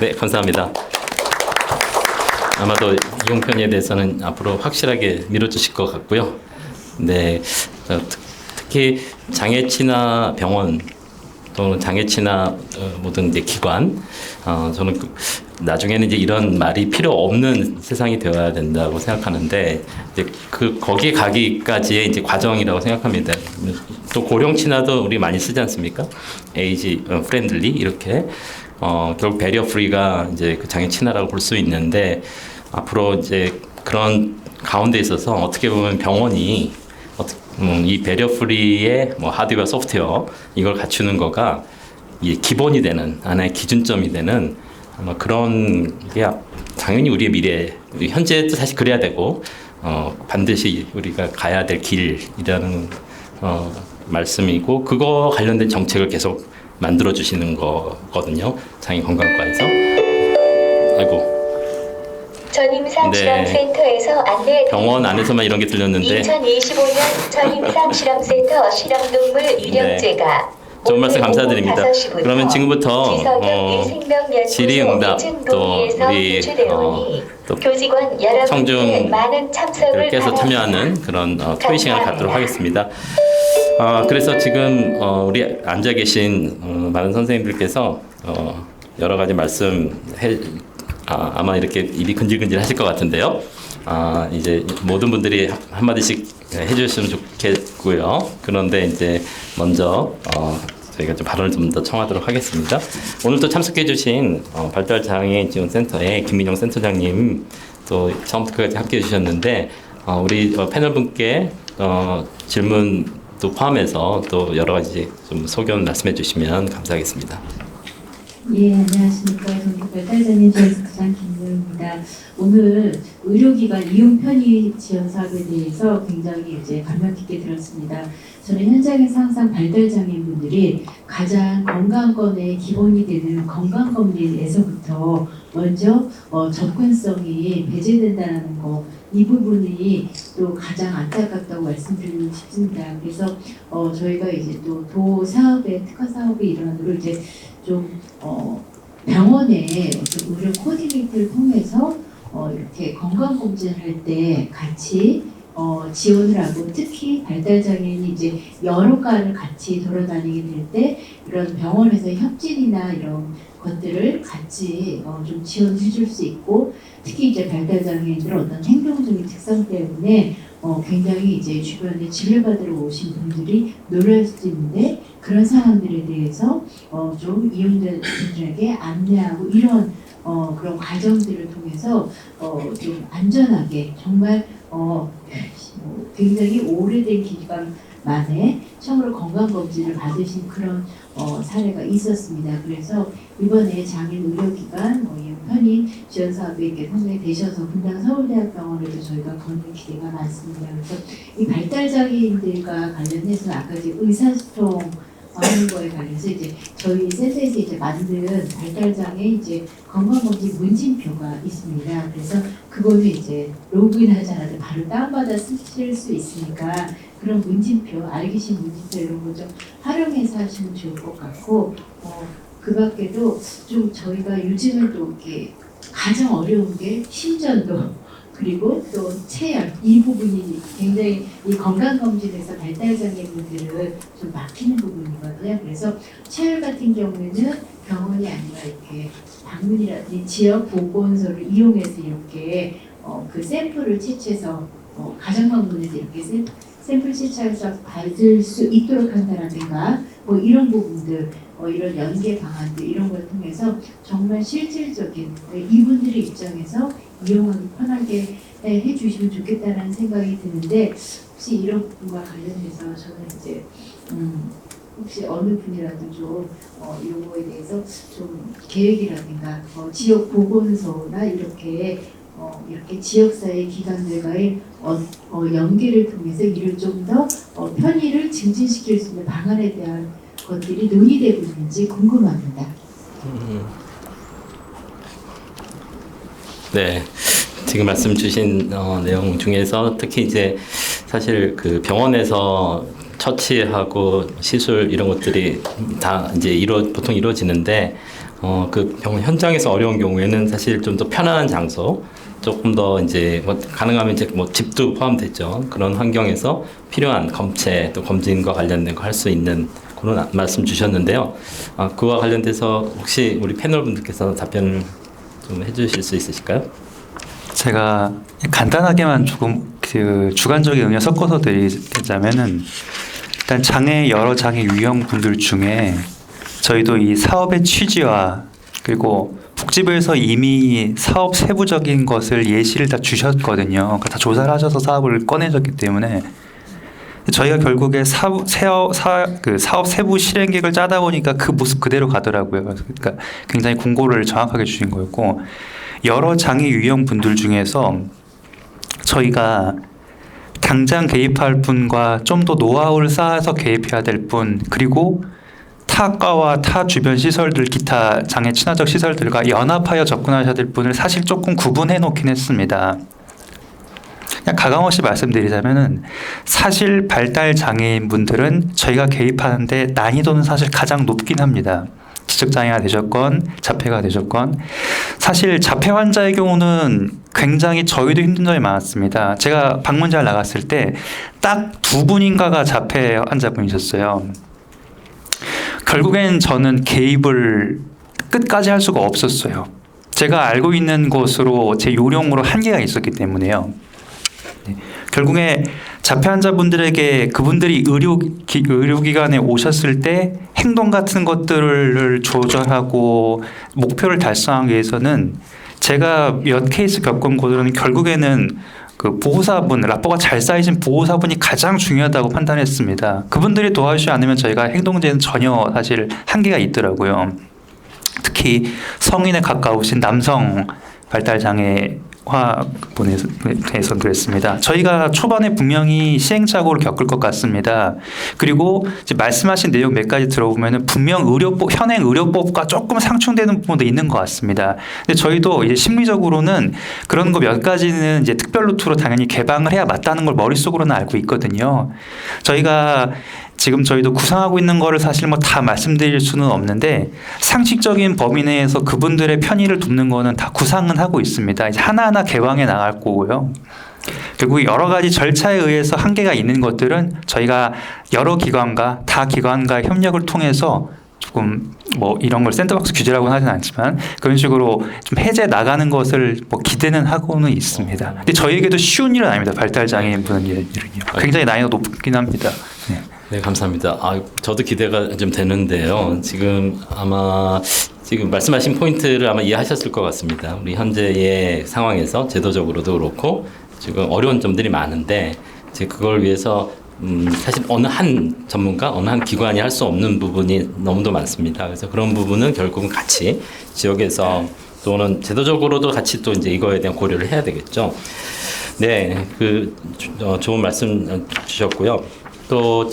네, 감사합니다. 아마도 이용 편의에 대해서는 앞으로 확실하게 밀어주실 것 같고요. 네, 특히 장애치나 병원 또는 장애치나 모든 이제 기관, 저는 나중에는 이제 이런 말이 필요 없는 세상이 되어야 된다고 생각하는데 이제 거기에 가기까지의 이제 과정이라고 생각합니다. 또 고령치나도 우리 많이 쓰지 않습니까? 에이지 프렌들리 이렇게. 결국 배리어 프리가 이제 그 장애 친화라고 볼 수 있는데 앞으로 이제 그런 가운데 있어서 어떻게 보면 병원이 이 배리어 프리의 뭐 하드웨어, 소프트웨어 이걸 갖추는 거가 이 기본이 되는 하나의 기준점이 되는 아마 그런 게 당연히 우리의 미래, 우리 현재도 사실 그래야 되고 반드시 우리가 가야 될 길이라는 말씀이고 그거 관련된 정책을 계속 만들어 주시는 거거든요. 장애인 건강과에서. 아이고. 전임상실험센터에서 안내 병원 안에서만 이런 게 들렸는데 2025년 전임상실험센터 실험동물 유령제가 좋은 말씀 감사드립니다. 그러면 지금부터 질의응답 또 우리 또 청중들께서 참여하는 그런 토의 시간을 갖도록 하겠습니다. 그래서 지금 우리 앉아 계신 많은 선생님들께서 여러 가지 아마 이렇게 입이 근질근질 하실 것 같은데요. 이제 모든 분들이 한마디씩 해주셨으면 좋겠고요. 그런데 이제 먼저 저희가 좀 발언을 좀 더 청하도록 하겠습니다. 오늘 또 참석해주신 발달장애인 지원센터의 김민영 센터장님 또 처음부터 끝까지 함께해 주셨는데 우리 패널 분께 질문도 포함해서 또 여러 가지 좀 소견 말씀해 주시면 감사하겠습니다. 예, 안녕하십니까. 전국발달장애인 지원센터장 김민영입니다. 오늘 의료기관 이용 편의 지원 사업에 대해서 굉장히 이제 감명 깊게 들었습니다. 저는 현장에서 항상 발달장애인분들이 가장 건강권의 기본이 되는 건강검진에서부터 먼저 접근성이 배제된다는 거, 이 부분이 또 가장 안타깝다고 말씀드리고 싶습니다. 그래서 저희가 이제 또 도 사업의 특화 사업의 일환으로 이제 좀 병원의 어떤 의료 코디네이터를 통해서 이렇게 건강검진을 할 때 같이 지원을 하고 특히 발달장애인이 이제 여러 과를 같이 돌아다니게 될 때 이런 병원에서 협진이나 이런 것들을 같이 좀 지원해 줄 수 있고 특히 이제 발달장애인들은 어떤 행동적인 특성 때문에 굉장히 이제 주변에 진료받으러 오신 분들이 놀랄 수도 있는데 그런 상황들에 대해서 좀 이용자분들에게 안내하고 이런 그런 과정들을 통해서 좀 안전하게 정말 굉장히 오래된 기간 만에 처음으로 건강검진을 받으신 그런 사례가 있었습니다. 그래서 이번에 장애인 의료기관 이용 편의 지원 사업에 이렇게 참여되셔서 분당 서울대학병원에도 저희가 거는 기대가 많습니다. 그래서 이 발달장애인들과 관련해서 아까 이제 의사소통 하는 거에 관해서 이제 저희 센터에서 이제 만든 발달장애 이제 건강검진 문진표가 있습니다. 그래서 그거는 이제 로그인하지 않아도 바로 다운받아 쓰실 수 있으니까 그런 문진표, 알기신 문진표 이런 거 좀 활용해서 하시면 좋을 것 같고 그 밖에도 좀 저희가 요즘은 또 이렇게 가장 어려운 게 심전도 그리고 또 체열 이 부분이 굉장히 이 건강검진에서 발달장애인분들은 좀 막히는 부분이거든요. 그래서 체열 같은 경우에는 병원이 아니라 이렇게 방문이라든지 지역 보건소를 이용해서 이렇게 그 샘플을 채취해서 가정방문에서 이렇게 샘플 채취해서 받을 수 있도록 한다라든가 뭐 이런 부분들 이런 연계 방안들 이런 걸 통해서 정말 실질적인 이분들의 입장에서 이용하기 편하게 해주시면 좋겠다는 생각이 드는데 혹시 이런 부분과 관련해서 저는 이제 혹시 어느 분이라도 좀 이거에 대해서 좀 계획이라든가 지역 보건소나 이렇게 지역사회 기관들과의 연계를 통해서 이를 좀 더 편의를 증진시킬 수 있는 방안에 대한 것들이 논의되고 있는지 궁금합니다. 네. 지금 말씀 주신 내용 중에서 특히 이제 사실 그 병원에서 처치하고 시술 이런 것들이 다 이제 보통 이루어지는데 그 병원 현장에서 어려운 경우에는 사실 좀 더 편안한 장소, 조금 더 이제 가능하면 이제 집도 포함되죠. 그런 환경에서 필요한 검체 또 검진과 관련된 거 할 수 있는 그런 말씀 주셨는데요. 그와 관련돼서 혹시 우리 패널 분들께서 답변을 좀 해주실 수 있으실까요? 제가 간단하게만 조금 그 주관적인 의견 섞어서 드리자면은 일단 여러 장애 유형분들 중에 저희도 이 사업의 취지와 그리고 복지부에서 이미 사업 세부적인 것을 예시를 다 주셨거든요. 다 조사를 하셔서 사업을 꺼내셨기 때문에 저희가 결국에 사업 세부 실행 계획을 짜다 보니까 그 모습 그대로 가더라고요. 그러니까 굉장히 공고를 정확하게 주신 거였고 여러 장애 유형 분들 중에서 저희가 당장 개입할 분과 좀 더 노하우를 쌓아서 개입해야 될 분 그리고 타과와 타 주변 시설들 기타 장애 친화적 시설들과 연합하여 접근하셔야 될 분을 사실 조금 구분해 놓긴 했습니다. 그냥 가감없이 말씀드리자면은 사실 발달 장애인 분들은 저희가 개입하는데 난이도는 사실 가장 높긴 합니다. 지적장애가 되셨건 자폐가 되셨건 사실 자폐 환자의 경우는 굉장히 저희도 힘든 점이 많았습니다. 제가 방문자를 나갔을 때 딱 2분인가가 자폐 환자분이셨어요. 결국엔 저는 개입을 끝까지 할 수가 없었어요. 제가 알고 있는 것으로 제 요령으로 한계가 있었기 때문에요. 결국에 자폐 환자분들에게 그분들이 의료기관에 오셨을 때 행동 같은 것들을 조절하고 목표를 달성하기 위해서는 제가 몇 케이스 겪은 곳으로는 결국에는 그 보호사분, 라포가 잘 쌓이신 보호사분이 가장 중요하다고 판단했습니다. 그분들이 도와주지 않으면 저희가 행동제는 전혀 사실 한계가 있더라고요. 특히 성인에 가까우신 남성 발달장애화 분에서 그랬습니다. 저희가 초반에 분명히 시행착오를 겪을 것 같습니다. 그리고 이제 말씀하신 내용 몇 가지 들어보면은 분명 현행 의료법과 조금 상충되는 부분도 있는 것 같습니다. 근데 저희도 이제 심리적으로는 그런 거 몇 가지는 이제 특별 루트로 당연히 개방을 해야 맞다는 걸 머릿속으로는 알고 있거든요. 저희도 구상하고 있는 거를 사실 다 말씀드릴 수는 없는데 상식적인 범위 내에서 그분들의 편의를 돕는 거는 다 구상은 하고 있습니다. 이제 하나하나 개방해 나갈 거고요. 결국 여러 가지 절차에 의해서 한계가 있는 것들은 저희가 여러 기관과 다 기관과의 협력을 통해서 조금 이런 걸 샌드박스 규제라고는 하진 않지만 그런 식으로 좀 해제 나가는 것을 기대는 하고는 있습니다. 근데 저희에게도 쉬운 일은 아닙니다. 발달 장애인 분들은요. 굉장히 난이도가 높긴 합니다. 네, 감사합니다. 저도 기대가 좀 되는데요. 지금 말씀하신 포인트를 아마 이해하셨을 것 같습니다. 우리 현재의 상황에서 제도적으로도 그렇고 지금 어려운 점들이 많은데 이제 그걸 위해서 사실 어느 한 전문가, 어느 한 기관이 할 수 없는 부분이 너무도 많습니다. 그래서 그런 부분은 결국은 같이 지역에서 또는 제도적으로도 같이 또 이제 이거에 대한 고려를 해야 되겠죠. 네, 좋은 말씀 주셨고요. 또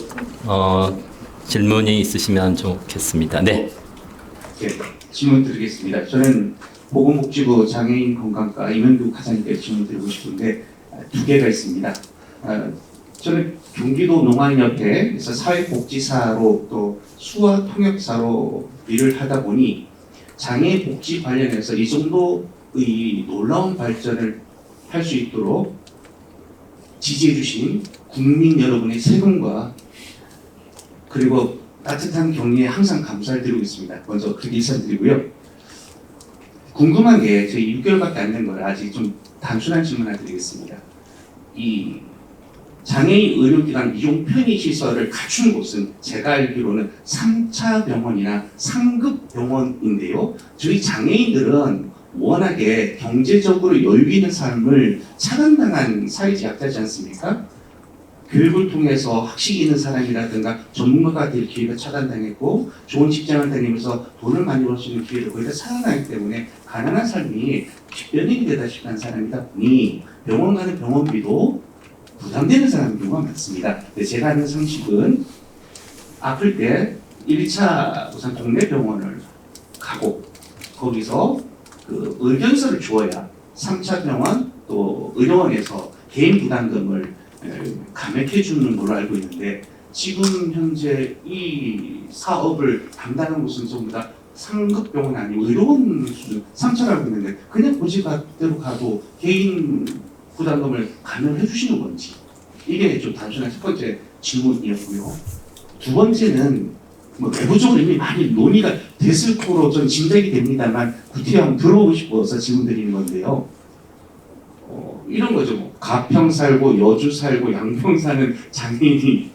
질문이 있으시면 좋겠습니다. 네. 네, 질문 드리겠습니다. 저는 보건복지부 장애인 건강과 이명규 과장님께 질문 드리고 싶은데 2개가 있습니다. 저는 경기도 농안협회에서 사회복지사로 또 수화통역사로 일을 하다 보니 장애 복지 관련해서 이 정도의 놀라운 발전을 할 수 있도록 지지해 주신 국민 여러분의 세금과 그리고 따뜻한 격려에 항상 감사를 드리고 있습니다. 먼저 그렇게 인사드리고요. 궁금한 게 저희 6개월밖에 안 된 거라 아직 좀 단순한 질문 하나 드리겠습니다. 이 장애인 의료기관 이용 편의 시설을 갖춘 곳은 제가 알기로는 3차 병원이나 상급 병원인데요. 저희 장애인들은 워낙에 경제적으로 여유 있는 삶을 차단당한 사회제약자지 않습니까? 교육을 통해서 학식이 있는 사람이라든가 전문가가 될 기회가 차단당했고 좋은 직장을 다니면서 돈을 많이 벌 수 있는 기회를 거의 다 차단하기 때문에 가난한 삶이 뒷변이 되다시피 한 사람이다 보니 병원 가는 병원비도 부담되는 사람의 경우가 많습니다. 제가 아는 상식은 아플 때 1차 우선 동네 병원을 가고 거기서 그 의견서를 주어야 3차 병원 또 의료원에서 개인 부담금을 감액해 주는 걸로 알고 있는데 지금 현재 이 사업을 담당하는 곳은 전부 다 상급 병원 아니고 의료원 수준 3차를 알고 있는데 그냥 고지가대로 가도 개인 부담금을 감면해 주시는 건지 이게 좀 단순한 첫 번째 질문이었고요. 두 번째는 뭐 내부적으로 이미 많이 논의가 됐을 거로 좀 짐작이 됩니다만 구태여 한번 들어보고 싶어서 질문드리는 건데요. 이런 거죠. 뭐 가평 살고 여주 살고 양평 사는 장애인이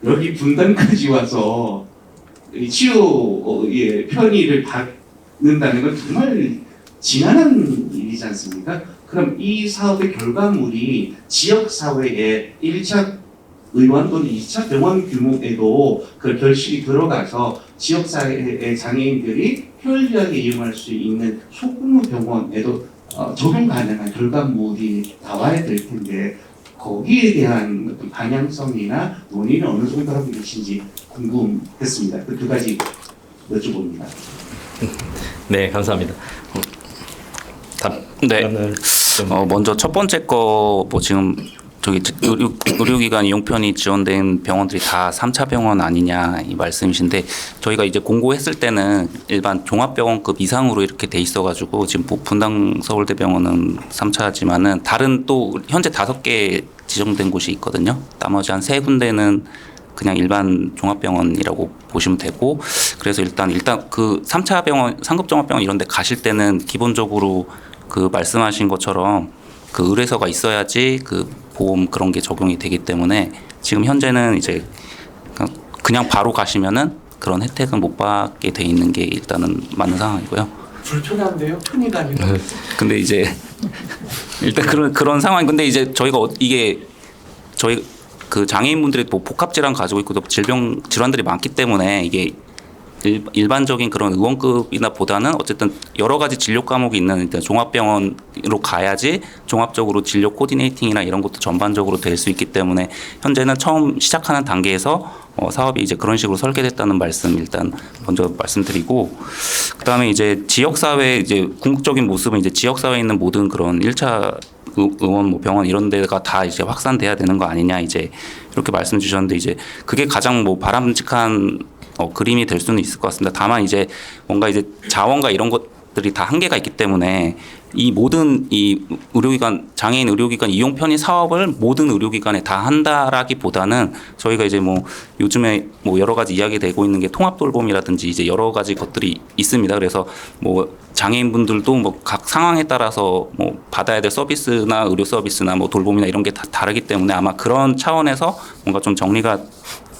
여기 분당까지 와서 치료의 편의를 받는다는 건 정말 지난한 일이지 않습니까? 그럼 이 사업의 결과물이 지역사회에 1차 의원 또는 2차 병원 규모에도 그 결실이 들어가서 지역사회의 장애인들이 편리하게 이용할 수 있는 소규모 병원에도 적용 가능한 결과물이 나와야 될 텐데 거기에 대한 어떤 방향성이나 논의는 어느 정도 하고 계신지 궁금했습니다. 그 두 가지 여쭤봅니다. 네, 감사합니다. 네. 먼저 첫 번째 거 뭐 지금 저기 의료기관 이용 편의 지원된 병원들이 다 3차 병원 아니냐 이 말씀이신데 저희가 이제 공고했을 때는 일반 종합병원급 이상으로 이렇게 돼 있어가지고 지금 분당 서울대병원은 3차지만은 다른 또 현재 5개 지정된 곳이 있거든요. 나머지 한 3군데는 그냥 일반 종합병원이라고 보시면 되고 그래서 일단 그 3차 병원 상급 종합병원 이런 데 가실 때는 기본적으로 그 말씀하신 것처럼 그 의뢰서가 있어야지 그 보험 그런 게 적용이 되기 때문에 지금 현재는 이제 그냥 바로 가시면은 그런 혜택은 못 받게 돼 있는 게 일단은 맞는 상황이고요. 불편한데요? 편의가 아니라. 근데 이제 일단 그런 상황. 근데 이제 저희가 이게 저희 그 장애인분들이 뭐 복합 질환 가지고 있고 또 질병 질환들이 많기 때문에 이게 일반적인 그런 의원급이나 보다는 어쨌든 여러 가지 진료 과목이 있는 일단 종합병원으로 가야지 종합적으로 진료 코디네이팅이나 이런 것도 전반적으로 될 수 있기 때문에 현재는 처음 시작하는 단계에서 사업이 이제 그런 식으로 설계됐다는 말씀 일단 먼저 말씀드리고 그다음에 이제 지역사회 이제 궁극적인 모습은 이제 지역사회에 있는 모든 그런 1차 의원 뭐 병원 이런 데가 다 이제 확산돼야 되는 거 아니냐 이제 이렇게 말씀 주셨는데 이제 그게 가장 뭐 바람직한 그림이 될 수는 있을 것 같습니다. 다만 이제 뭔가 이제 자원과 이런 것들이 다 한계가 있기 때문에 이 모든 이 의료기관 장애인 의료기관 이용 편의 사업을 모든 의료기관에 다 한다라기보다는 저희가 이제 뭐 요즘에 뭐 여러 가지 이야기되고 있는 게 통합 돌봄이라든지 이제 여러 가지 것들이 있습니다. 그래서 뭐 장애인분들도 뭐 각 상황에 따라서 뭐 받아야 될 서비스나 의료 서비스나 뭐 돌봄이나 이런 게 다 다르기 때문에 아마 그런 차원에서 뭔가 좀 정리가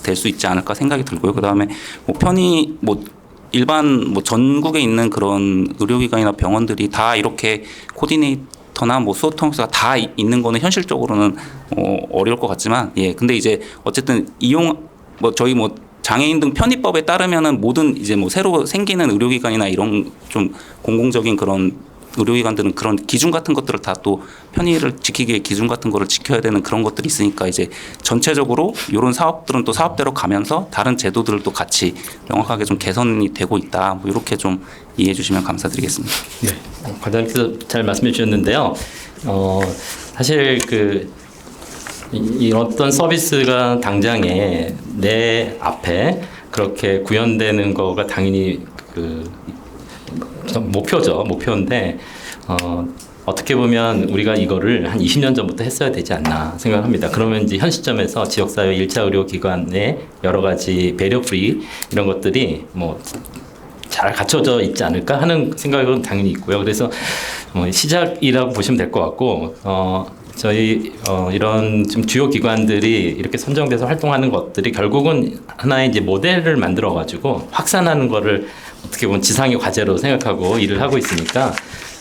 될 수 있지 않을까 생각이 들고요. 그다음에 뭐 편의 뭐 일반 뭐 전국에 있는 그런 의료기관이나 병원들이 다 이렇게 코디네이터나 뭐 수호 통역사가 다 있는 거는 현실적으로는 어려울 것 같지만 예 근데 이제 어쨌든 이용 뭐 저희 뭐 장애인 등 편의법에 따르면은 모든 이제 뭐 새로 생기는 의료기관이나 이런 좀 공공적인 그런 의료기관들은 그런 기준 같은 것들을 다 또 편의를 지키기 위해 기준 같은 거를 지켜야 되는 그런 것들이 있으니까 이제 전체적으로 이런 사업들은 또 사업대로 가면서 다른 제도들도 같이 명확하게 좀 개선이 되고 있다. 뭐 이렇게 좀 이해해 주시면 감사드리겠습니다. 네, 과장님께서 잘 말씀해 주셨는데요. 사실 이 어떤 서비스가 당장에 내 앞에 그렇게 구현되는 거가 당연히 목표인데 어떻게 보면 우리가 이거를 한 20년 전부터 했어야 되지 않나 생각합니다. 그러면 이제 현 시점에서 지역사회 1차 의료기관의 여러 가지 배려 프리 이런 것들이 뭐 잘 갖춰져 있지 않을까 하는 생각은 당연히 있고요. 그래서 시작이라고 보시면 될 것 같고 저희 이런 좀 주요 기관들이 이렇게 선정돼서 활동하는 것들이 결국은 하나의 이제 모델을 만들어 가지고 확산하는 거를 어떻게 보면 지상의 과제로 생각하고 일을 하고 있으니까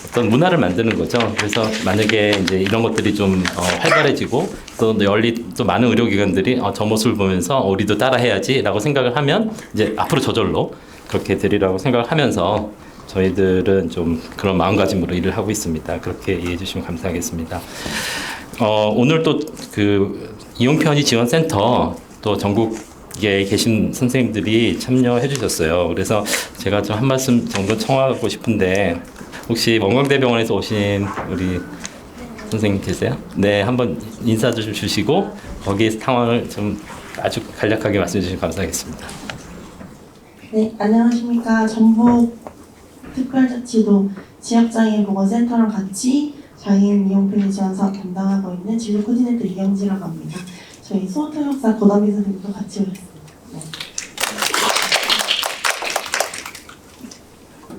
어떤 문화를 만드는 거죠. 그래서 만약에 이제 이런 것들이 좀 활발해지고 또 널리 또 많은 의료기관들이 저 모습을 보면서 우리도 따라해야지라고 생각을 하면 이제 앞으로 저절로 그렇게 되리라고 생각을 하면서 저희들은 좀 그런 마음가짐으로 일을 하고 있습니다. 그렇게 이해해 주시면 감사하겠습니다. 오늘 또 그 이용편의 지원센터 또 전국에 계신 선생님들이 참여해 주셨어요. 그래서 제가 좀 한 말씀 정도 청하고 싶은데 혹시 원광대병원에서 오신 우리 선생님 계세요? 네, 한번 인사 좀 주시고 거기에 상황을 좀 아주 간략하게 말씀해 주시면 감사하겠습니다. 네, 안녕하십니까. 전북 특별자치도 지역장애인보건센터랑 같이 장애인 이용편의 지원 사업 담당하고 있는 진료 코디네이터 이경지라고 합니다. 저희 수호통역사 고담비 선생님도 같이 오셨습니다. 네.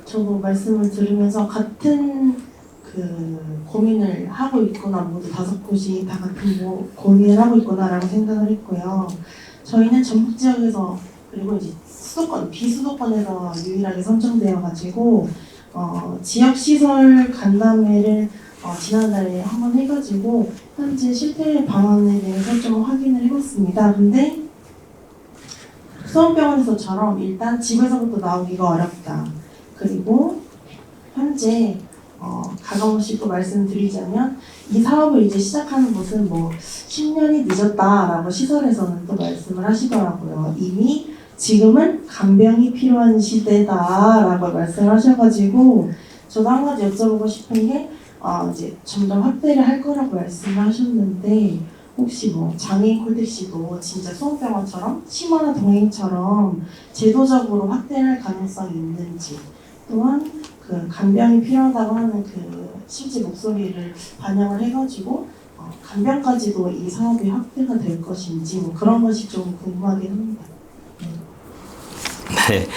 저도 말씀을 들으면서 같은 그 고민을 하고 있구나, 모두 5곳이 다 같은 고민을 하고 있구나라고 생각을 했고요. 저희는 전북 지역에서 그리고 이제 수도권, 비수도권에서 유일하게 선정되어가지고 지역 시설 간담회를 지난달에 한번 해가지고 현재 실태 방안에 대해서 좀 확인을 해봤습니다. 근데 수원병원에서처럼 일단 집에서부터 나오기가 어렵다. 그리고 현재 가감없이 또 말씀드리자면 이 사업을 이제 시작하는 것은 뭐 10년이 늦었다라고 시설에서는 또 말씀을 하시더라고요. 이미 지금은 간병이 필요한 시대다라고 말씀을 하셔가지고 저도 한 가지 여쭤보고 싶은 게 이제 점점 확대를 할 거라고 말씀을 하셨는데 혹시 뭐 장애인 콜택시도 진짜 수원병원처럼 심화나 동행처럼 제도적으로 확대할 가능성이 있는지 또한 그 간병이 필요하다고 하는 그 실제 목소리를 반영을 해가지고 간병까지도 이 사업이 확대가 될 것인지 뭐 그런 것이 좀 궁금하긴 합니다. 네,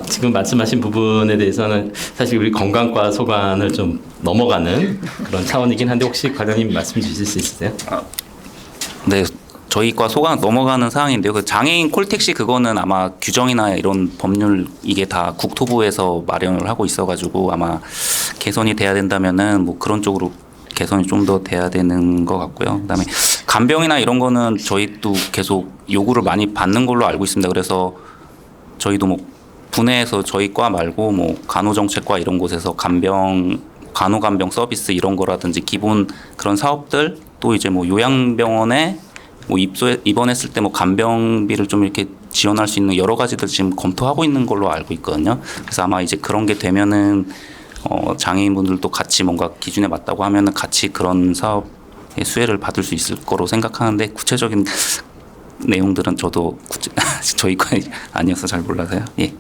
지금 말씀하신 부분에 대해서는 사실 우리 건강과 소관을 좀 넘어가는 그런 차원이긴 한데 혹시 과장님 말씀 주실 수 있으세요? 네, 저희과 소관 넘어가는 사항인데요. 그 장애인 콜택시 그거는 아마 규정이나 이런 법률 이게 다 국토부에서 마련을 하고 있어가지고 아마 개선이 돼야 된다면은 뭐 그런 쪽으로 개선이 좀 더 돼야 되는 것 같고요. 그다음에 간병이나 이런 거는 저희도 계속 요구를 많이 받는 걸로 알고 있습니다. 그래서 저희도 뭐 분해해서 저희 과 말고 뭐 간호정책과 이런 곳에서 간호간병 서비스 이런 거라든지 기본 그런 사업들 또 이제 뭐 요양병원에 뭐 입원했을 때 뭐 간병비를 좀 이렇게 지원할 수 있는 여러 가지들 지금 검토하고 있는 걸로 알고 있거든요. 그래서 아마 이제 그런 게 되면은 장애인분들도 같이 뭔가 기준에 맞다고 하면은 같이 그런 사업의 수혜를 받을 수 있을 거로 생각하는데 구체적인 내용들은 저도 저희 과에 아니어서 잘 몰라서요. 예.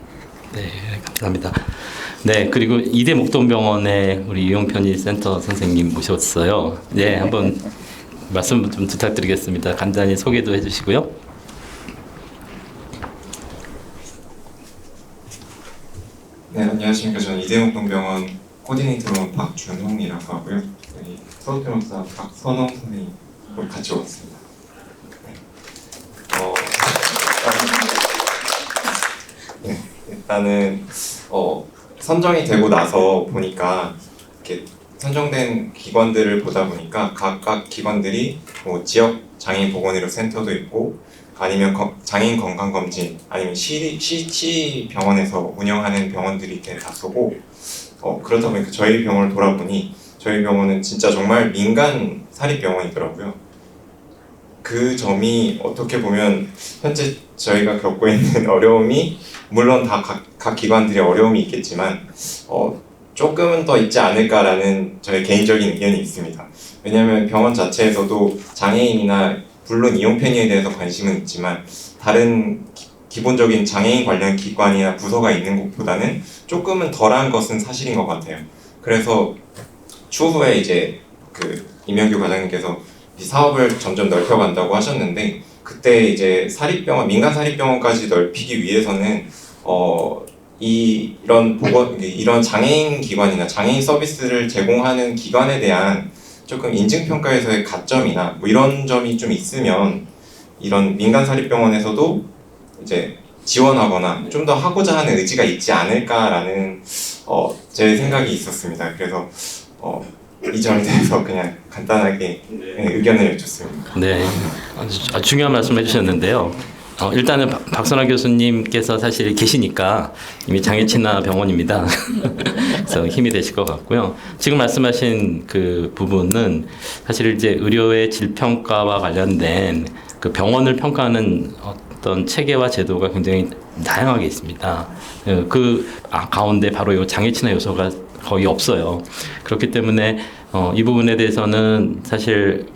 네, 감사합니다. 네, 그리고 이대 목동병원의 우리 이용편의 센터 선생님 모셨어요. 네, 한번 말씀 좀 부탁드리겠습니다. 간단히 소개도 해주시고요. 네, 안녕하십니까. 저는 이대목동병원 코디네이터로 박준홍이라고 하고요. 저희 서울병원사 박선홍 선생님 같이 왔습니다. 네, 일단은 선정이 되고 나서 보니까 이렇게 선정된 기관들을 보다 보니까 각각 기관들이 뭐 지역 장애인 보건의료 센터도 있고 아니면 장애인 건강검진 아니면 시 병원에서 운영하는 병원들이 이렇게 다 쏘고 그러다 보니까 저희 병원을 돌아보니 저희 병원은 진짜 정말 민간 사립병원이더라고요. 그 점이 어떻게 보면 현재 저희가 겪고 있는 어려움이 물론 다 각 기관들의 어려움이 있겠지만 조금은 더 있지 않을까라는 저의 개인적인 의견이 있습니다. 왜냐하면 병원 자체에서도 장애인이나 물론 이용편의에 대해서 관심은 있지만 다른 기본적인 장애인 관련 기관이나 부서가 있는 곳보다는 조금은 덜한 것은 사실인 것 같아요. 그래서 추후에 이제 그 임영규 과장님께서 이 사업을 점점 넓혀간다고 하셨는데 그때 이제 사립병원, 민간 사립병원까지 넓히기 위해서는 이런 장애인 기관이나 장애인 서비스를 제공하는 기관에 대한 조금 인증평가에서의 가점이나 뭐 이런 점이 좀 있으면 이런 민간사립병원에서도 이제 지원하거나 좀 더 하고자 하는 의지가 있지 않을까라는 제 생각이 있었습니다. 그래서 이 점에 대해서 그냥 간단하게 의견을 여쭙습니다. 네, 아주 중요한 말씀 해주셨는데요. 일단은 박선아 교수님께서 사실 계시니까 이미 장애친화 병원입니다. 그래서 힘이 되실 것 같고요. 지금 말씀하신 그 부분은 사실 이제 의료의 질평가와 관련된 그 병원을 평가하는 어떤 체계와 제도가 굉장히 다양하게 있습니다. 그 가운데 바로 이 장애친화 요소가 거의 없어요. 그렇기 때문에 이 부분에 대해서는 사실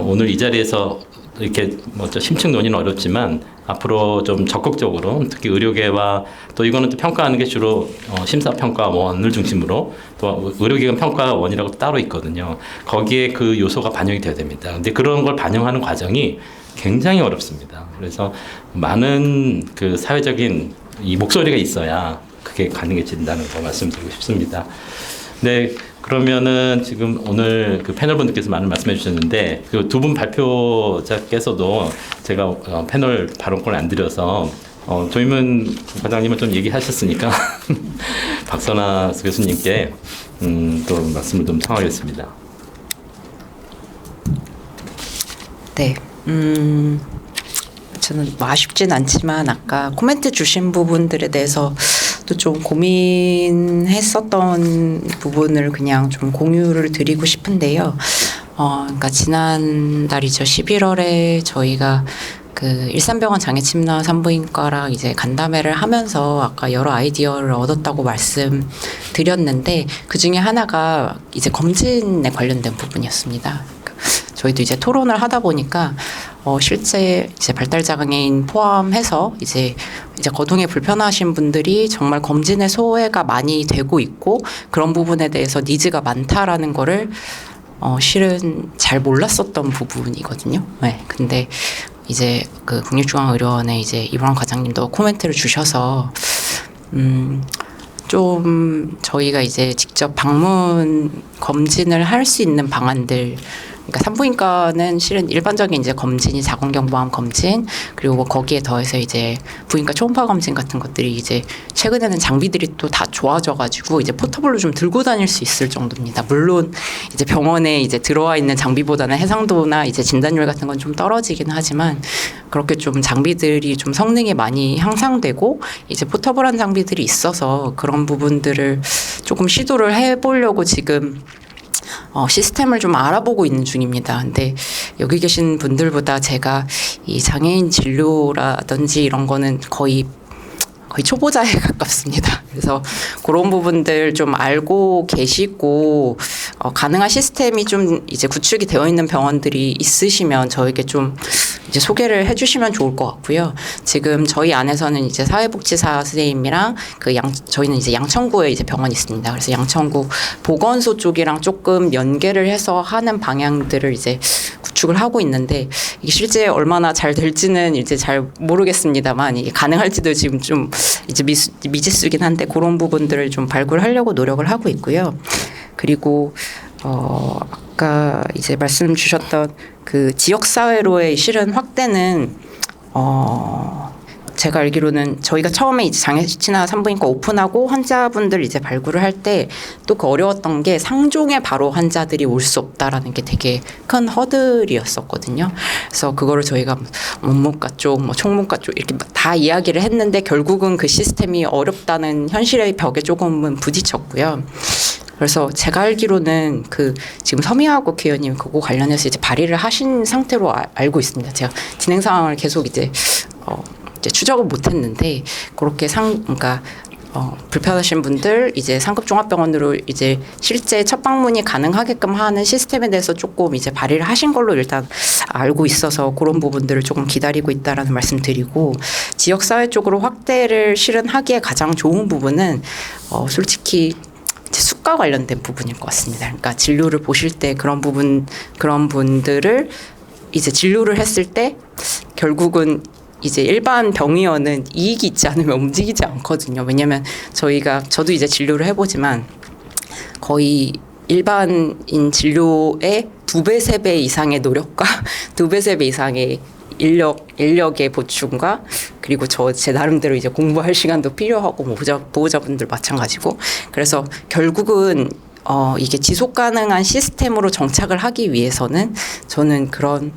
오늘 이 자리에서 이렇게 심층 논의는 어렵지만 앞으로 좀 적극적으로 특히 의료계와 또 이거는 또 평가하는 게 주로 심사평가원을 중심으로 또 의료기관 평가원이라고 따로 있거든요. 거기에 그 요소가 반영이 돼야 됩니다. 근데 그런 걸 반영하는 과정이 굉장히 어렵습니다. 그래서 많은 그 사회적인 이 목소리가 있어야 그게 가능해진다는 거 말씀드리고 싶습니다. 네, 그러면은 지금 오늘 그 패널분들께서 많은 말씀해 주셨는데 그 두 분 발표자께서도 제가 패널 발언권을 안 드려서 조임은 과장님은 좀 얘기하셨으니까 박선아 교수님께 또 말씀을 좀 청하겠습니다. 네, 저는 뭐 아쉽진 않지만 아까 코멘트 주신 부분들에 대해서 또 좀 고민했었던 부분을 그냥 좀 공유를 드리고 싶은데요. 그러니까 지난달이죠. 11월에 저희가 그 일산병원 장애침나 산부인과랑 이제 간담회를 하면서 아까 여러 아이디어를 얻었다고 말씀드렸는데 그 중에 하나가 이제 검진에 관련된 부분이었습니다. 저희도 이제 토론을 하다 보니까 실제 이제 발달 장애인 포함해서 이제 거동에 불편하신 분들이 정말 검진에 소외가 많이 되고 있고 그런 부분에 대해서 니즈가 많다라는 거를 실은 잘 몰랐었던 부분이거든요. 네. 근데 이제 그 국립중앙의료원에 이제 이brahim 과장님도 코멘트를 주셔서 좀 저희가 이제 직접 방문 검진을 할 수 있는 방안들, 그러니까 산부인과는 실은 일반적인 이제 검진이 자궁경부암 검진 그리고 뭐 거기에 더해서 이제 부인과 초음파 검진 같은 것들이 이제 최근에는 장비들이 또 다 좋아져가지고 이제 포터블로 좀 들고 다닐 수 있을 정도입니다. 물론 이제 병원에 이제 들어와 있는 장비보다는 해상도나 이제 진단율 같은 건 좀 떨어지긴 하지만 그렇게 좀 장비들이 좀 성능이 많이 향상되고 이제 포터블한 장비들이 있어서 그런 부분들을 조금 시도를 해보려고 지금 시스템을 좀 알아보고 있는 중입니다. 근데 여기 계신 분들보다 제가 이 장애인 진료라든지 이런 거는 거의 초보자에 가깝습니다. 그래서 그런 부분들 좀 알고 계시고 가능한 시스템이 좀 이제 구축이 되어 있는 병원들이 있으시면 저에게 좀 이제 소개를 해주시면 좋을 것 같고요. 지금 저희 안에서는 이제 사회복지사 선생님이랑 저희는 이제 양천구에 이제 병원이 있습니다. 그래서 양천구 보건소 쪽이랑 조금 연계를 해서 하는 방향들을 이제 구축을 하고 있는데 이게 실제 얼마나 잘 될지는 이제 잘 모르겠습니다만 이게 가능할지도 지금 좀 이제 미지수긴 한데 그런 부분들을 좀 발굴하려고 노력을 하고 있고요. 그리고 아까 이제 말씀 주셨던 그 지역사회로의 실은 확대는 제가 알기로는 저희가 처음에 이제 장애친화 산부인과 오픈하고 환자분들 이제 발굴을 할 때 또 그 어려웠던 게 상종에 바로 환자들이 올 수 없다라는 게 되게 큰 허들이었었거든요. 그래서 그거를 저희가 문문과 쪽, 뭐 총문과 쪽 이렇게 다 이야기를 했는데 결국은 그 시스템이 어렵다는 현실의 벽에 조금은 부딪혔고요. 그래서 제가 알기로는 그 지금 서미화 국회의원님 그거 관련해서 이제 발의를 하신 상태로 알고 있습니다. 제가 진행 상황을 계속 이제 추적을 못했는데 그렇게 그러니까 불편하신 분들 이제 상급 종합병원으로 이제 실제 첫 방문이 가능하게끔 하는 시스템에 대해서 조금 이제 발의를 하신 걸로 일단 알고 있어서 그런 부분들을 조금 기다리고 있다라는 말씀드리고 지역사회 쪽으로 확대를 실현하기에 가장 좋은 부분은 솔직히 수가 관련된 부분일 것 같습니다. 그러니까 진료를 보실 때 그런 분들을 이제 진료를 했을 때 결국은 이제 일반 병의원은 이익이 있지 않으면 움직이지 않거든요. 왜냐하면 저도 이제 진료를 해보지만 거의 일반인 진료의 2배, 3배 이상의 노력과 2배, 3배 이상의 인력의 보충과 그리고 제 나름대로 이제 공부할 시간도 필요하고 뭐 보호자분들 마찬가지고 그래서 결국은 이게 지속 가능한 시스템으로 정착을 하기 위해서는 저는 그런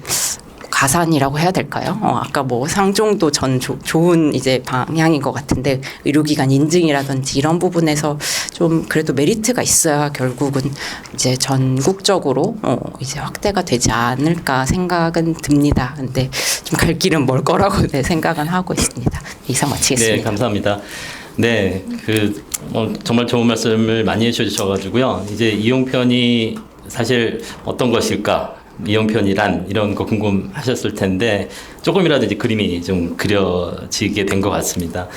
가산이라고 해야 될까요? 아까 뭐 상종도 좋은 이제 방향인 것 같은데 의료기관 인증이라든지 이런 부분에서 좀 그래도 메리트가 있어야 결국은 이제 전국적으로 이제 확대가 되지 않을까 생각은 듭니다. 근데 좀 갈 길은 멀 거라고 생각은 하고 있습니다. 이상 마치겠습니다. 네, 감사합니다. 네, 정말 좋은 말씀을 많이 해주셔가지고요. 이제 이용편이 사실 어떤 것일까? 이용편이란 이런 거 궁금하셨을 텐데 조금이라도 이제 그림이 좀 그려지게 된 것 같습니다.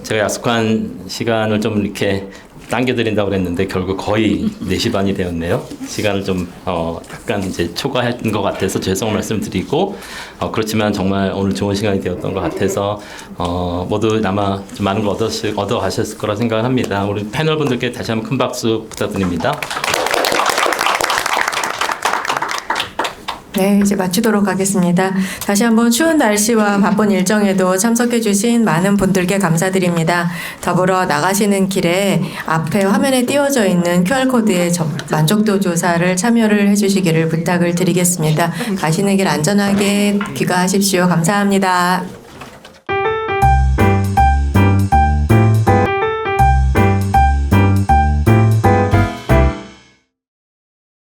제가 약속한 시간을 좀 이렇게 당겨드린다고 그랬는데 결국 거의 4시 반이 되었네요. 시간을 좀 약간 이제 초과한 것 같아서 죄송한 말씀드리고 그렇지만 정말 오늘 좋은 시간이 되었던 것 같아서 모두 아마 좀 많은 거 얻어 가셨을 거라 생각합니다. 우리 패널 분들께 다시 한번 큰 박수 부탁드립니다. 네, 이제 마치도록 하겠습니다. 다시 한번 추운 날씨와 바쁜 일정에도 참석해 주신 많은 분들께 감사드립니다. 더불어 나가시는 길에 앞에 화면에 띄워져 있는 QR코드에 만족도 조사를 참여를 해 주시기를 부탁을 드리겠습니다. 가시는 길 안전하게 귀가하십시오. 감사합니다.